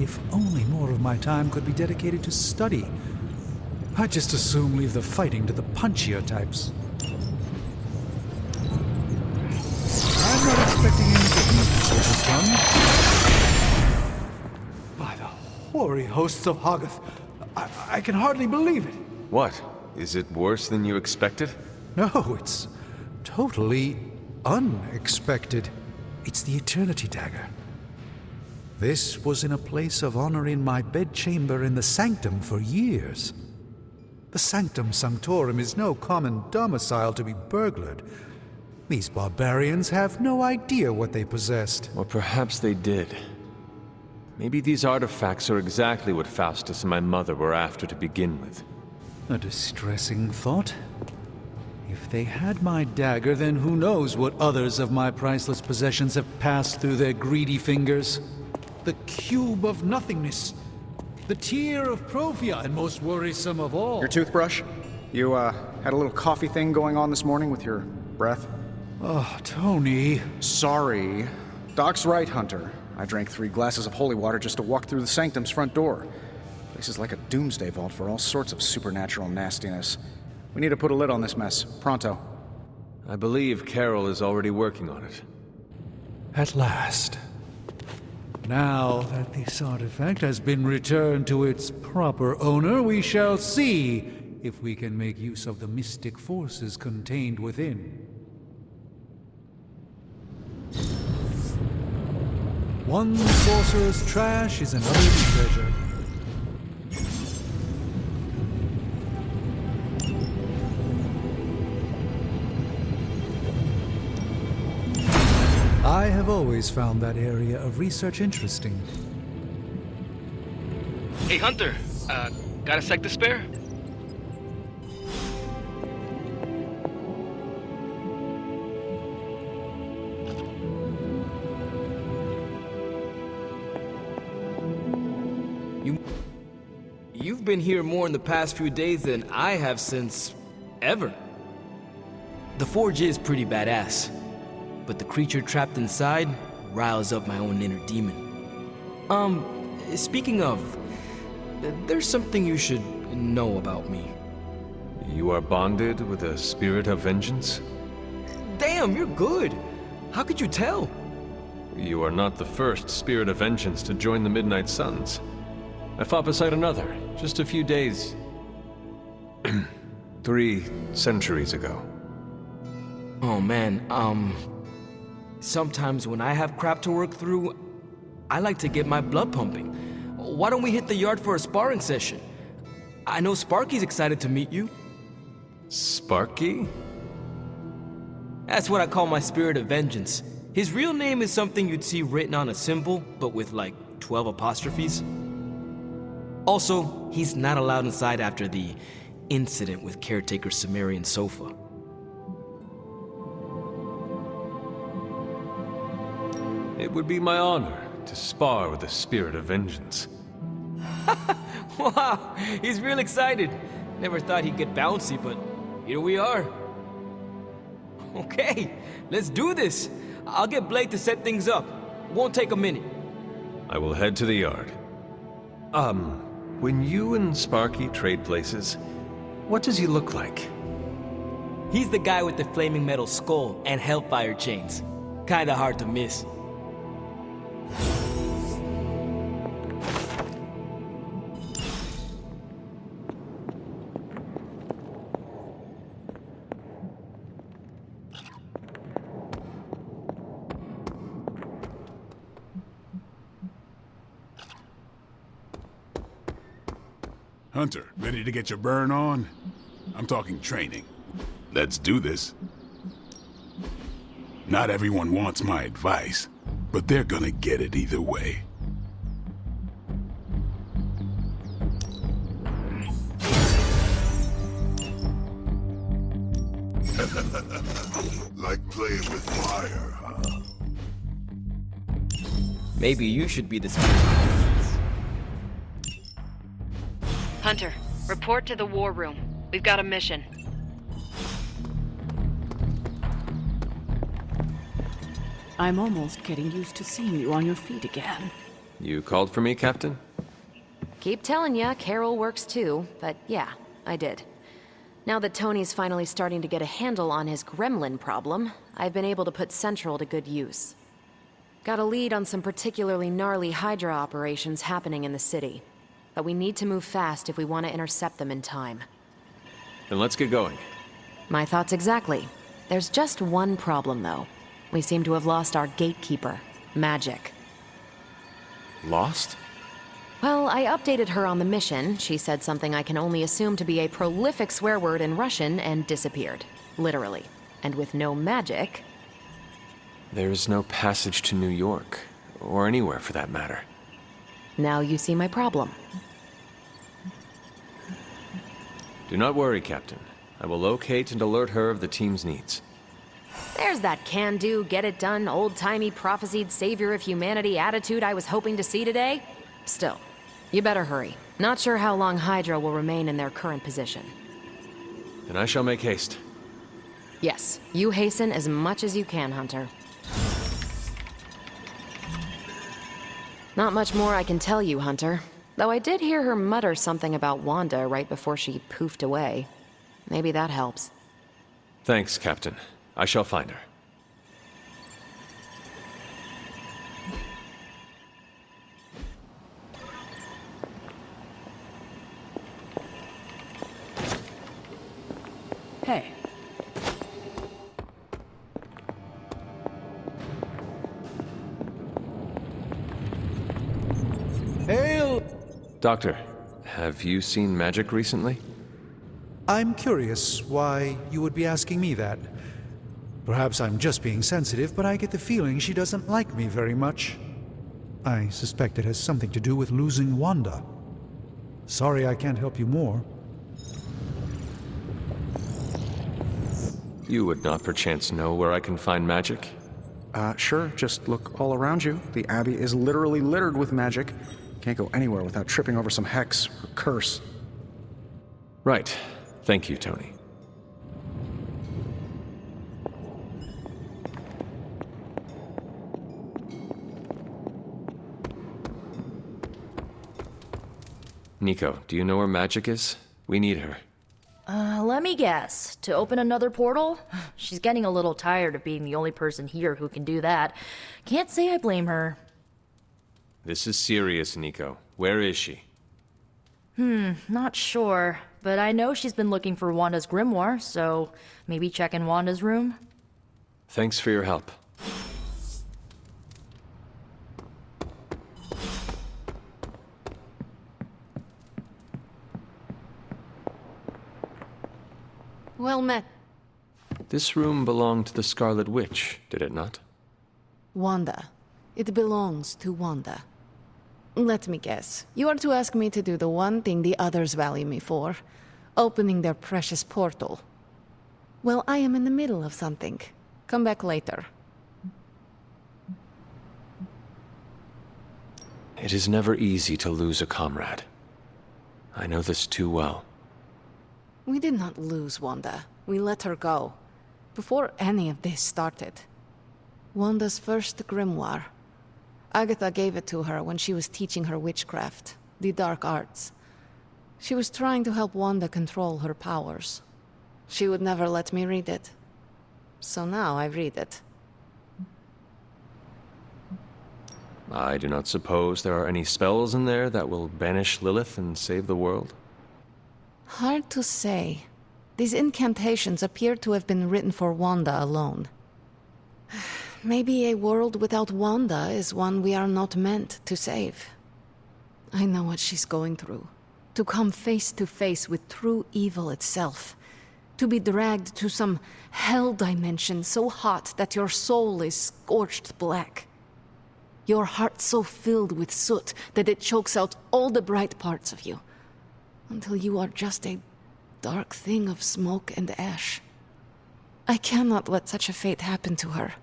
If only more of my time could be dedicated to study. I'd just as soon leave the fighting to the punchier types. I'm not expecting anything this one. By the hoary hosts of Hoggoth, I can hardly believe it. What? Is it worse than you expected? No, it's totally unexpected. It's the Eternity Dagger. This was in a place of honor in my bedchamber in the Sanctum for years. The Sanctum Sanctorum is no common domicile to be burglared. These barbarians have no idea what they possessed. Or perhaps they did. Maybe these artifacts are exactly what Faustus and my mother were after to begin with. A distressing thought. If they had my dagger, then who knows what others of my priceless possessions have passed through their greedy fingers. The cube of nothingness. The tear of Profia, and most worrisome of all. Your toothbrush? You, had a little coffee thing going on this morning with your breath? Oh, Tony. Sorry. Doc's right, Hunter. I drank 3 glasses of holy water just to walk through the Sanctum's front door. This is like a doomsday vault for all sorts of supernatural nastiness. We need to put a lid on this mess. Pronto. I believe Carol is already working on it. At last. Now that this artifact has been returned to its proper owner, we shall see if we can make use of the mystic forces contained within. One sorcerer's trash is another's treasure. I have always found that area of research interesting. Hey, Hunter. Got a sec to spare? You've been here more in the past few days than I have since ever. The forge is pretty badass, but the creature trapped inside riles up my own inner demon. Speaking of, there's something you should know about me. You are bonded with a spirit of vengeance? Damn, you're good. How could you tell? You are not the first spirit of vengeance to join the Midnight Suns. I fought beside another, just a few days... 3 centuries ago. Oh man, sometimes when I have crap to work through, I like to get my blood pumping. Why don't we hit the yard for a sparring session? I know Sparky's excited to meet you. Sparky? That's what I call my spirit of vengeance. His real name is something you'd see written on a symbol, but with like 12 apostrophes. Also, he's not allowed inside after the incident with caretaker Sumerian sofa. It would be my honor to spar with the spirit of vengeance. Wow, he's real excited. Never thought he'd get bouncy, but here we are. Okay, let's do this. I'll get Blake to set things up. Won't take a minute. I will head to the yard. When you and Sparky trade places, what does he look like? He's the guy with the flaming metal skull and hellfire chains. Kinda hard to miss. Hunter, ready to get your burn on? I'm talking training. Let's do this. Not everyone wants my advice, but they're gonna get it either way. Like playing with fire, huh? Maybe you should be the spirit. Hunter, report to the war room. We've got a mission. I'm almost getting used to seeing you on your feet again. You called for me, Captain? Keep telling ya, Carol works too, but yeah, I did. Now that Tony's finally starting to get a handle on his gremlin problem, I've been able to put Central to good use. Got a lead on some particularly gnarly Hydra operations happening in the city. But we need to move fast if we want to intercept them in time. Then let's get going. My thoughts exactly. There's just one problem, though. We seem to have lost our gatekeeper, Magic. Lost? Well, I updated her on the mission. She said something I can only assume to be a prolific swear word in Russian and disappeared. Literally. And with no magic... There's no passage to New York, or anywhere for that matter. Now you see my problem. Do not worry, Captain. I will locate and alert her of the team's needs. There's that can-do, get-it-done, old-timey prophesied savior of humanity attitude I was hoping to see today. Still, you better hurry. Not sure how long Hydra will remain in their current position. Then I shall make haste. Yes, you hasten as much as you can, Hunter. Not much more I can tell you, Hunter. Though I did hear her mutter something about Wanda right before she poofed away. Maybe that helps. Thanks, Captain. I shall find her. Hey. Hail! Doctor, have you seen Magic recently? I'm curious why you would be asking me that. Perhaps I'm just being sensitive, but I get the feeling she doesn't like me very much. I suspect it has something to do with losing Wanda. Sorry I can't help you more. You would not perchance know where I can find Magic? Sure, just look all around you. The Abbey is literally littered with magic. Can't go anywhere without tripping over some hex or curse. Right. Thank you, Tony. Nico, do you know where Magic is? We need her. Let me guess. To open another portal? She's getting a little tired of being the only person here who can do that. Can't say I blame her. This is serious, Nico. Where is she? Not sure. But I know she's been looking for Wanda's grimoire, so maybe check in Wanda's room? Thanks for your help. Well met. This room belonged to the Scarlet Witch, did it not? Wanda. It belongs to Wanda. Let me guess. You are to ask me to do the one thing the others value me for. Opening their precious portal. Well, I am in the middle of something. Come back later. It is never easy to lose a comrade. I know this too well. We did not lose Wanda. We let her go. Before any of this started. Wanda's first grimoire. Agatha gave it to her when she was teaching her witchcraft, the dark arts. She was trying to help Wanda control her powers. She would never let me read it. So now I read it. I do not suppose there are any spells in there that will banish Lilith and save the world? Hard to say. These incantations appear to have been written for Wanda alone. Maybe a world without Wanda is one we are not meant to save. I know what she's going through. To come face to face with true evil itself. To be dragged to some hell dimension so hot that your soul is scorched black. Your heart so filled with soot that it chokes out all the bright parts of you. Until you are just a dark thing of smoke and ash. I cannot let such a fate happen to her.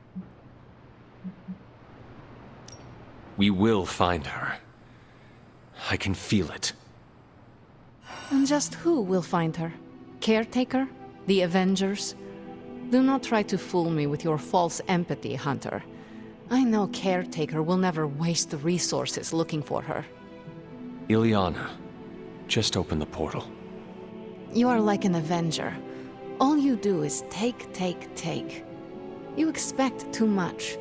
We will find her. I can feel it. And just who will find her? Caretaker? The Avengers? Do not try to fool me with your false empathy, Hunter. I know Caretaker will never waste the resources looking for her. Ileana, just open the portal. You are like an Avenger. All you do is take, take, take. You expect too much.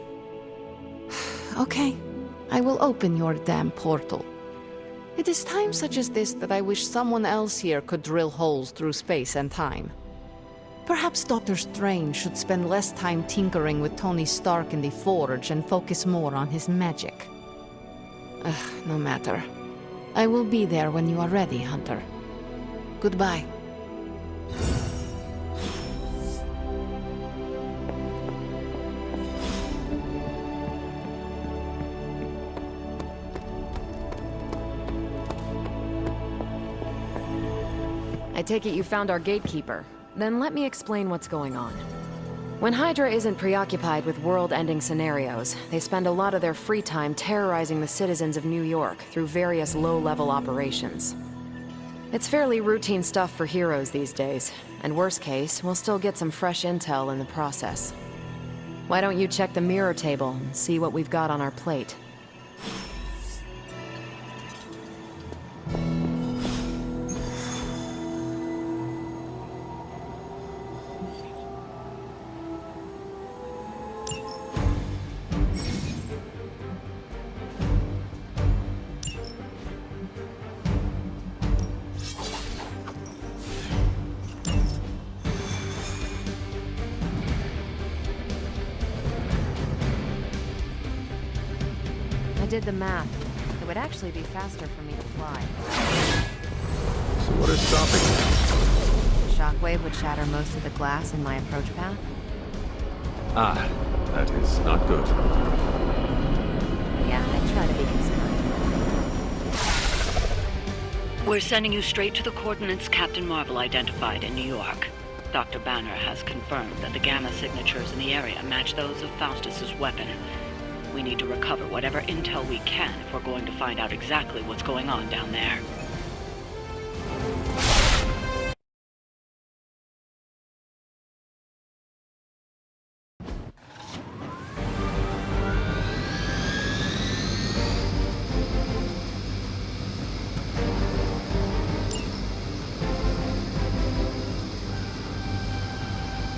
Okay, I will open your damn portal. It is times such as this that I wish someone else here could drill holes through space and time. Perhaps Doctor Strange should spend less time tinkering with Tony Stark in the Forge and focus more on his magic. No matter. I will be there when you are ready, Hunter. Goodbye. I take it you found our gatekeeper. Then let me explain what's going on. When Hydra isn't preoccupied with world-ending scenarios, they spend a lot of their free time terrorizing the citizens of New York through various low-level operations. It's fairly routine stuff for heroes these days, and worst case, we'll still get some fresh intel in the process. Why don't you check the mirror table and see what we've got on our plate? I did the math. It would actually be faster for me to fly. So what is stopping you? The shockwave would shatter most of the glass in my approach path. Ah, that is not good. Yeah, I try to be considerate. We're sending you straight to the coordinates Captain Marvel identified in New York. Dr. Banner has confirmed that the gamma signatures in the area match those of Faustus's weapon. We need to recover whatever intel we can if we're going to find out exactly what's going on down there.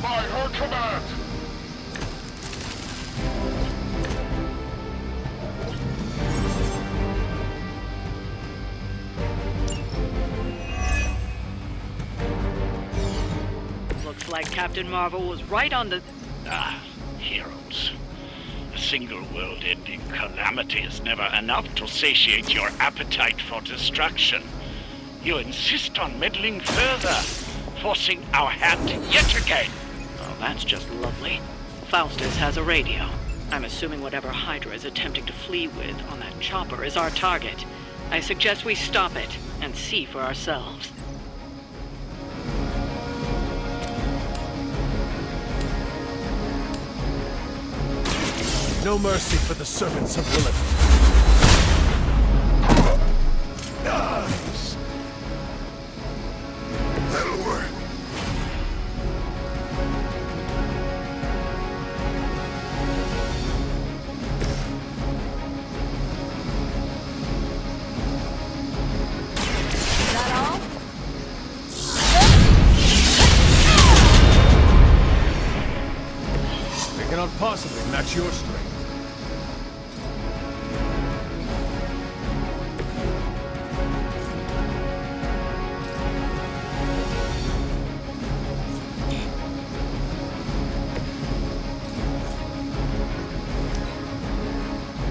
By her command! Looks like Captain Marvel was right on the... Heroes. A single world-ending calamity is never enough to satiate your appetite for destruction. You insist on meddling further, forcing our hand yet again. Oh, that's just lovely. Faustus has a radio. I'm assuming whatever Hydra is attempting to flee with on that chopper is our target. I suggest we stop it and see for ourselves. No mercy for the servants of Lilith. Nice! That'll work. Is that all? They cannot possibly match your strength.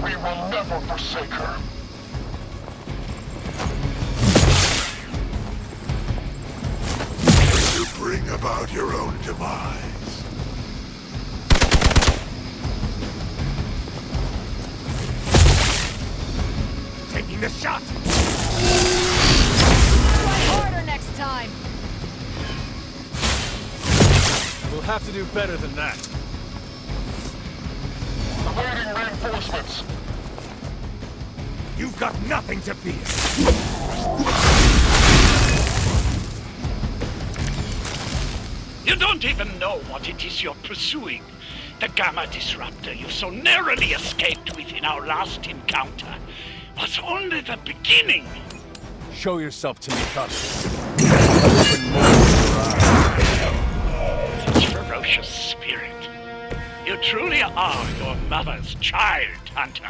We will never forsake her. You bring about your own demise. Taking the shot! Try harder next time! We'll have to do better than that. Awaiting reinforcements. You've got nothing to fear. You don't even know what it is you're pursuing. The Gamma Disruptor you so narrowly escaped with in our last encounter was only the beginning. Show yourself to me, Faustus. Such ferocious spirit. You truly are your mother's child, Hunter.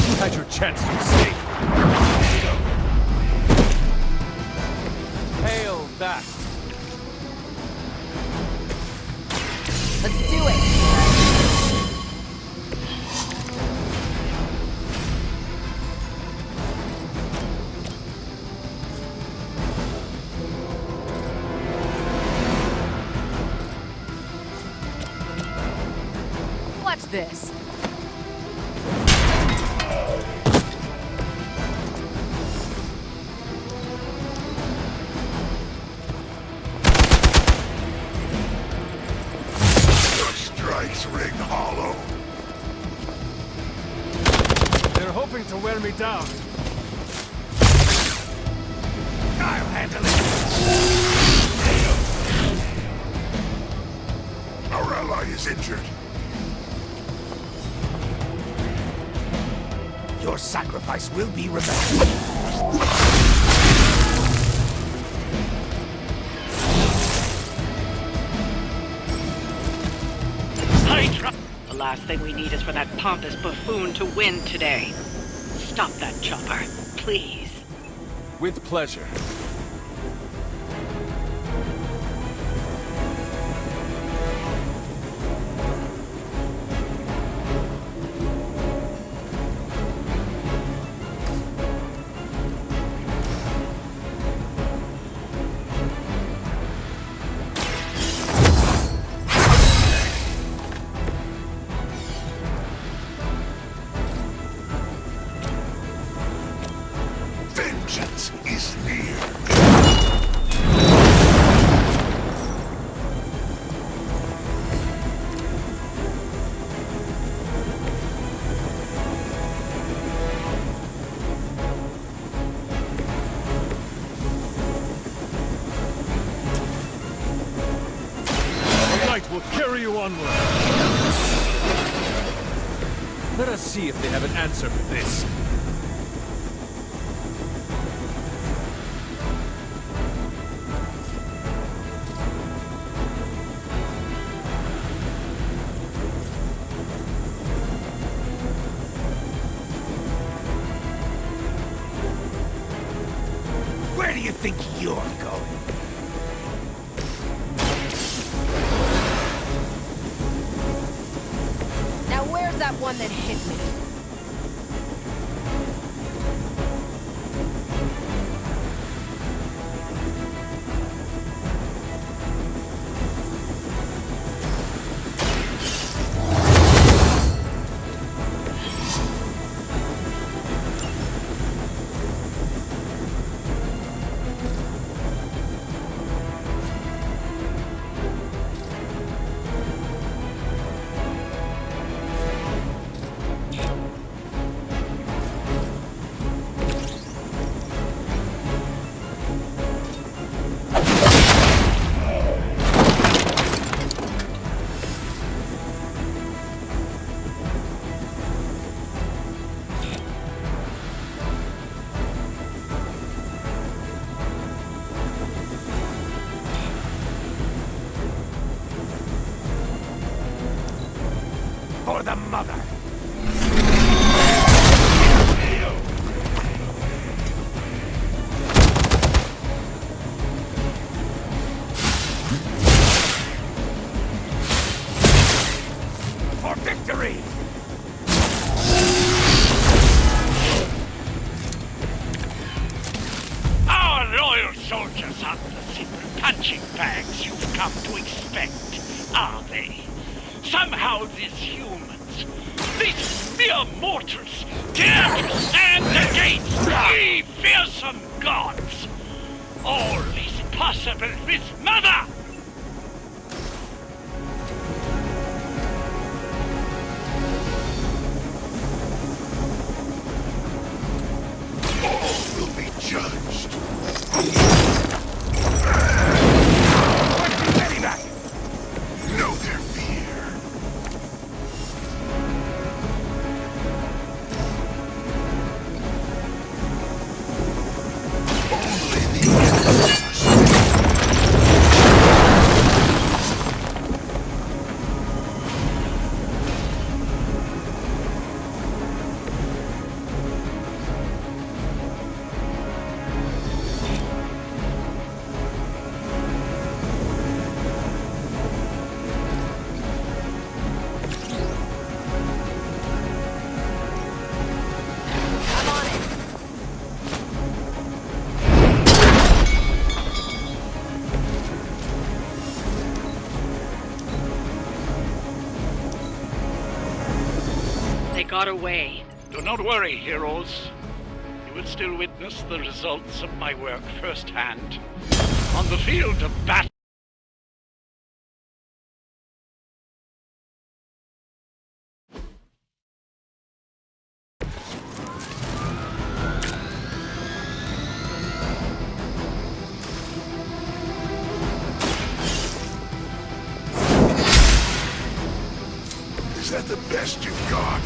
You had your chance to escape. Hail that. Let's do it! Watch this. Strikes ring hollow. They're hoping to wear me down. I'll handle it. Our ally is injured. Your sacrifice will be remembered. Hydra! The last thing we need is for that pompous buffoon to win today. Stop that chopper, please. With pleasure. Vengeance is near. The light will carry you onward. Let us see if they have an answer for this. Where do you think you're going? Now where's that one that hit me? For the mother! For victory! Our loyal soldiers aren't the simple punching bags you've come to expect, are they? Somehow these humans, these mere mortals, dare to stand against we fearsome gods! All is possible with Mother! got away. Do not worry, heroes. You will still witness the results of my work firsthand. On the field of battle. Is that the best you've got?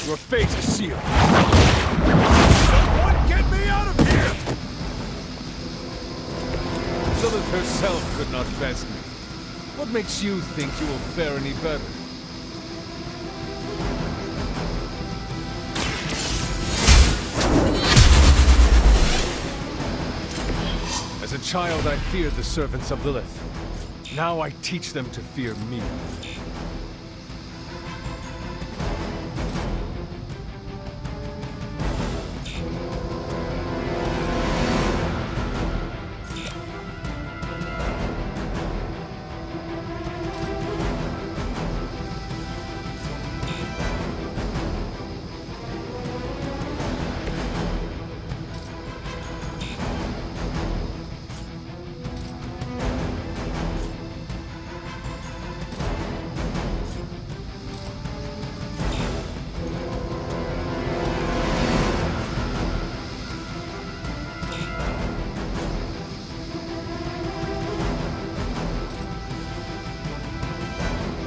Your fate is sealed. Someone get me out of here! Lilith herself could not best me. What makes you think you will fare any better? As a child, I feared the servants of Lilith. Now I teach them to fear me.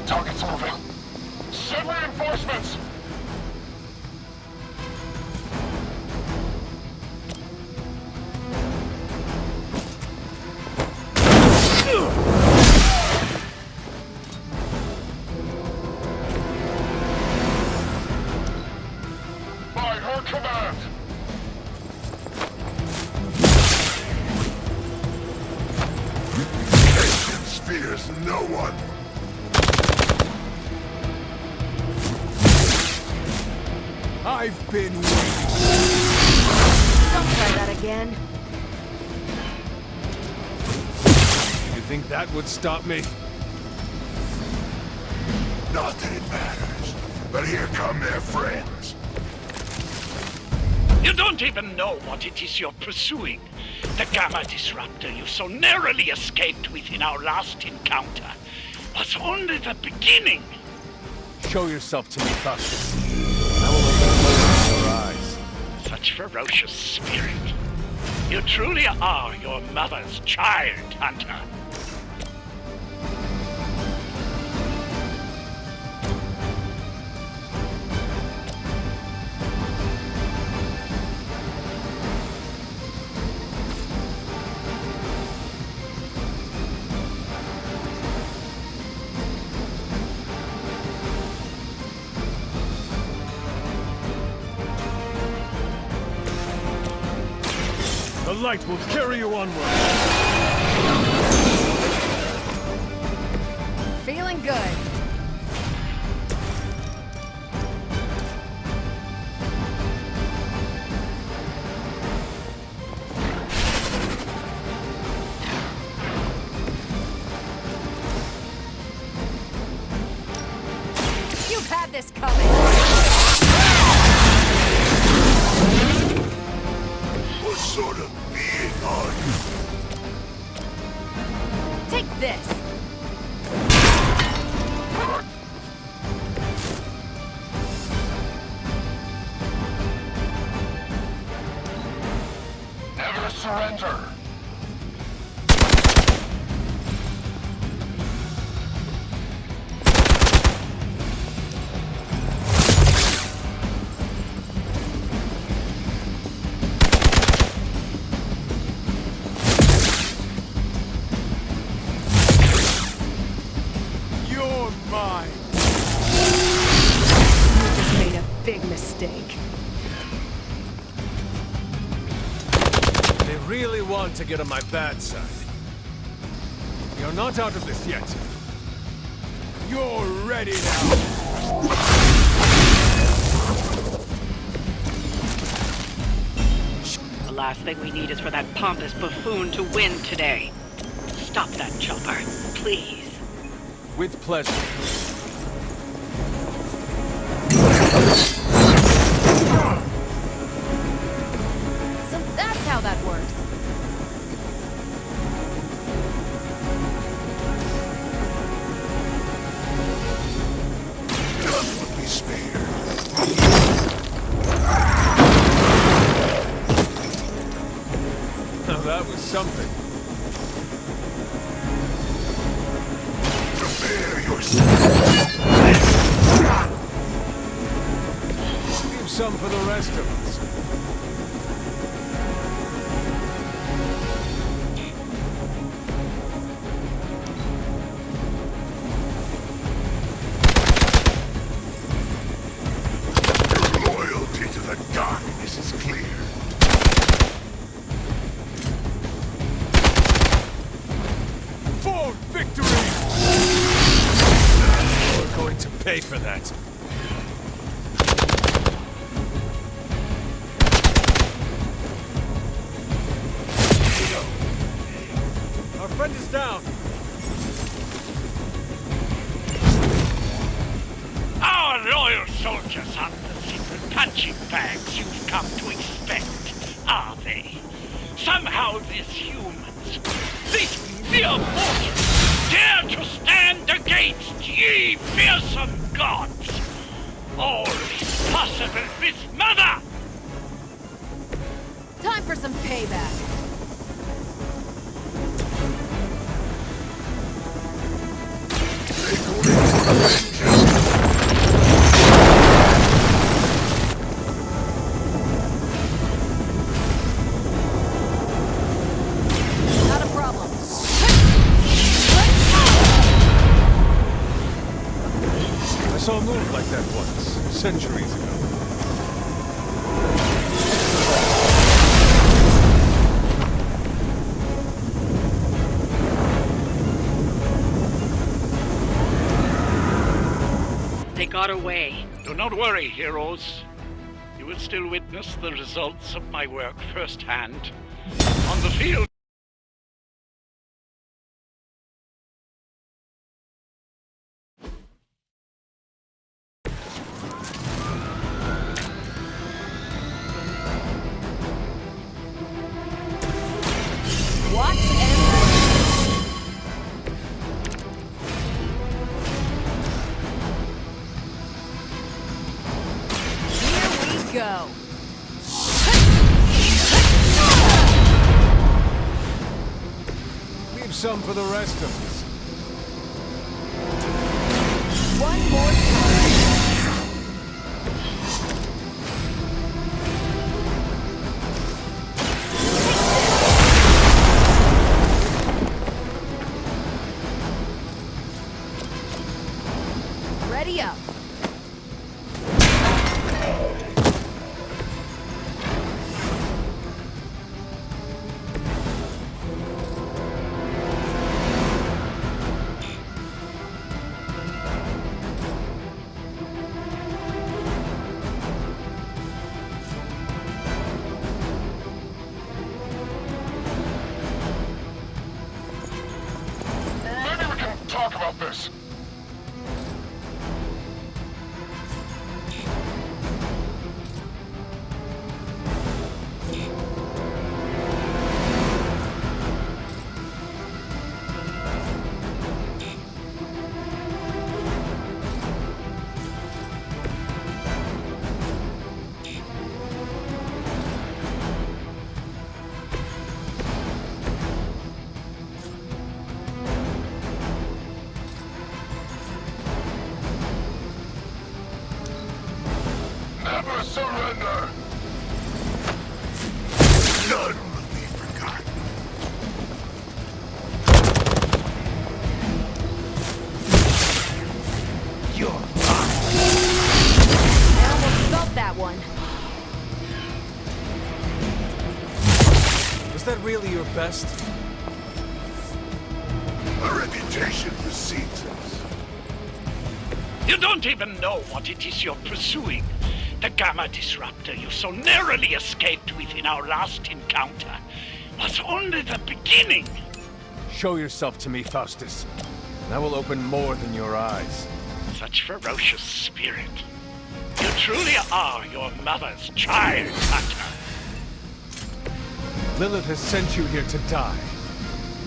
Target's moving. Send reinforcements! By her command! Patience fears no one! I've been waiting. Don't try that again. You think that would stop me? Not that it matters, but here come their friends. You don't even know what it is you're pursuing. The Gamma Disruptor you so narrowly escaped within our last encounter was only the beginning. Show yourself to me, Faustus. I will open your eyes. Such ferocious spirit. You truly are your mother's child, Hunter. The light will carry you onward. Feeling good. You've had this coming. What sort of being are you? Take this. Never surrender. You're mine. You just made a big mistake. They really want to get on my bad side. You're not out of this yet. You're ready now. The last thing we need is for that pompous buffoon to win today. Stop that chopper, please. With pleasure. So that's how that works. None would be spared. Now that was something. Prepare yourself. Leave some for the rest of us. Your loyalty to the darkness is clear. For victory! We're going to pay for that. Our friend is down. Our loyal soldiers aren't the secret punching bags you've come to expect, are they? Somehow these humans, these mere mortals, dare to stand against ye fearsome gods! All is possible with Mother! Time for some payback. Not a problem. I saw a move like that once, centuries ago. They got away. Do not worry, heroes. You will still witness the results of my work firsthand. On the field. Watch and here we go. Leave some for the rest of us. One more time. Ready up. Maybe we can talk about this. Never surrender! None will be forgotten. You're I almost felt that one. Was that really your best? a reputation precedes us. You don't even know what it is you're pursuing. The Gamma Disruptor you so narrowly escaped with in our last encounter was only the beginning. Show yourself to me, Faustus, and I will open more than your eyes. Such ferocious spirit. You truly are your mother's child, Hunter. Lilith has sent you here to die.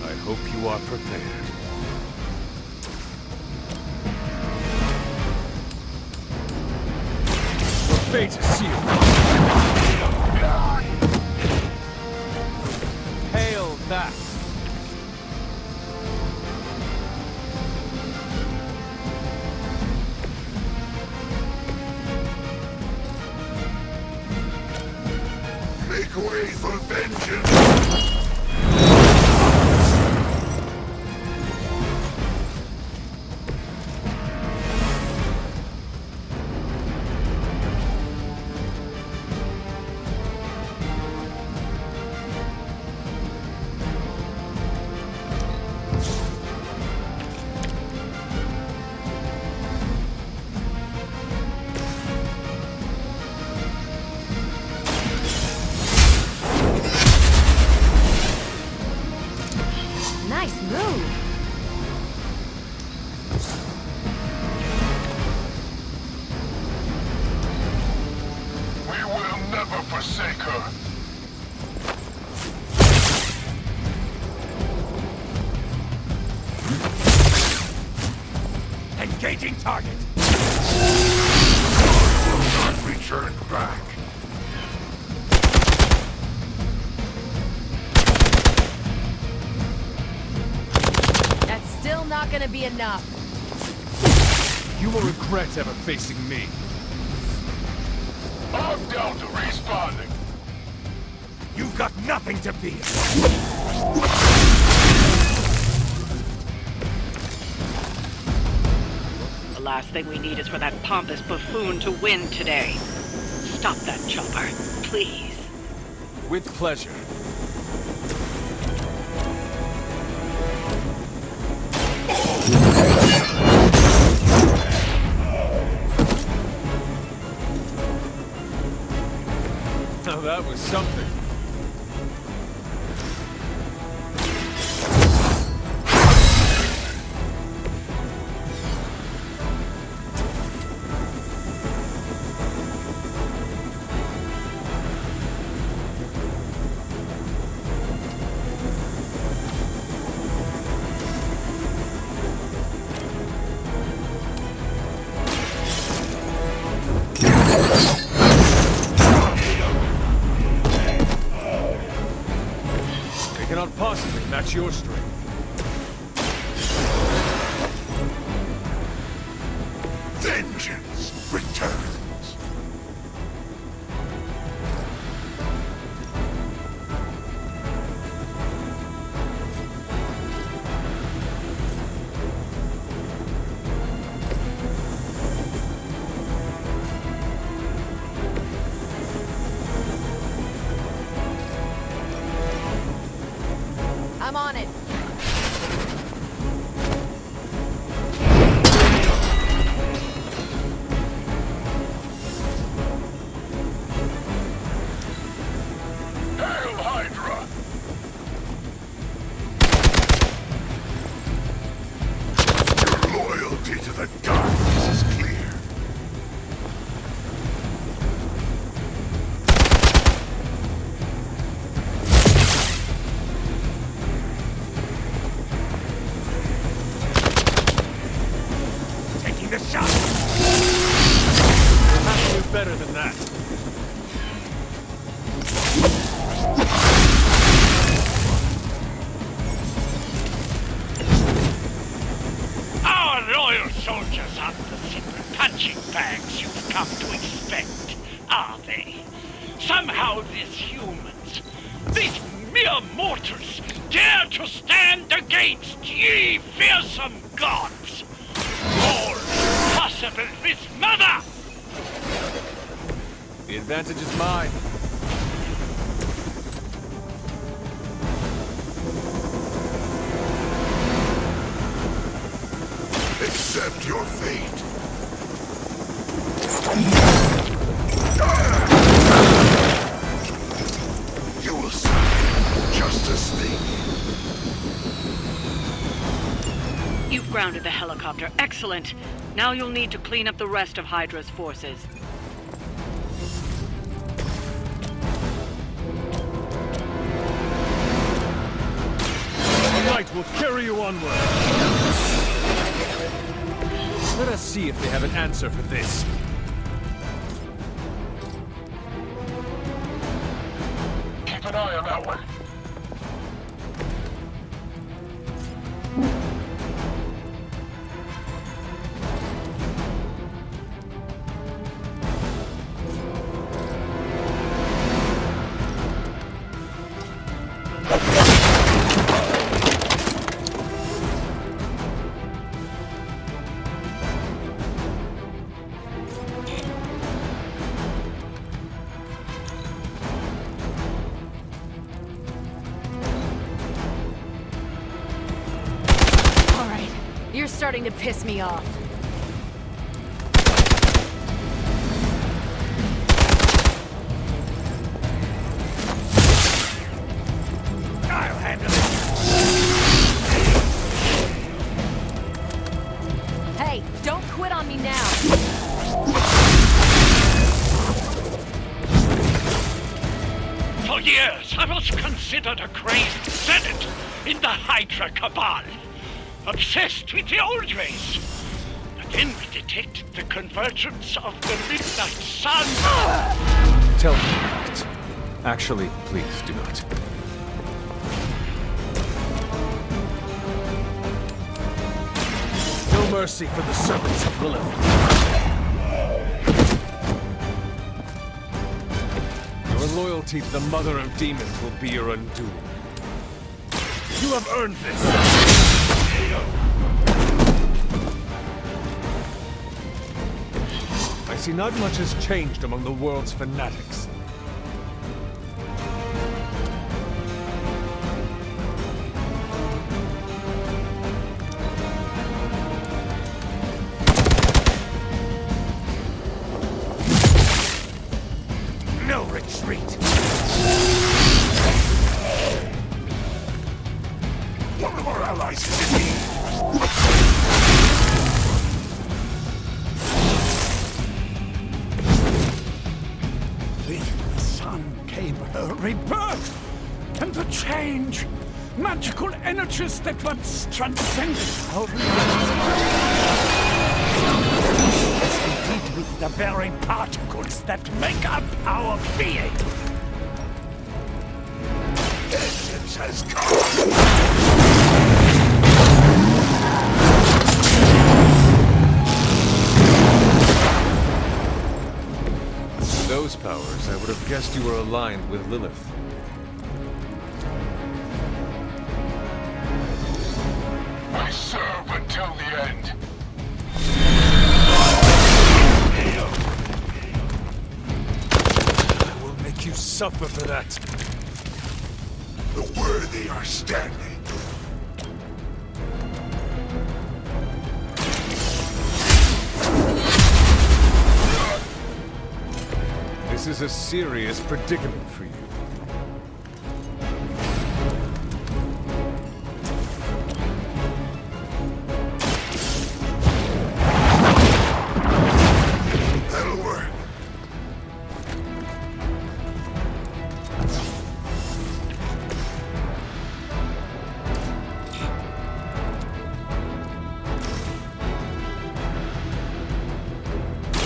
I hope you are prepared. Your fate is sealed. Hail that! Make way for vengeance! Nice move. We will never forsake her. Engaging target! Will not return back. That's still not gonna be enough. You will regret ever facing me. I'm down to responding. You've got nothing to fear. The last thing we need is for that pompous buffoon to win today. Stop that chopper, please. With pleasure. Now that was something. They cannot possibly match your strength. Vengeance returns. I'm on it. Hail Hydra! Your loyalty to the darkness is clear. Taking the shot! You'll have to do better than that. Our loyal soldiers aren't the secret punching bags you've come to expect, are they? Somehow these humans, these mere mortals, dare to stand against ye fearsome gods! All possible this mother! The advantage is mine. Accept your fate. You will see justice thing. grounded the helicopter. Excellent. Now you'll need to clean up the rest of Hydra's forces. The light will carry you onward. Let us see if they have an answer for this. Keep an eye on that one. You're starting to piss me off. I'll handle it. Hey, don't quit on me now. For years, I was considered a crazed zealot in the Hydra cabal. Obsessed with the old race. But then we detected the convergence of the midnight sun. Tell me about it. Actually, please do not. No mercy for the servants of Lilith. Your loyalty to the Mother of Demons will be your undoing. You have earned this. I see not much has changed among the world's fanatics. No retreat! One of our allies is in need. The sun came her rebirth and the change. Magical energies that once transcended our reality. Indeed with the very particles that make up our being. Vengeance has come. Those powers, I would have guessed you were aligned with Lilith. I serve until the end. I will make you suffer for that. The worthy are standing. This is a serious predicament for you. That'll work.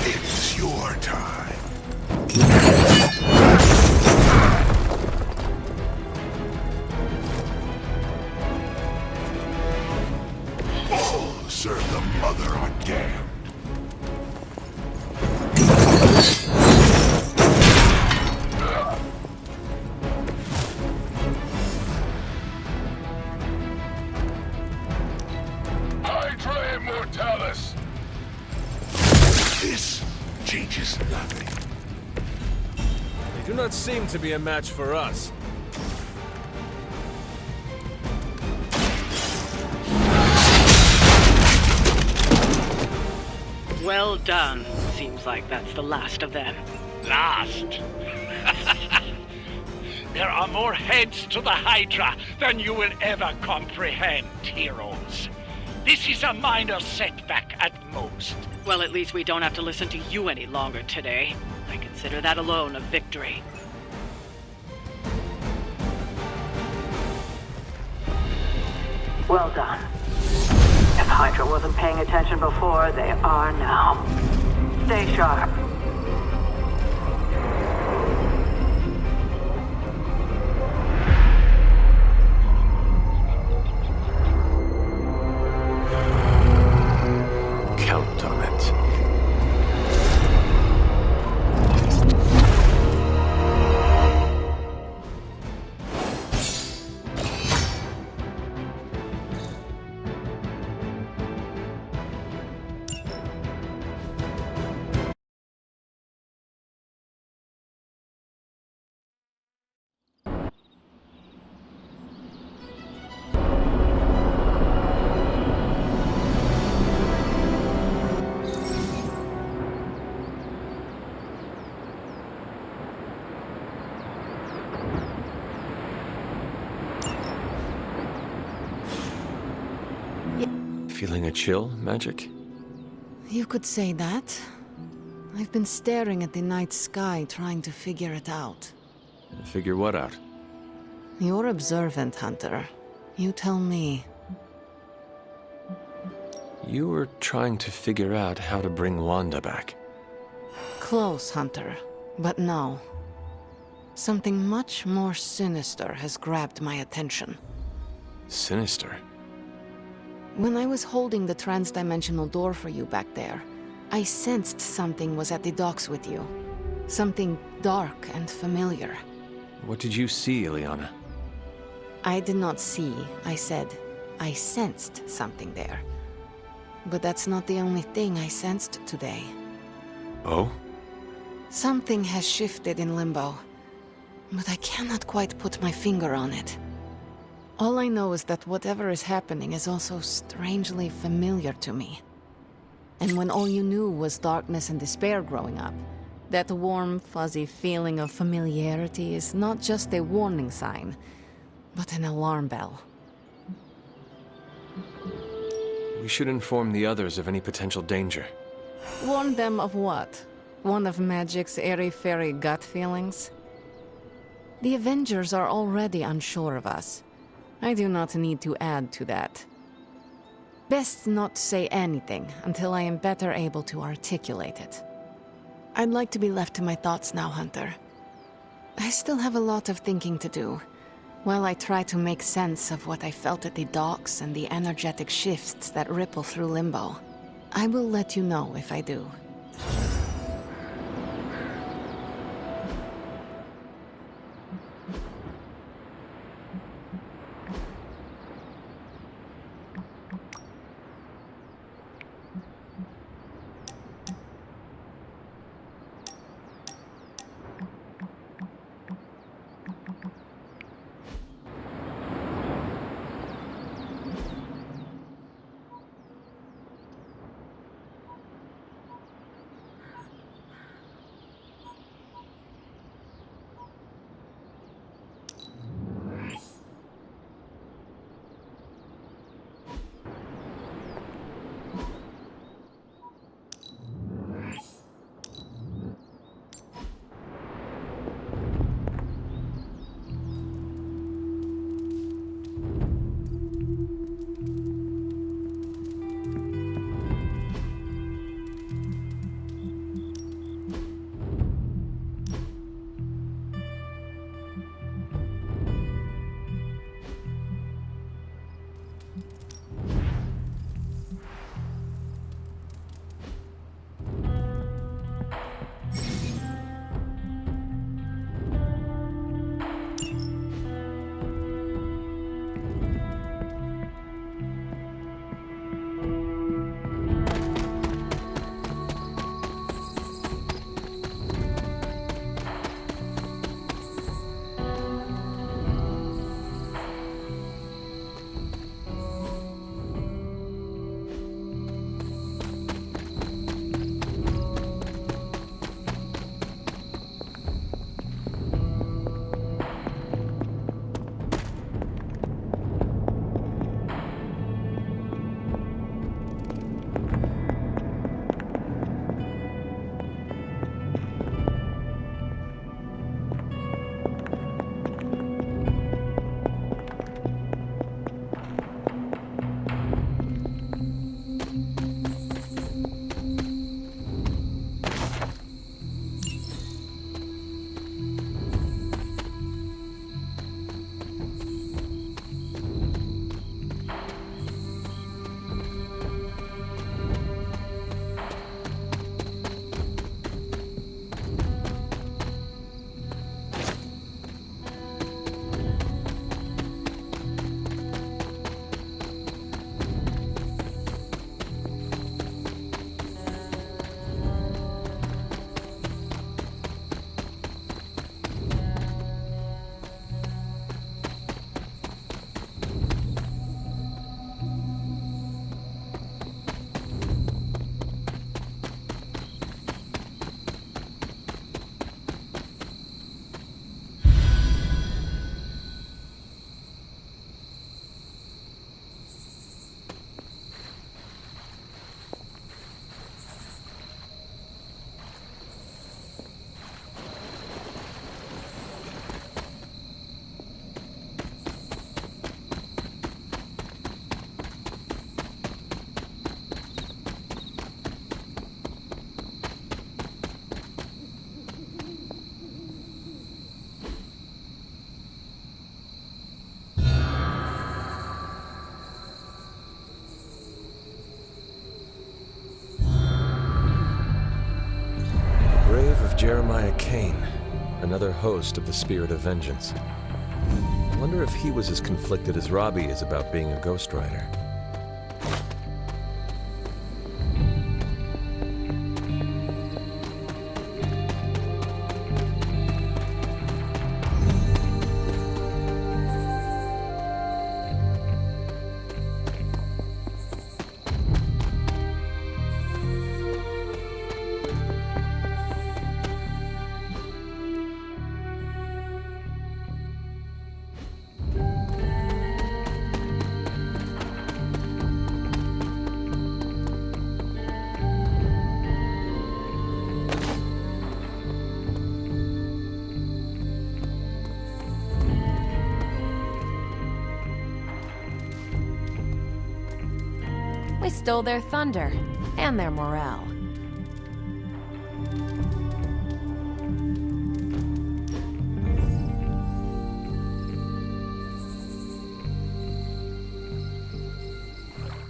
It's your time. All serve the mother are damned. Hydra Immortalis. This changes nothing. They do not seem to be a match for us. Well done. Seems like that's the last of them. Last. There are more heads to the Hydra than you will ever comprehend, heroes. This is a minor setback at most. Well, at least we don't have to listen to you any longer today. I consider that alone a victory. Well done. If Hydra wasn't paying attention before, they are now. Stay sharp. Count on it. Feeling a chill, Magic? You could say that. I've been staring at the night sky trying to figure it out. Figure what out? You're observant, Hunter. You tell me. You were trying to figure out how to bring Wanda back. Close, Hunter. But no. Something much more sinister has grabbed my attention. Sinister? When I was holding the trans-dimensional door for you back there, I sensed something was at the docks with you. Something dark and familiar. What did you see, Ileana? I did not see, I said. I sensed something there. But that's not the only thing I sensed today. Oh? Something has shifted in Limbo, but I cannot quite put my finger on it. All I know is that whatever is happening is also strangely familiar to me. And when all you knew was darkness and despair growing up, that warm, fuzzy feeling of familiarity is not just a warning sign, but an alarm bell. We should inform the others of any potential danger. Warn them of what? One of Magic's airy-fairy gut feelings? The Avengers are already unsure of us. I do not need to add to that. Best not say anything until I am better able to articulate it. I'd like to be left to my thoughts now, Hunter. I still have a lot of thinking to do, while I try to make sense of what I felt at the docks and the energetic shifts that ripple through Limbo. I will let you know if I do. Cain, another host of the Spirit of Vengeance. I wonder if he was as conflicted as Robbie is about being a Ghost Rider. We stole their thunder, and their morale.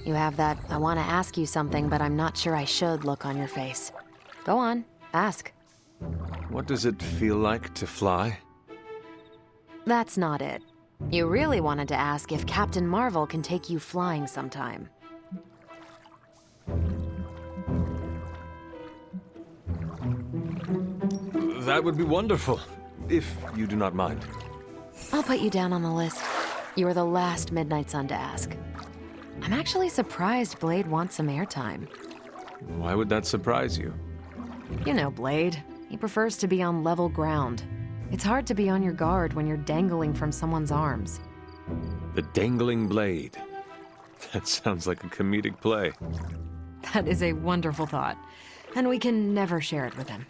You have that I want to ask you something, but I'm not sure I should look on your face. Go on, ask. What does it feel like to fly? That's not it. You really wanted to ask if Captain Marvel can take you flying sometime. That would be wonderful, if you do not mind. I'll put you down on the list. You were the last Midnight Sun to ask. I'm actually surprised Blade wants some airtime. Why would that surprise you? You know Blade. He prefers to be on level ground. It's hard to be on your guard when you're dangling from someone's arms. The Dangling Blade. That sounds like a comedic play. That is a wonderful thought, and we can never share it with him.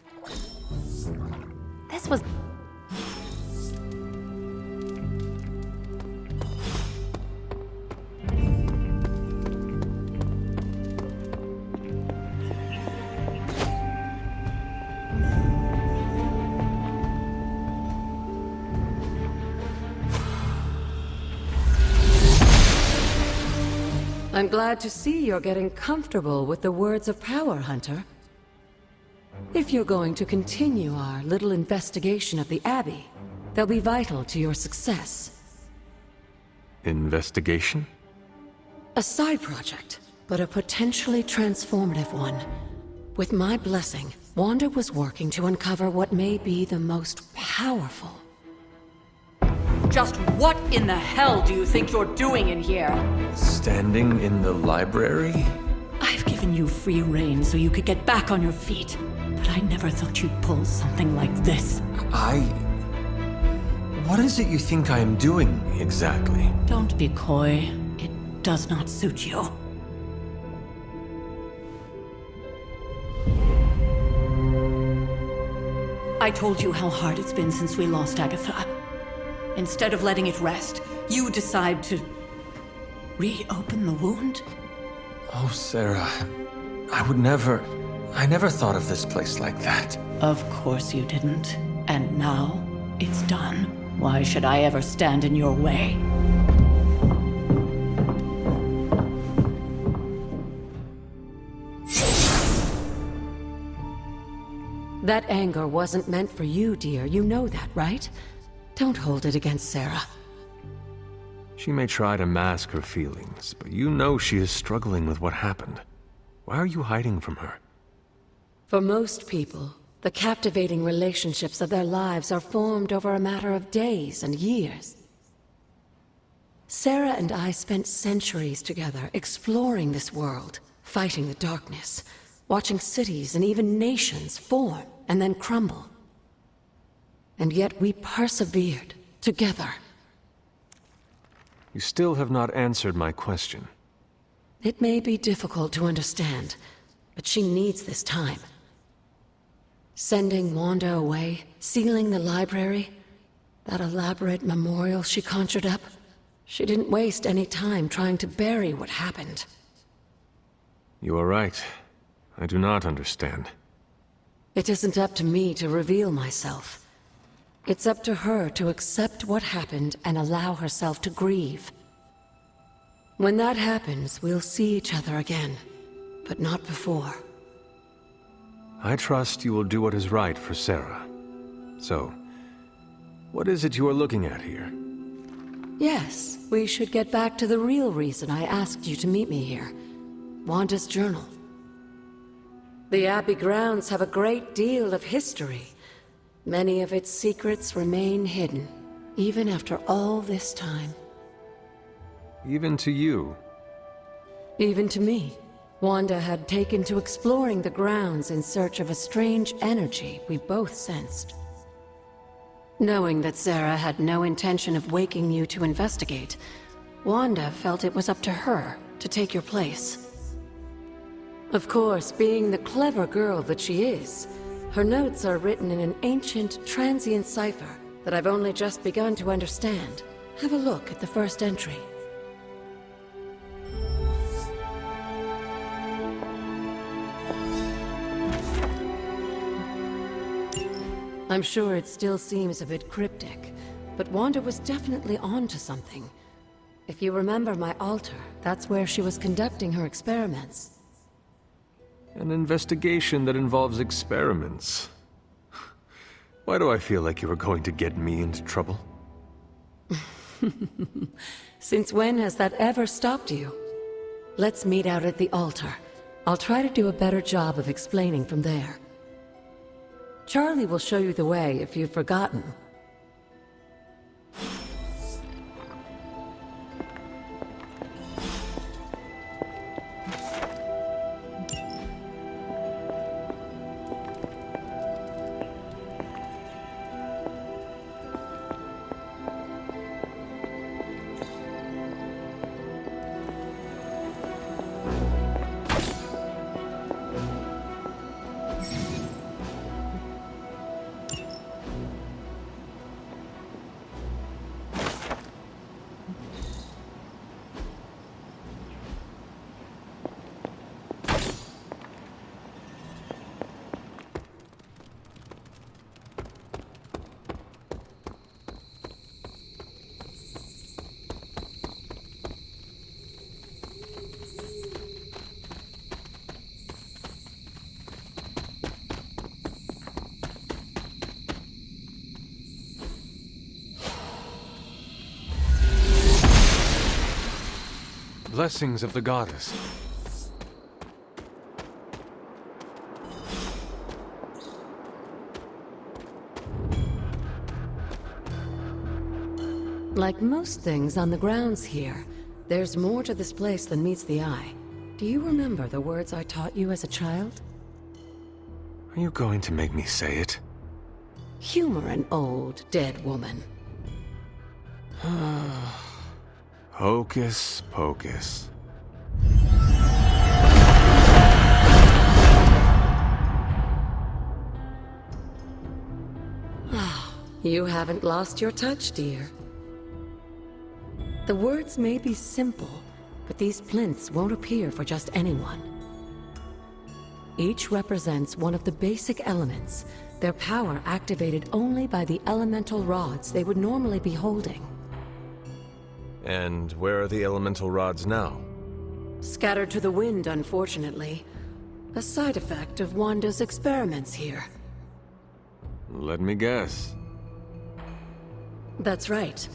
This was... I'm glad to see you're getting comfortable with the words of power, Hunter. If you're going to continue our little investigation of the Abbey, they'll be vital to your success. Investigation? A side project, but a potentially transformative one. With my blessing, Wanda was working to uncover what may be the most powerful. Just what in the hell do you think you're doing in here? Standing in the library? I've given you free rein so you could get back on your feet. But I never thought you'd pull something like this. What is it you think I am doing, exactly? Don't be coy. It does not suit you. I told you how hard it's been since we lost Agatha. Instead of letting it rest, you decide to reopen the wound? Oh, Sarah. I never thought of this place like that. Of course you didn't. And now, it's done. Why should I ever stand in your way? That anger wasn't meant for you, dear. You know that, right? Don't hold it against Sarah. She may try to mask her feelings, but you know she is struggling with what happened. Why are you hiding from her? For most people, the captivating relationships of their lives are formed over a matter of days and years. Sarah and I spent centuries together exploring this world, fighting the darkness, watching cities and even nations form and then crumble. And yet we persevered, together. You still have not answered my question. It may be difficult to understand, but she needs this time. Sending Wanda away, sealing the library, that elaborate memorial she conjured up, she didn't waste any time trying to bury what happened. You are right. I do not understand. It isn't up to me to reveal myself. It's up to her to accept what happened and allow herself to grieve. When that happens, we'll see each other again, but not before. I trust you will do what is right for Sarah. So, what is it you are looking at here? Yes, we should get back to the real reason I asked you to meet me here. Wanda's journal. The Abbey grounds have a great deal of history. Many of its secrets remain hidden, even after all this time. Even to you? Even to me. Wanda had taken to exploring the grounds in search of a strange energy we both sensed. Knowing that Sarah had no intention of waking you to investigate, Wanda felt it was up to her to take your place. Of course, being the clever girl that she is, her notes are written in an ancient, transient cipher that I've only just begun to understand. Have a look at the first entry. I'm sure it still seems a bit cryptic, but Wanda was definitely onto something. If you remember my altar, that's where she was conducting her experiments. An investigation that involves experiments. Why do I feel like you were going to get me into trouble? Since when has that ever stopped you? Let's meet out at the altar. I'll try to do a better job of explaining from there. Charlie will show you the way if you've forgotten. Blessings of the goddess. Like most things on the grounds here, there's more to this place than meets the eye. Do you remember the words I taught you as a child? Are you going to make me say it? Humor an old, dead woman. Hocus pocus. You haven't lost your touch, dear. The words may be simple, but these plinths won't appear for just anyone. Each represents one of the basic elements, their power activated only by the elemental rods they would normally be holding. And where are the elemental rods now? Scattered to the wind, unfortunately. A side effect of Wanda's experiments here. Let me guess. That's right.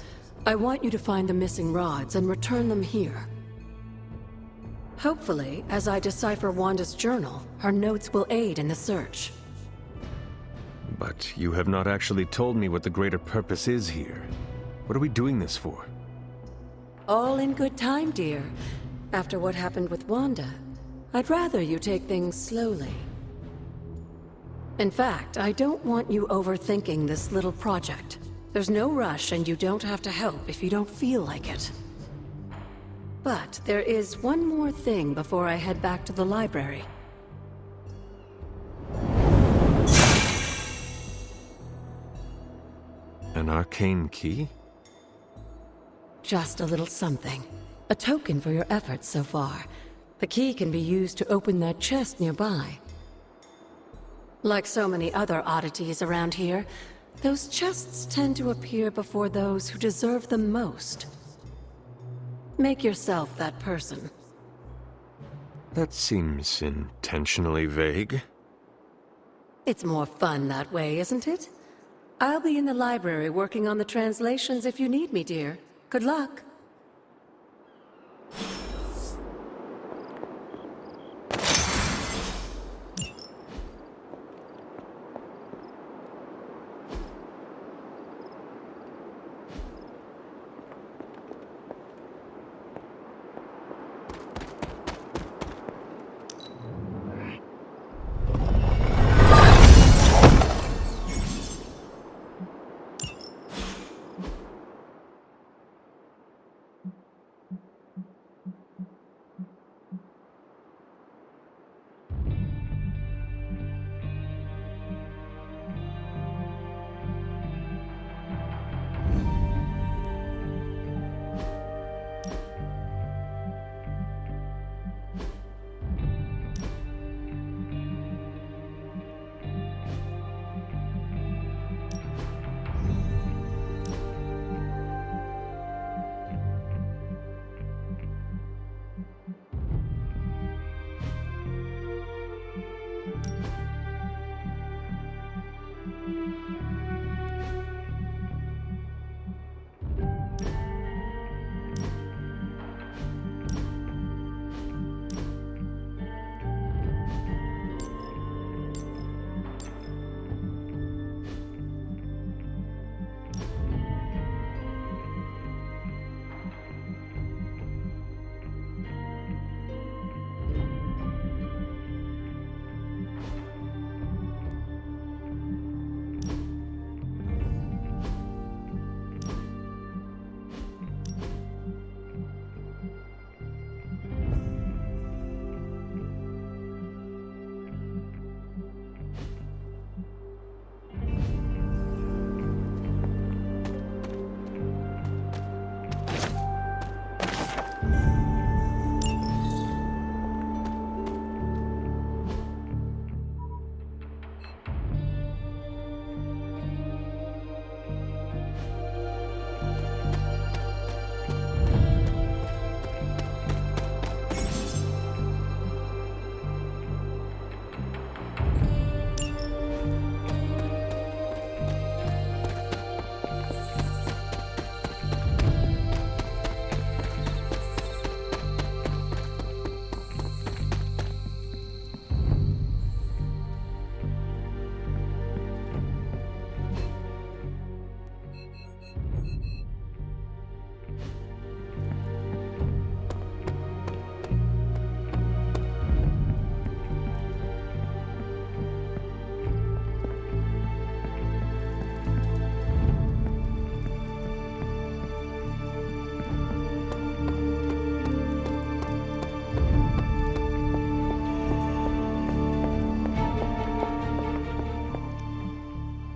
I want you to find the missing rods and return them here. Hopefully, as I decipher Wanda's journal, her notes will aid in the search. But you have not actually told me what the greater purpose is here. What are we doing this for? All in good time, dear. After what happened with Wanda, I'd rather you take things slowly. In fact, I don't want you overthinking this little project. There's no rush, and you don't have to help if you don't feel like it. But there is one more thing before I head back to the library. An arcane key? Just a little something. A token for your efforts so far. The key can be used to open that chest nearby. Like so many other oddities around here, those chests tend to appear before those who deserve them most. Make yourself that person. That seems intentionally vague. It's more fun that way, isn't it? I'll be in the library working on the translations if you need me, dear. Good luck.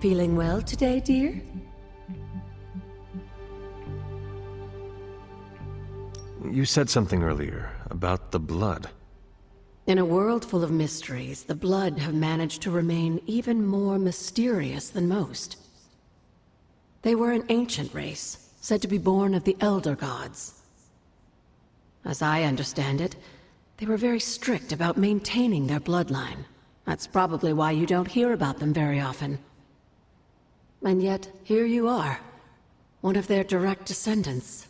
Feeling well today, dear? You said something earlier about the blood. In a world full of mysteries, the Blood have managed to remain even more mysterious than most. They were an ancient race, said to be born of the Elder Gods. As I understand it, they were very strict about maintaining their bloodline. That's probably why you don't hear about them very often. And yet, here you are, one of their direct descendants.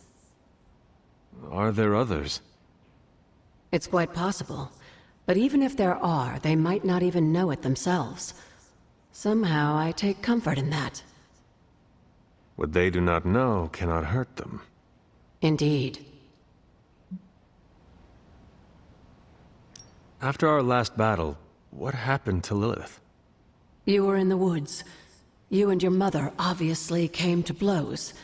Are there others? It's quite possible. But even if there are, they might not even know it themselves. Somehow, I take comfort in that. What they do not know cannot hurt them. Indeed. After our last battle, what happened to Lilith? You were in the woods. You and your mother obviously came to blows.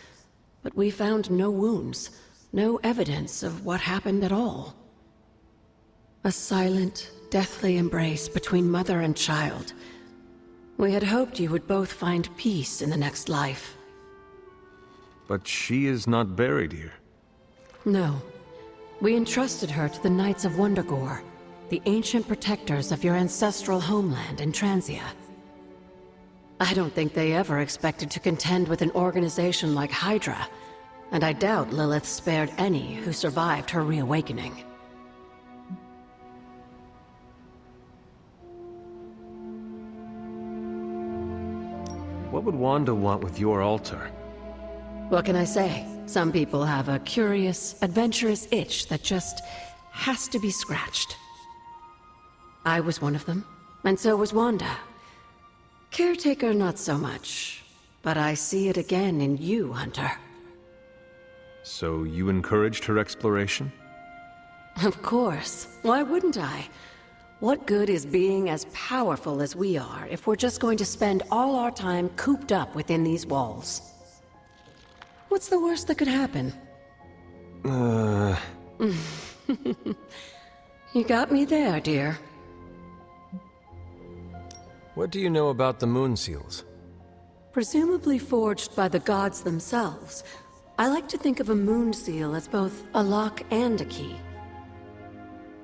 But we found no wounds, no evidence of what happened at all. A silent, deathly embrace between mother and child. We had hoped you would both find peace in the next life. But she is not buried here. No. We entrusted her to the Knights of Wondergore, the ancient protectors of your ancestral homeland in Transia. I don't think they ever expected to contend with an organization like Hydra, and I doubt Lilith spared any who survived her reawakening. What would Wanda want with your altar? What can I say? Some people have a curious, adventurous itch that just has to be scratched. I was one of them, and so was Wanda. Caretaker, not so much. But I see it again in you, Hunter. So you encouraged her exploration? Of course. Why wouldn't I? What good is being as powerful as we are if we're just going to spend all our time cooped up within these walls? What's the worst that could happen? You got me there, dear. What do you know about the moon seals? Presumably forged by the gods themselves, I like to think of a moon seal as both a lock and a key.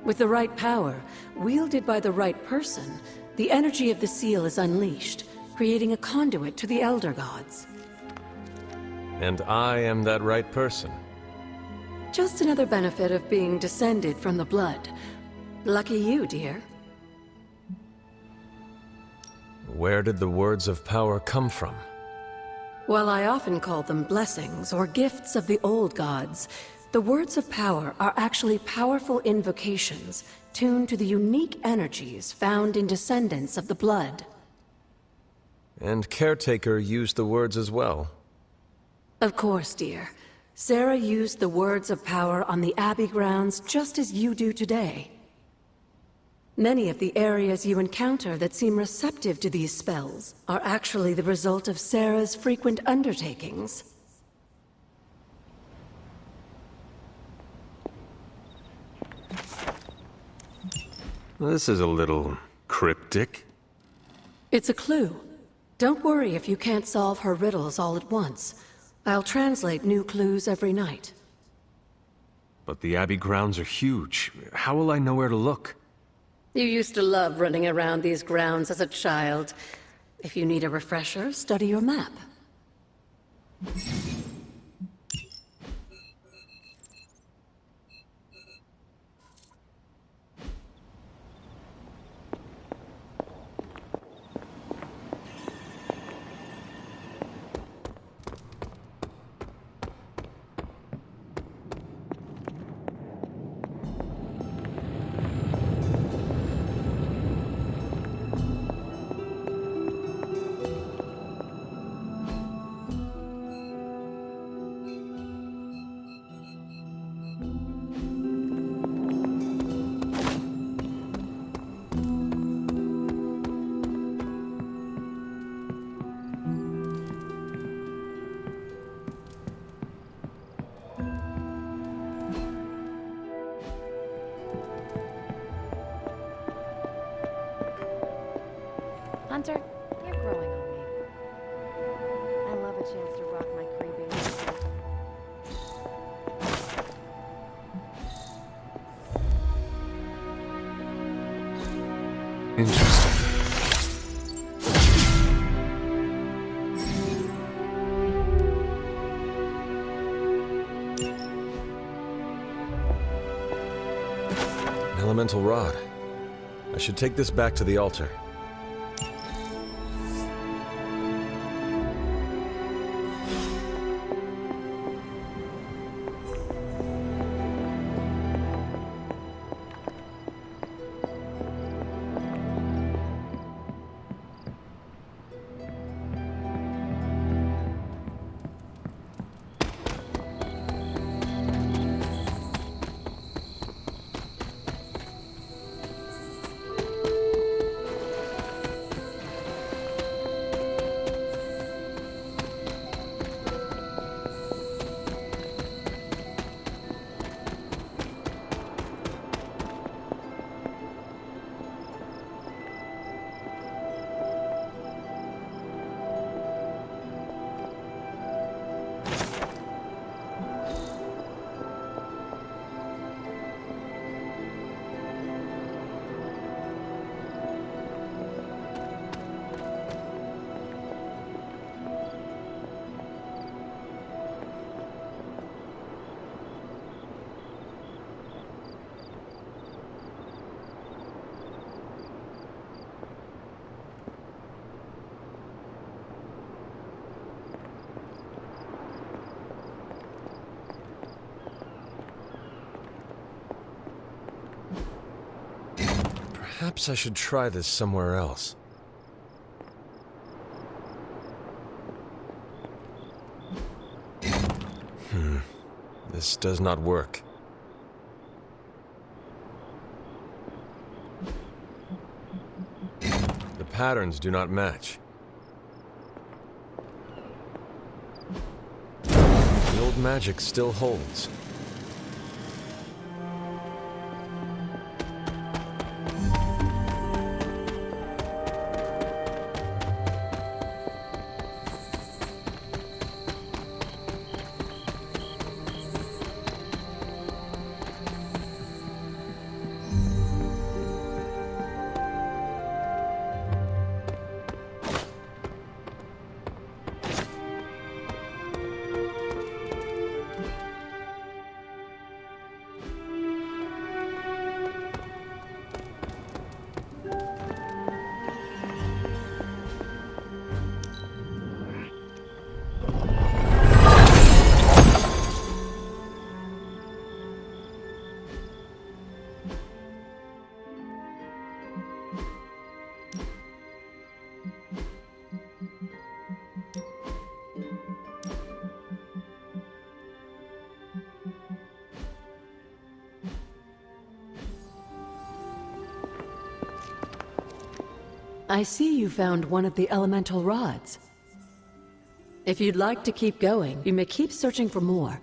With the right power, wielded by the right person, the energy of the seal is unleashed, creating a conduit to the Elder Gods. And I am that right person. Just another benefit of being descended from the blood. Lucky you, dear. Where did the words of power come from? While I often call them blessings or gifts of the old gods, the words of power are actually powerful invocations tuned to the unique energies found in descendants of the blood. And Caretaker used the words as well. Of course, dear. Sarah used the words of power on the Abbey grounds just as you do today. Many of the areas you encounter that seem receptive to these spells are actually the result of Sarah's frequent undertakings. This is a little cryptic. It's a clue. Don't worry if you can't solve her riddles all at once. I'll translate new clues every night. But the Abbey grounds are huge. How will I know where to look? You used to love running around these grounds as a child. If you need a refresher, study your map. Hunter, you're growing on me. I love a chance to rock my creepy. Interesting. An elemental rod. I should take this back to the altar. Perhaps I should try this somewhere else. This does not work. The patterns do not match. The old magic still holds. I see you found one of the elemental rods. If you'd like to keep going, you may keep searching for more.